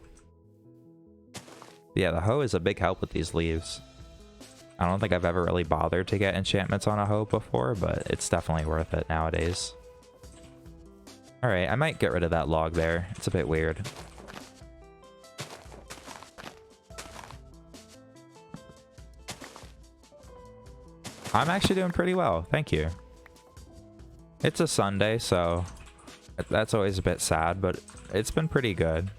Yeah, the hoe is a big help with these leaves. I don't think I've ever really bothered to get enchantments on a hoe before, but it's definitely worth it nowadays. Alright, I might get rid of that log there. It's a bit weird. I'm actually doing pretty well, thank you. It's a Sunday, so that's always a bit sad, but it's been pretty good.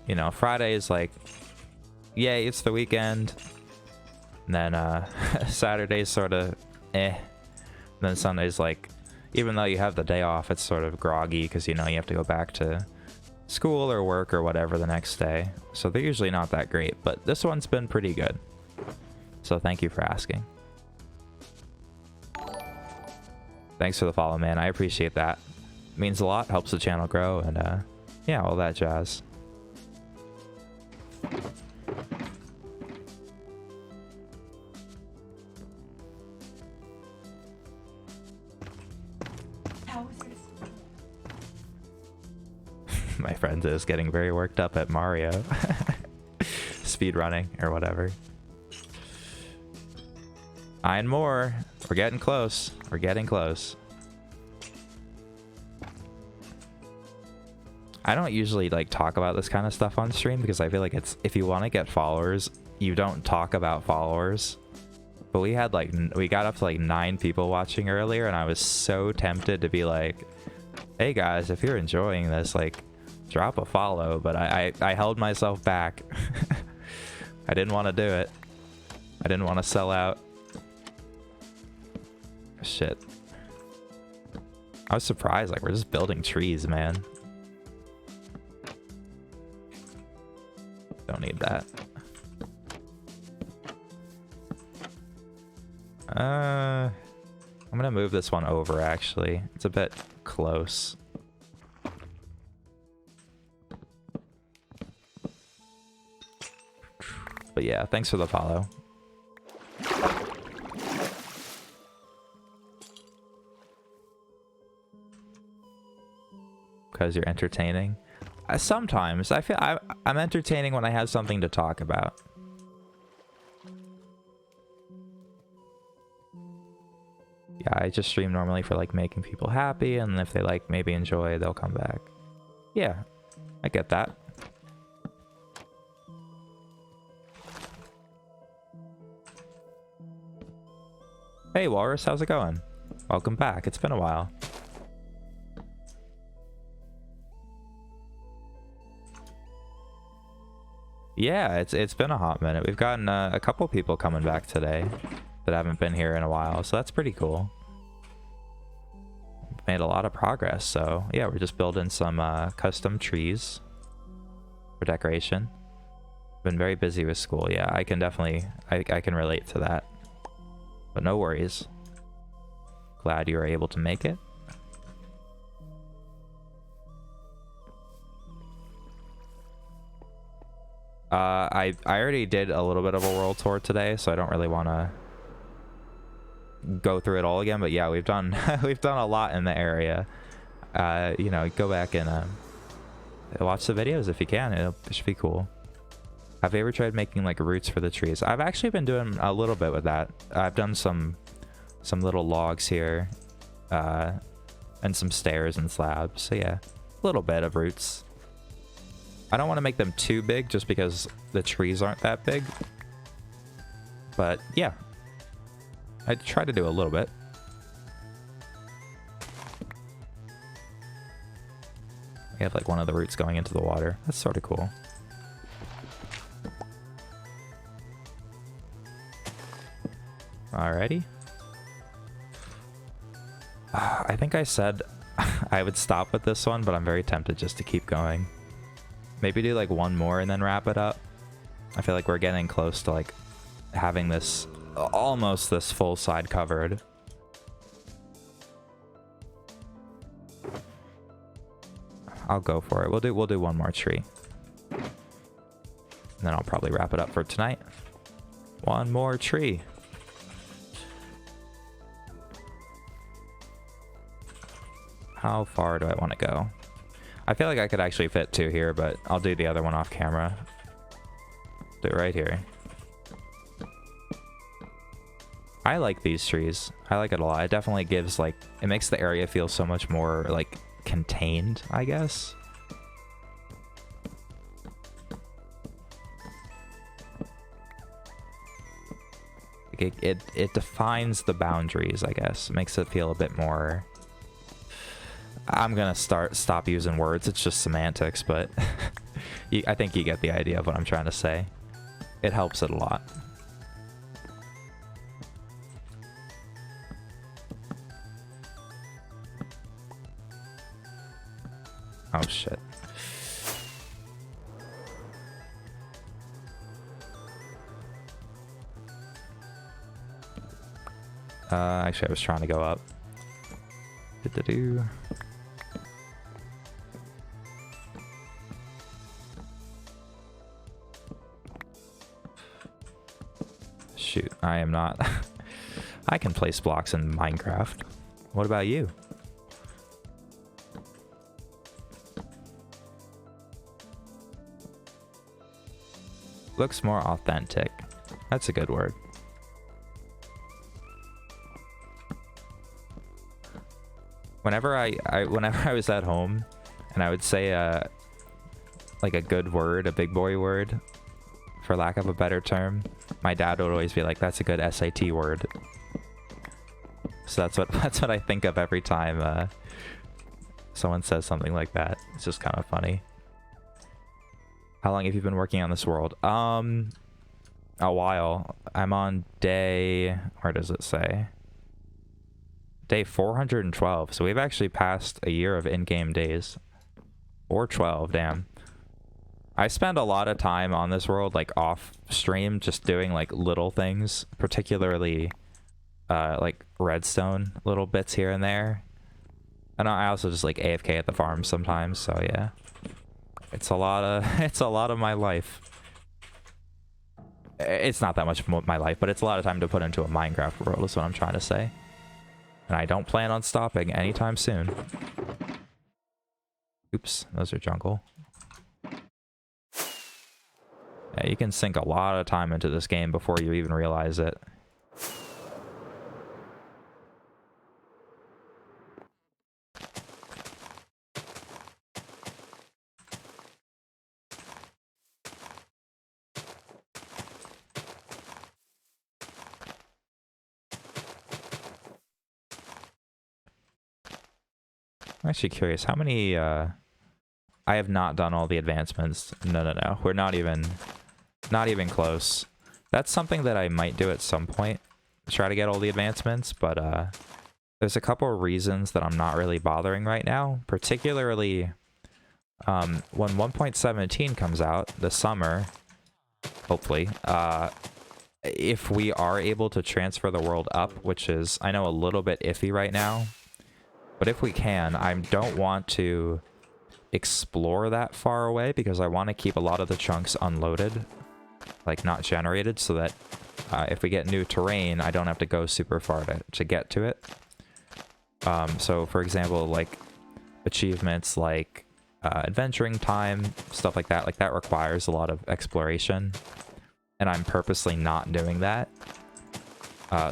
You know, Friday is like, yay, it's the weekend. And then Saturday's sort of eh. And then Sunday's like, even though you have the day off, it's sort of groggy because, you know, you have to go back to school or work or whatever the next day. So they're usually not that great, but this one's been pretty good. So thank you for asking. Thanks for the follow, man. I appreciate that. It means a lot, helps the channel grow, and yeah, all that jazz. My friend is getting very worked up at Mario. Speed running or whatever. And more. We're getting close. We're getting close. I don't usually like talk about this kind of stuff on stream because I feel like it's, if you want to get followers, you don't talk about followers. But we had like, we got up to like 9 people watching earlier, and I was so tempted to be like, hey guys, if you're enjoying this, like, drop a follow, but I held myself back. I didn't want to do it. I didn't want to sell out. Shit. I was surprised, like, we're just building trees, man. Don't need that. I'm gonna move this one over, actually. It's a bit close. But yeah, thanks for the follow. Because you're entertaining. Sometimes I feel I'm entertaining when I have something to talk about. Yeah, I just stream normally for like making people happy, and if they like maybe enjoy, they'll come back. Yeah, I get that. Hey Walrus, how's it going? Welcome back. It's been a while. Yeah, it's been a hot minute. We've gotten a couple people coming back today that haven't been here in a while, so that's pretty cool. Made a lot of progress, so yeah, we're just building some custom trees for decoration. Been very busy with school. Yeah, I can definitely I can relate to that, but no worries. Glad you were able to make it. I already did a little bit of a world tour today, so I don't really want to go through it all again. But yeah, we've done we've done a lot in the area. You know, go back and watch the videos if you can. It should be cool. Have you ever tried making like roots for the trees? I've actually been doing a little bit with that. I've done some little logs here, and some stairs and slabs. So yeah, a little bit of roots. I don't want to make them too big just because the trees aren't that big. But yeah, I try to do a little bit. We have like one of the roots going into the water. That's sort of cool. Alrighty. I think I said I would stop with this one, but I'm very tempted just to keep going. Maybe do like one more and then wrap it up. I feel like we're getting close to like having this almost this full side covered. I'll go for it. We'll do one more tree. And then I'll probably wrap it up for tonight. One more tree. How far do I want to go? I feel like I could actually fit two here, but I'll do the other one off camera. Do it right here. I like these trees. I like it a lot. It definitely gives like, it makes the area feel so much more like contained, I guess. It defines the boundaries, I guess. It makes it feel a bit more... I'm gonna stop using words. It's just semantics, but I think you get the idea of what I'm trying to say. It helps it a lot. Oh shit. Actually, I was trying to go up. Do. Shoot, I am not. I can place blocks in Minecraft. What about you? Looks more authentic. That's a good word. Whenever I was at home and I would say like a good word, a big boy word, for lack of a better term, my dad would always be like, that's a good SAT word. So that's what I think of every time someone says something like that. It's just kind of funny. How long have you been working on this world? A while. I'm on day, where does it say? Day 412. So we've actually passed a year of in-game days. Or 12, damn. I spend a lot of time on this world, like off stream, just doing like little things, particularly like redstone little bits here and there. And I also just like AFK at the farm sometimes, so yeah. It's a lot of my life. It's not that much of my life, but it's a lot of time to put into a Minecraft world is what I'm trying to say. And I don't plan on stopping anytime soon. Oops, those are jungle. Yeah, you can sink a lot of time into this game before you even realize it. I'm actually curious, how many, I have not done all the advancements. No. We're not even Not even close. That's something that I might do at some point. Try to get all the advancements, but there's a couple of reasons that I'm not really bothering right now. Particularly when 1.17 comes out this summer, hopefully, if we are able to transfer the world up, which is, I know, a little bit iffy right now, but if we can, I don't want to explore that far away because I want to keep a lot of the chunks unloaded, like not generated, so that if we get new terrain, I don't have to go super far to get to it. So for example, like achievements like adventuring time, stuff like that requires a lot of exploration, and I'm purposely not doing that.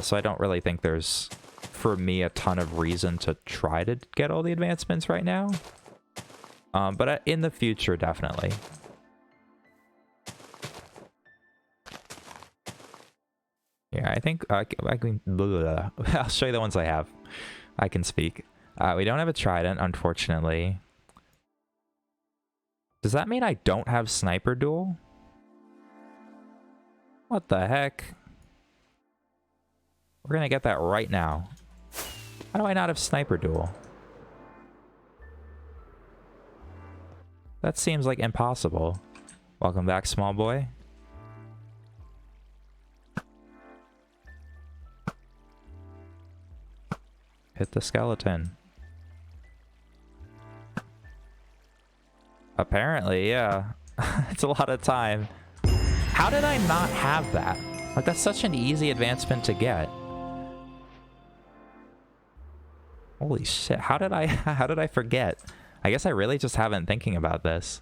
So I don't really think there's, for me, a ton of reason to try to get all the advancements right now. But in the future, definitely. Yeah, I think I can. I'll show you the ones I have. I can speak. We don't have a trident, unfortunately. Does that mean I don't have sniper duel? What the heck? We're gonna get that right now. How do I not have sniper duel? That seems like impossible. Welcome back, small boy. Hit the skeleton. Apparently, yeah. It's a lot of time. How did I not have that? Like, that's such an easy advancement to get. Holy shit, how did I forget? I guess I really just haven't thinking about this.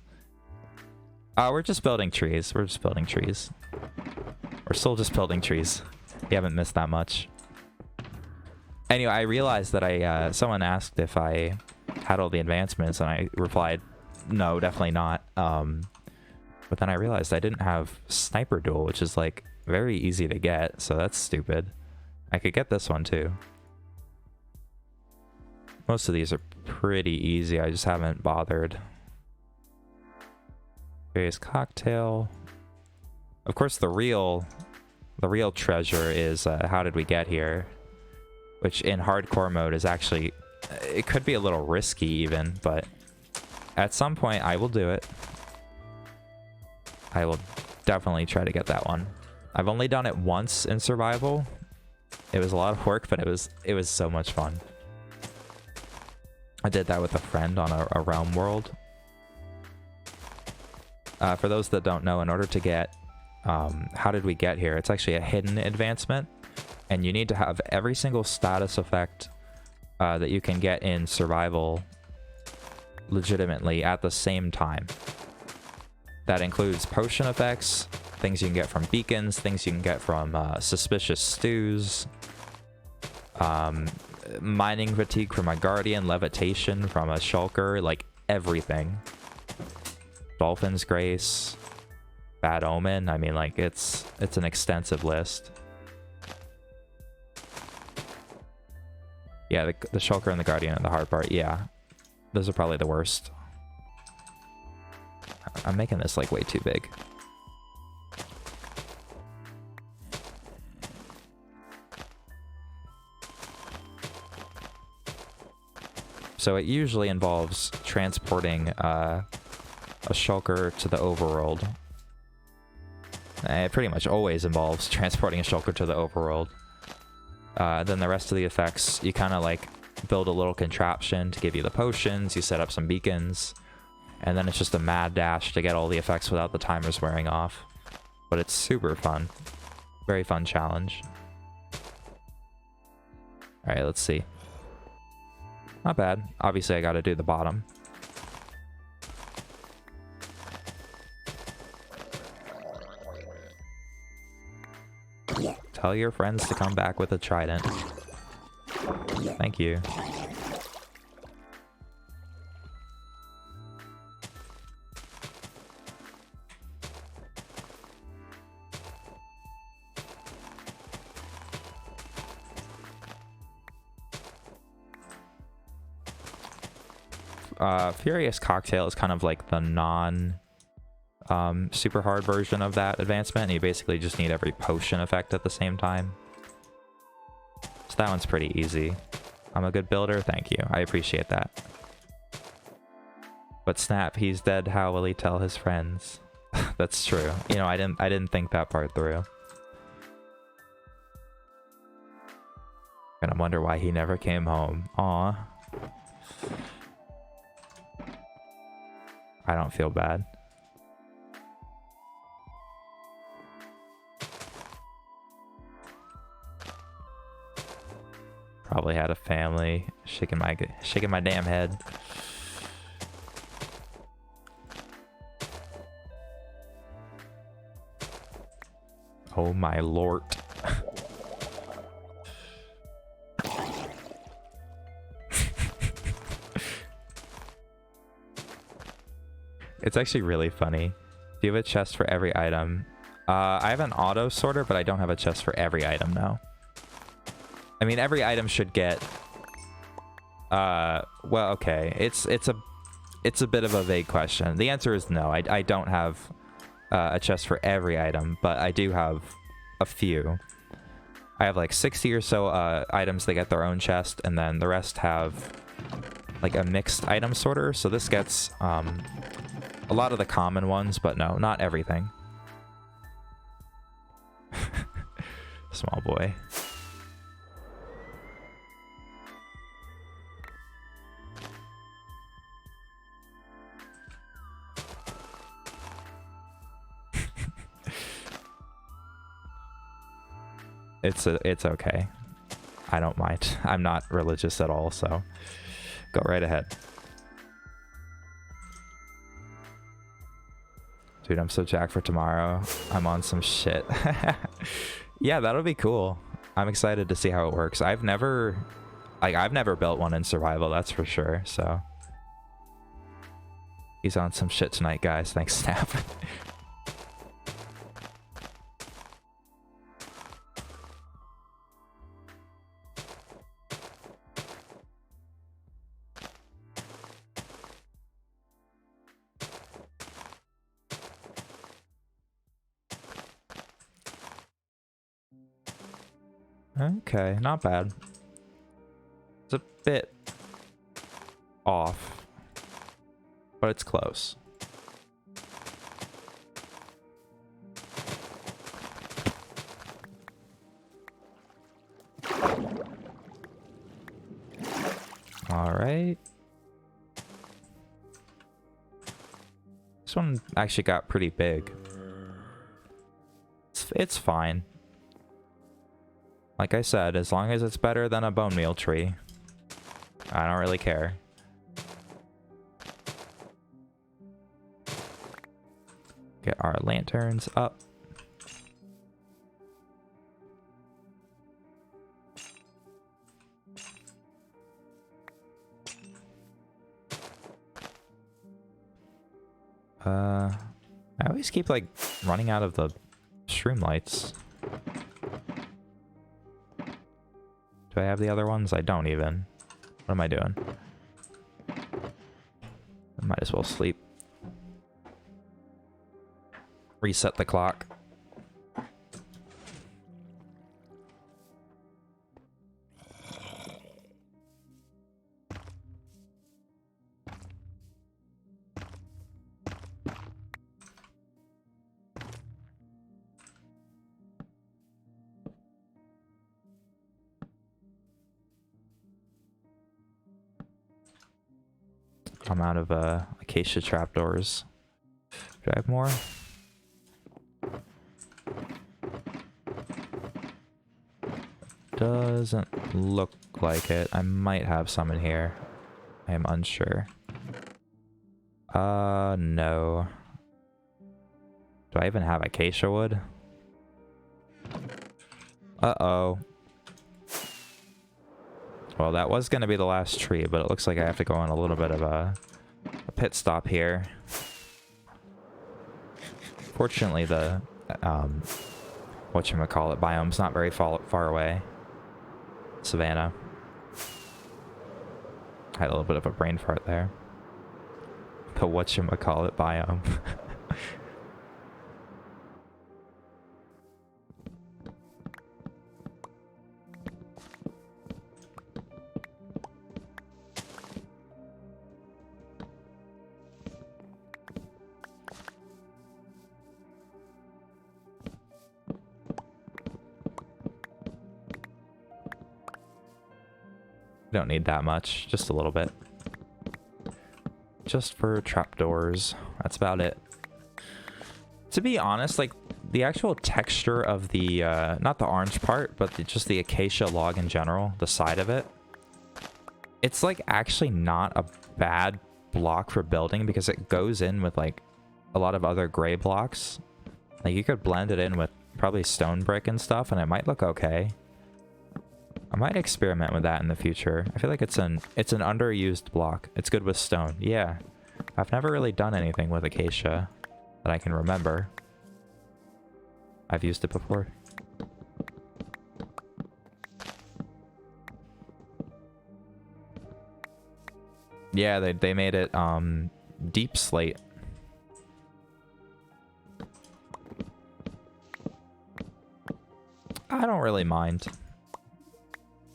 We're just building trees. We're just building trees. We're still just building trees. You haven't missed that much. Anyway, I realized that someone asked if I had all the advancements, and I replied, no, definitely not. But then I realized I didn't have sniper duel, which is like very easy to get, so that's stupid. I could get this one too. Most of these are pretty easy, I just haven't bothered. Various cocktail. Of course, the real treasure is how did we get here? Which in hardcore mode is actually, it could be a little risky even, but at some point I will do it. I will definitely try to get that one. I've only done it once in survival. It was a lot of work, but it was so much fun. I did that with a friend on a realm world. For those that don't know, in order to get how did we get here, it's actually a hidden advancement, and you need to have every single status effect that you can get in survival legitimately at the same time. That includes potion effects, things you can get from beacons, things you can get from suspicious stews, mining fatigue from a guardian, levitation from a shulker, like everything. Dolphin's Grace, Bad Omen, I mean, like it's an extensive list. Yeah, the shulker and the guardian and the hard part, yeah. Those are probably the worst. I'm making this like way too big. So it usually involves transporting a shulker to the overworld. It pretty much always involves transporting a shulker to the overworld. Then the rest of the effects, you kind of like build a little contraption to give you the potions, you set up some beacons, and then it's just a mad dash to get all the effects without the timers wearing off. But it's super fun. Very fun challenge. Alright, let's see. Not bad. Obviously, I gotta do the bottom. Tell your friends to come back with a trident. Thank you. Furious Cocktail is kind of like the non super hard version of that advancement, and you basically just need every potion effect at the same time. So that one's pretty easy. I'm a good builder, thank you. I appreciate that. But snap, he's dead, how will he tell his friends? That's true. You know, I didn't think that part through. Gonna wonder why he never came home. Aw. I don't feel bad. Probably had a family. Shaking my damn head. Oh my lord. It's actually really funny. Do you have a chest for every item? I have an auto sorter, but I don't have a chest for every item now. I mean, every item should get... well, okay. It's a bit of a vague question. The answer is no. I don't have a chest for every item, but I do have a few. I have like 60 or so items that get their own chest, and then the rest have like a mixed item sorter. So this gets a lot of the common ones, but no, not everything. Small boy. It's okay. I don't mind. I'm not religious at all, so go right ahead. Dude, I'm so jacked for tomorrow. I'm on some shit. Yeah, that'll be cool. I'm excited to see how it works. I've never built one in survival, that's for sure, so. He's on some shit tonight, guys. Thanks, Snap. Okay, not bad. It's a bit off, but it's close. All right. This one actually got pretty big. It's fine. Like I said, as long as it's better than a bone meal tree, I don't really care. Get our lanterns up. I always keep like running out of the stream lights. Do I have the other ones? I don't even. What am I doing? I might as well sleep. Reset the clock. I'm out of acacia trapdoors. Do I have more? Doesn't look like it. I might have some in here. I am unsure. No. Do I even have acacia wood? Uh-oh. Well, that was going to be the last tree, but it looks like I have to go on a little bit of a pit stop here. Fortunately, the, whatchamacallit, biome's not very far away. Savannah. I had a little bit of a brain fart there. The whatchamacallit biome. We don't need that much, just a little bit. Just for trapdoors. That's about it. To be honest, like, the actual texture of the, not the orange part, but just the acacia log in general, the side of it, it's, like, actually not a bad block for building because it goes in with, like, a lot of other gray blocks. Like, you could blend it in with probably stone brick and stuff, and it might look okay. I might experiment with that in the future. I feel like it's an underused block. It's good with stone. Yeah. I've never really done anything with acacia that I can remember. I've used it before. Yeah, they made it deep slate. I don't really mind.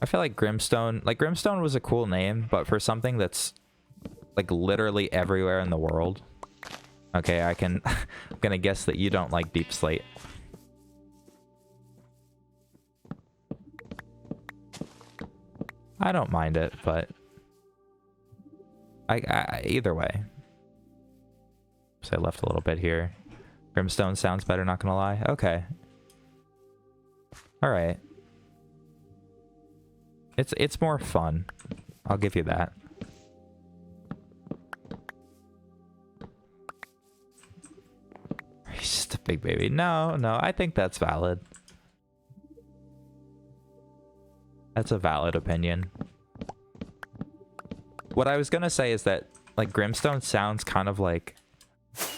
I feel like Grimstone was a cool name, but for something that's like literally everywhere in the world. Okay, I'm gonna guess that you don't like deep slate. I don't mind it, but either way. So I left a little bit here. Grimstone sounds better, not gonna lie. Okay. Alright. It's more fun. I'll give you that. He's just a big baby. No, I think that's valid. That's a valid opinion. What I was gonna say is that, like, Grimstone sounds kind of like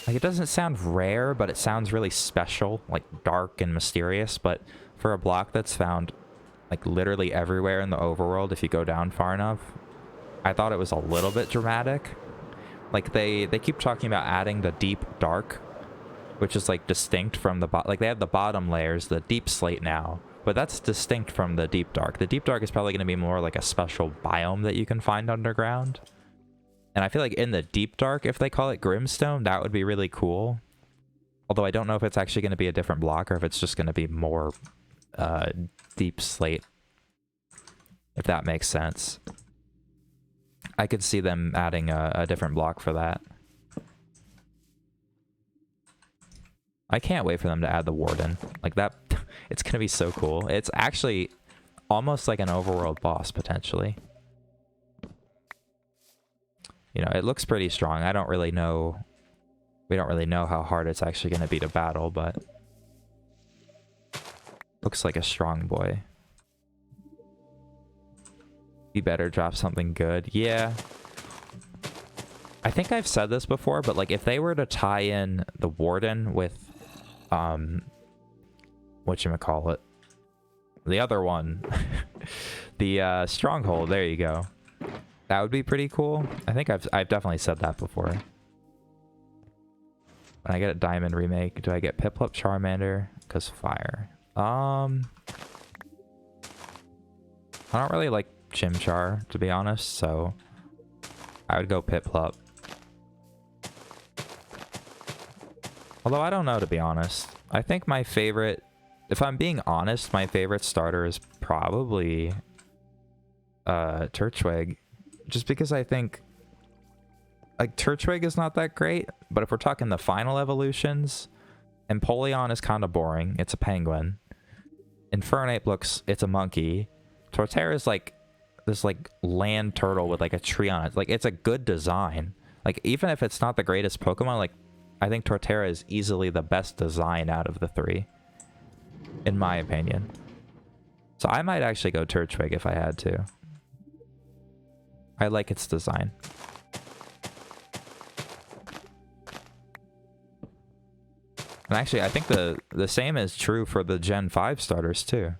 it doesn't sound rare, but it sounds really special, like dark and mysterious. But for a block that's found like literally everywhere in the overworld, if you go down far enough, I thought it was a little bit dramatic. Like they keep talking about adding the deep dark, which is like distinct from the like they have the bottom layers, the deep slate now, but that's distinct from the deep dark. The deep dark is probably going to be more like a special biome that you can find underground. And I feel like in the deep dark, if they call it Grimstone, that would be really cool. Although I don't know if it's actually going to be a different block or if it's just going to be more deep slate, if that makes sense. I could see them adding a different block for that. I can't wait for them to add the warden. Like that, it's going to be so cool. It's actually almost like an overworld boss, potentially. You know, it looks pretty strong. I don't really know. We don't really know how hard it's actually going to be to battle, but looks like a strong boy. You better drop something good. Yeah. I think I've said this before, but like if they were to tie in the warden with whatchamacallit, the other one, the stronghold, there you go. That would be pretty cool. I think I've definitely said that before. When I get a diamond remake, do I get Piplup Charmander? Because fire. I don't really like Chimchar, to be honest, so I would go Piplup. Although I don't know, to be honest. I think my favorite, if I'm being honest, my favorite starter is probably Turtwig. Just because I think like Turtwig is not that great, but if we're talking the final evolutions, Empoleon is kind of boring. It's a penguin. Infernape it's a monkey. Torterra is like this like land turtle with like a tree on it. Like it's a good design. Like even if it's not the greatest Pokemon, like I think Torterra is easily the best design out of the three, in my opinion. So I might actually go Turtwig if I had to. I like its design. And actually, I think the same is true for the Gen 5 starters too.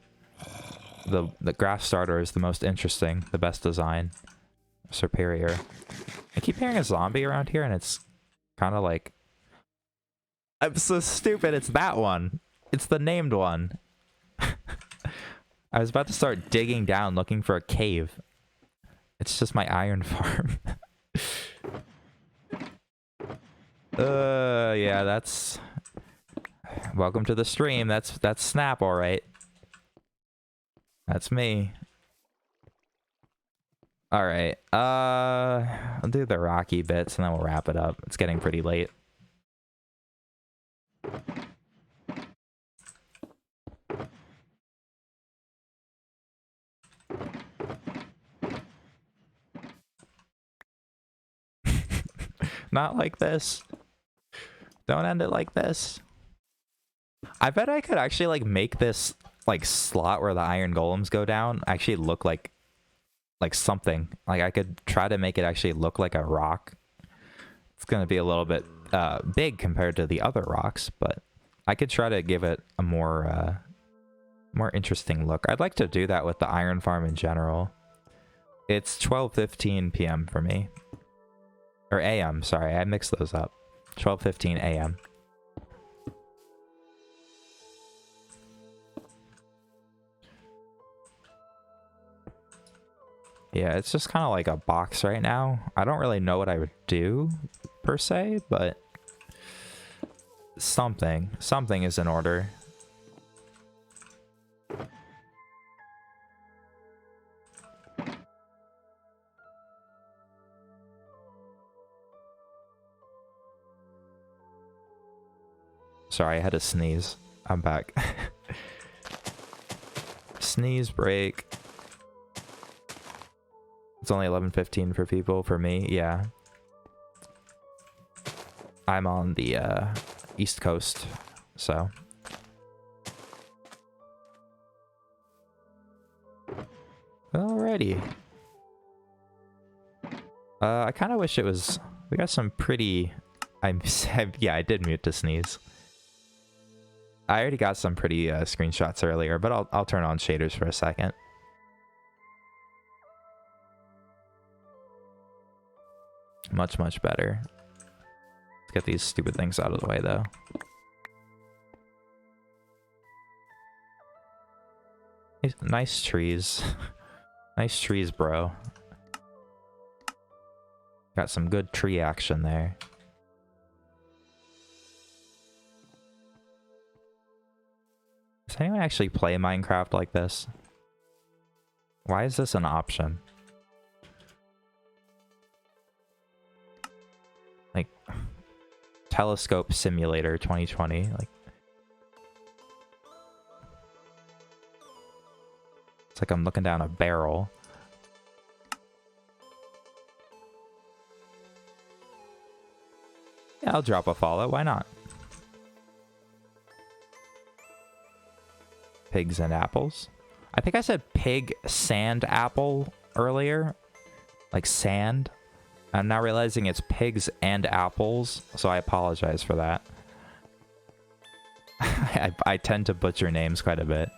The grass starter is the most interesting, the best design, superior. I keep hearing a zombie around here, and it's kind of like, I'm so stupid. It's that one. It's the named one. I was about to start digging down, looking for a cave. It's just my iron farm. Yeah, that's. Welcome to the stream. That's Snap, all right. That's me. All right. I'll do the rocky bits and then we'll wrap it up. It's getting pretty late. Not like this. Don't end it like this. I bet I could actually like make this like slot where the iron golems go down actually look like something. Like I could try to make it actually look like a rock. It's gonna be a little bit big compared to the other rocks, but I could try to give it a more interesting look. I'd like to do that with the iron farm in general. It's 12:15 p.m. for me. Or a.m., sorry, I mixed those up. 12:15 a.m. Yeah, it's just kind of like a box right now. I don't really know what I would do, per se, but something is in order. Sorry, I had to sneeze. I'm back. Sneeze break. It's only 11:15 for people. For me, yeah. I'm on the East Coast, so. Alrighty. I kind of wish it was. We got some pretty. Yeah, I did mute to sneeze. I already got some pretty screenshots earlier, but I'll turn on shaders for a second. Much better. Let's get these stupid things out of the way, though. Nice trees. Nice trees, bro. Got some good tree action there. Does anyone actually play Minecraft like this? Why is this an option? Like, Telescope Simulator 2020, like. It's like I'm looking down a barrel. Yeah, I'll drop a follow, why not? Pigs and apples. I think I said pig sand apple earlier. Like sand. I'm now realizing it's pigs and apples, so I apologize for that. I tend to butcher names quite a bit.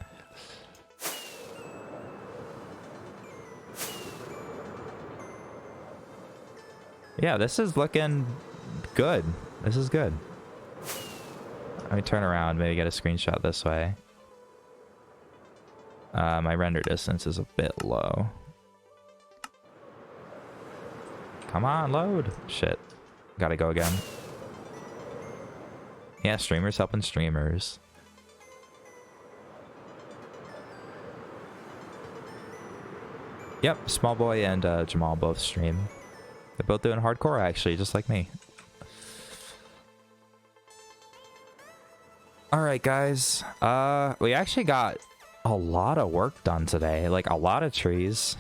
Yeah, this is looking good. This is good. Let me turn around, maybe get a screenshot this way. My render distance is a bit low. Come on, load. Shit. Gotta go again. Yeah, streamers helping streamers. Yep, Small Boy and Jamal both stream. They're both doing hardcore, actually, just like me. Alright, guys. We actually got a lot of work done today. Like, a lot of trees.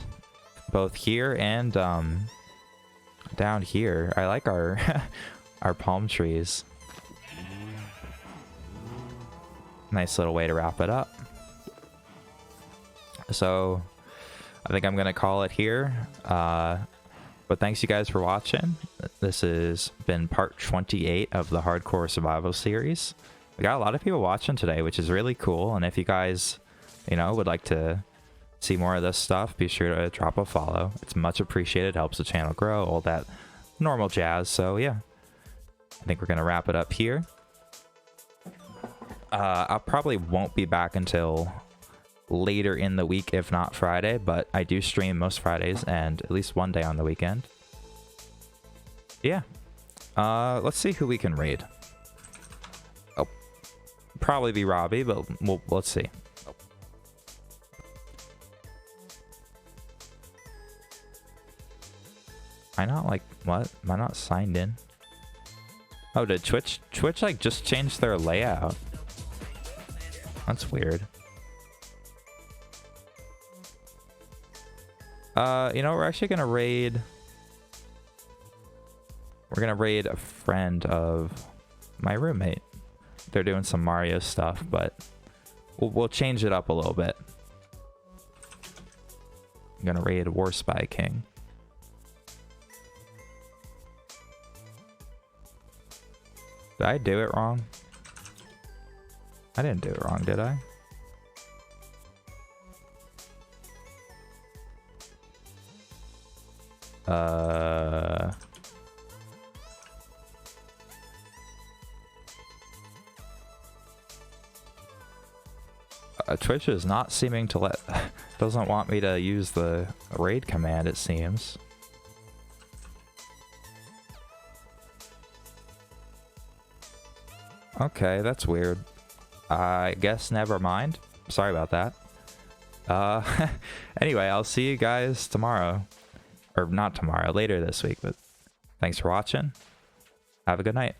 Both here and down here. I like our our palm trees. Nice little way to wrap it up. So I think I'm gonna call it here. But thanks you guys for watching. This has been part 28 of the Hardcore Survival series. We got a lot of people watching today, which is really cool. And if you guys, you know, would like to see more of this stuff, be sure to drop a follow. It's much appreciated. Helps the channel grow, all that normal jazz. So yeah, I think we're gonna wrap it up here. I probably won't be back until later in the week, if not Friday, but I do stream most Fridays and at least one day on the weekend. Yeah. Let's see who we can raid. Oh, probably be Robbie, but let's see. I not like, what? Am I not signed in? Oh, did Twitch like just change their layout? That's weird. You know, we're actually gonna raid. We're gonna raid a friend of my roommate. They're doing some Mario stuff, but we'll change it up a little bit. I'm gonna raid War Spy King. Did I do it wrong? I didn't do it wrong, did I? Twitch is not seeming to doesn't want me to use the raid command, it seems. Okay, that's weird. I guess never mind. Sorry about that. Anyway, I'll see you guys tomorrow. Or not tomorrow, later this week, but thanks for watching. Have a good night.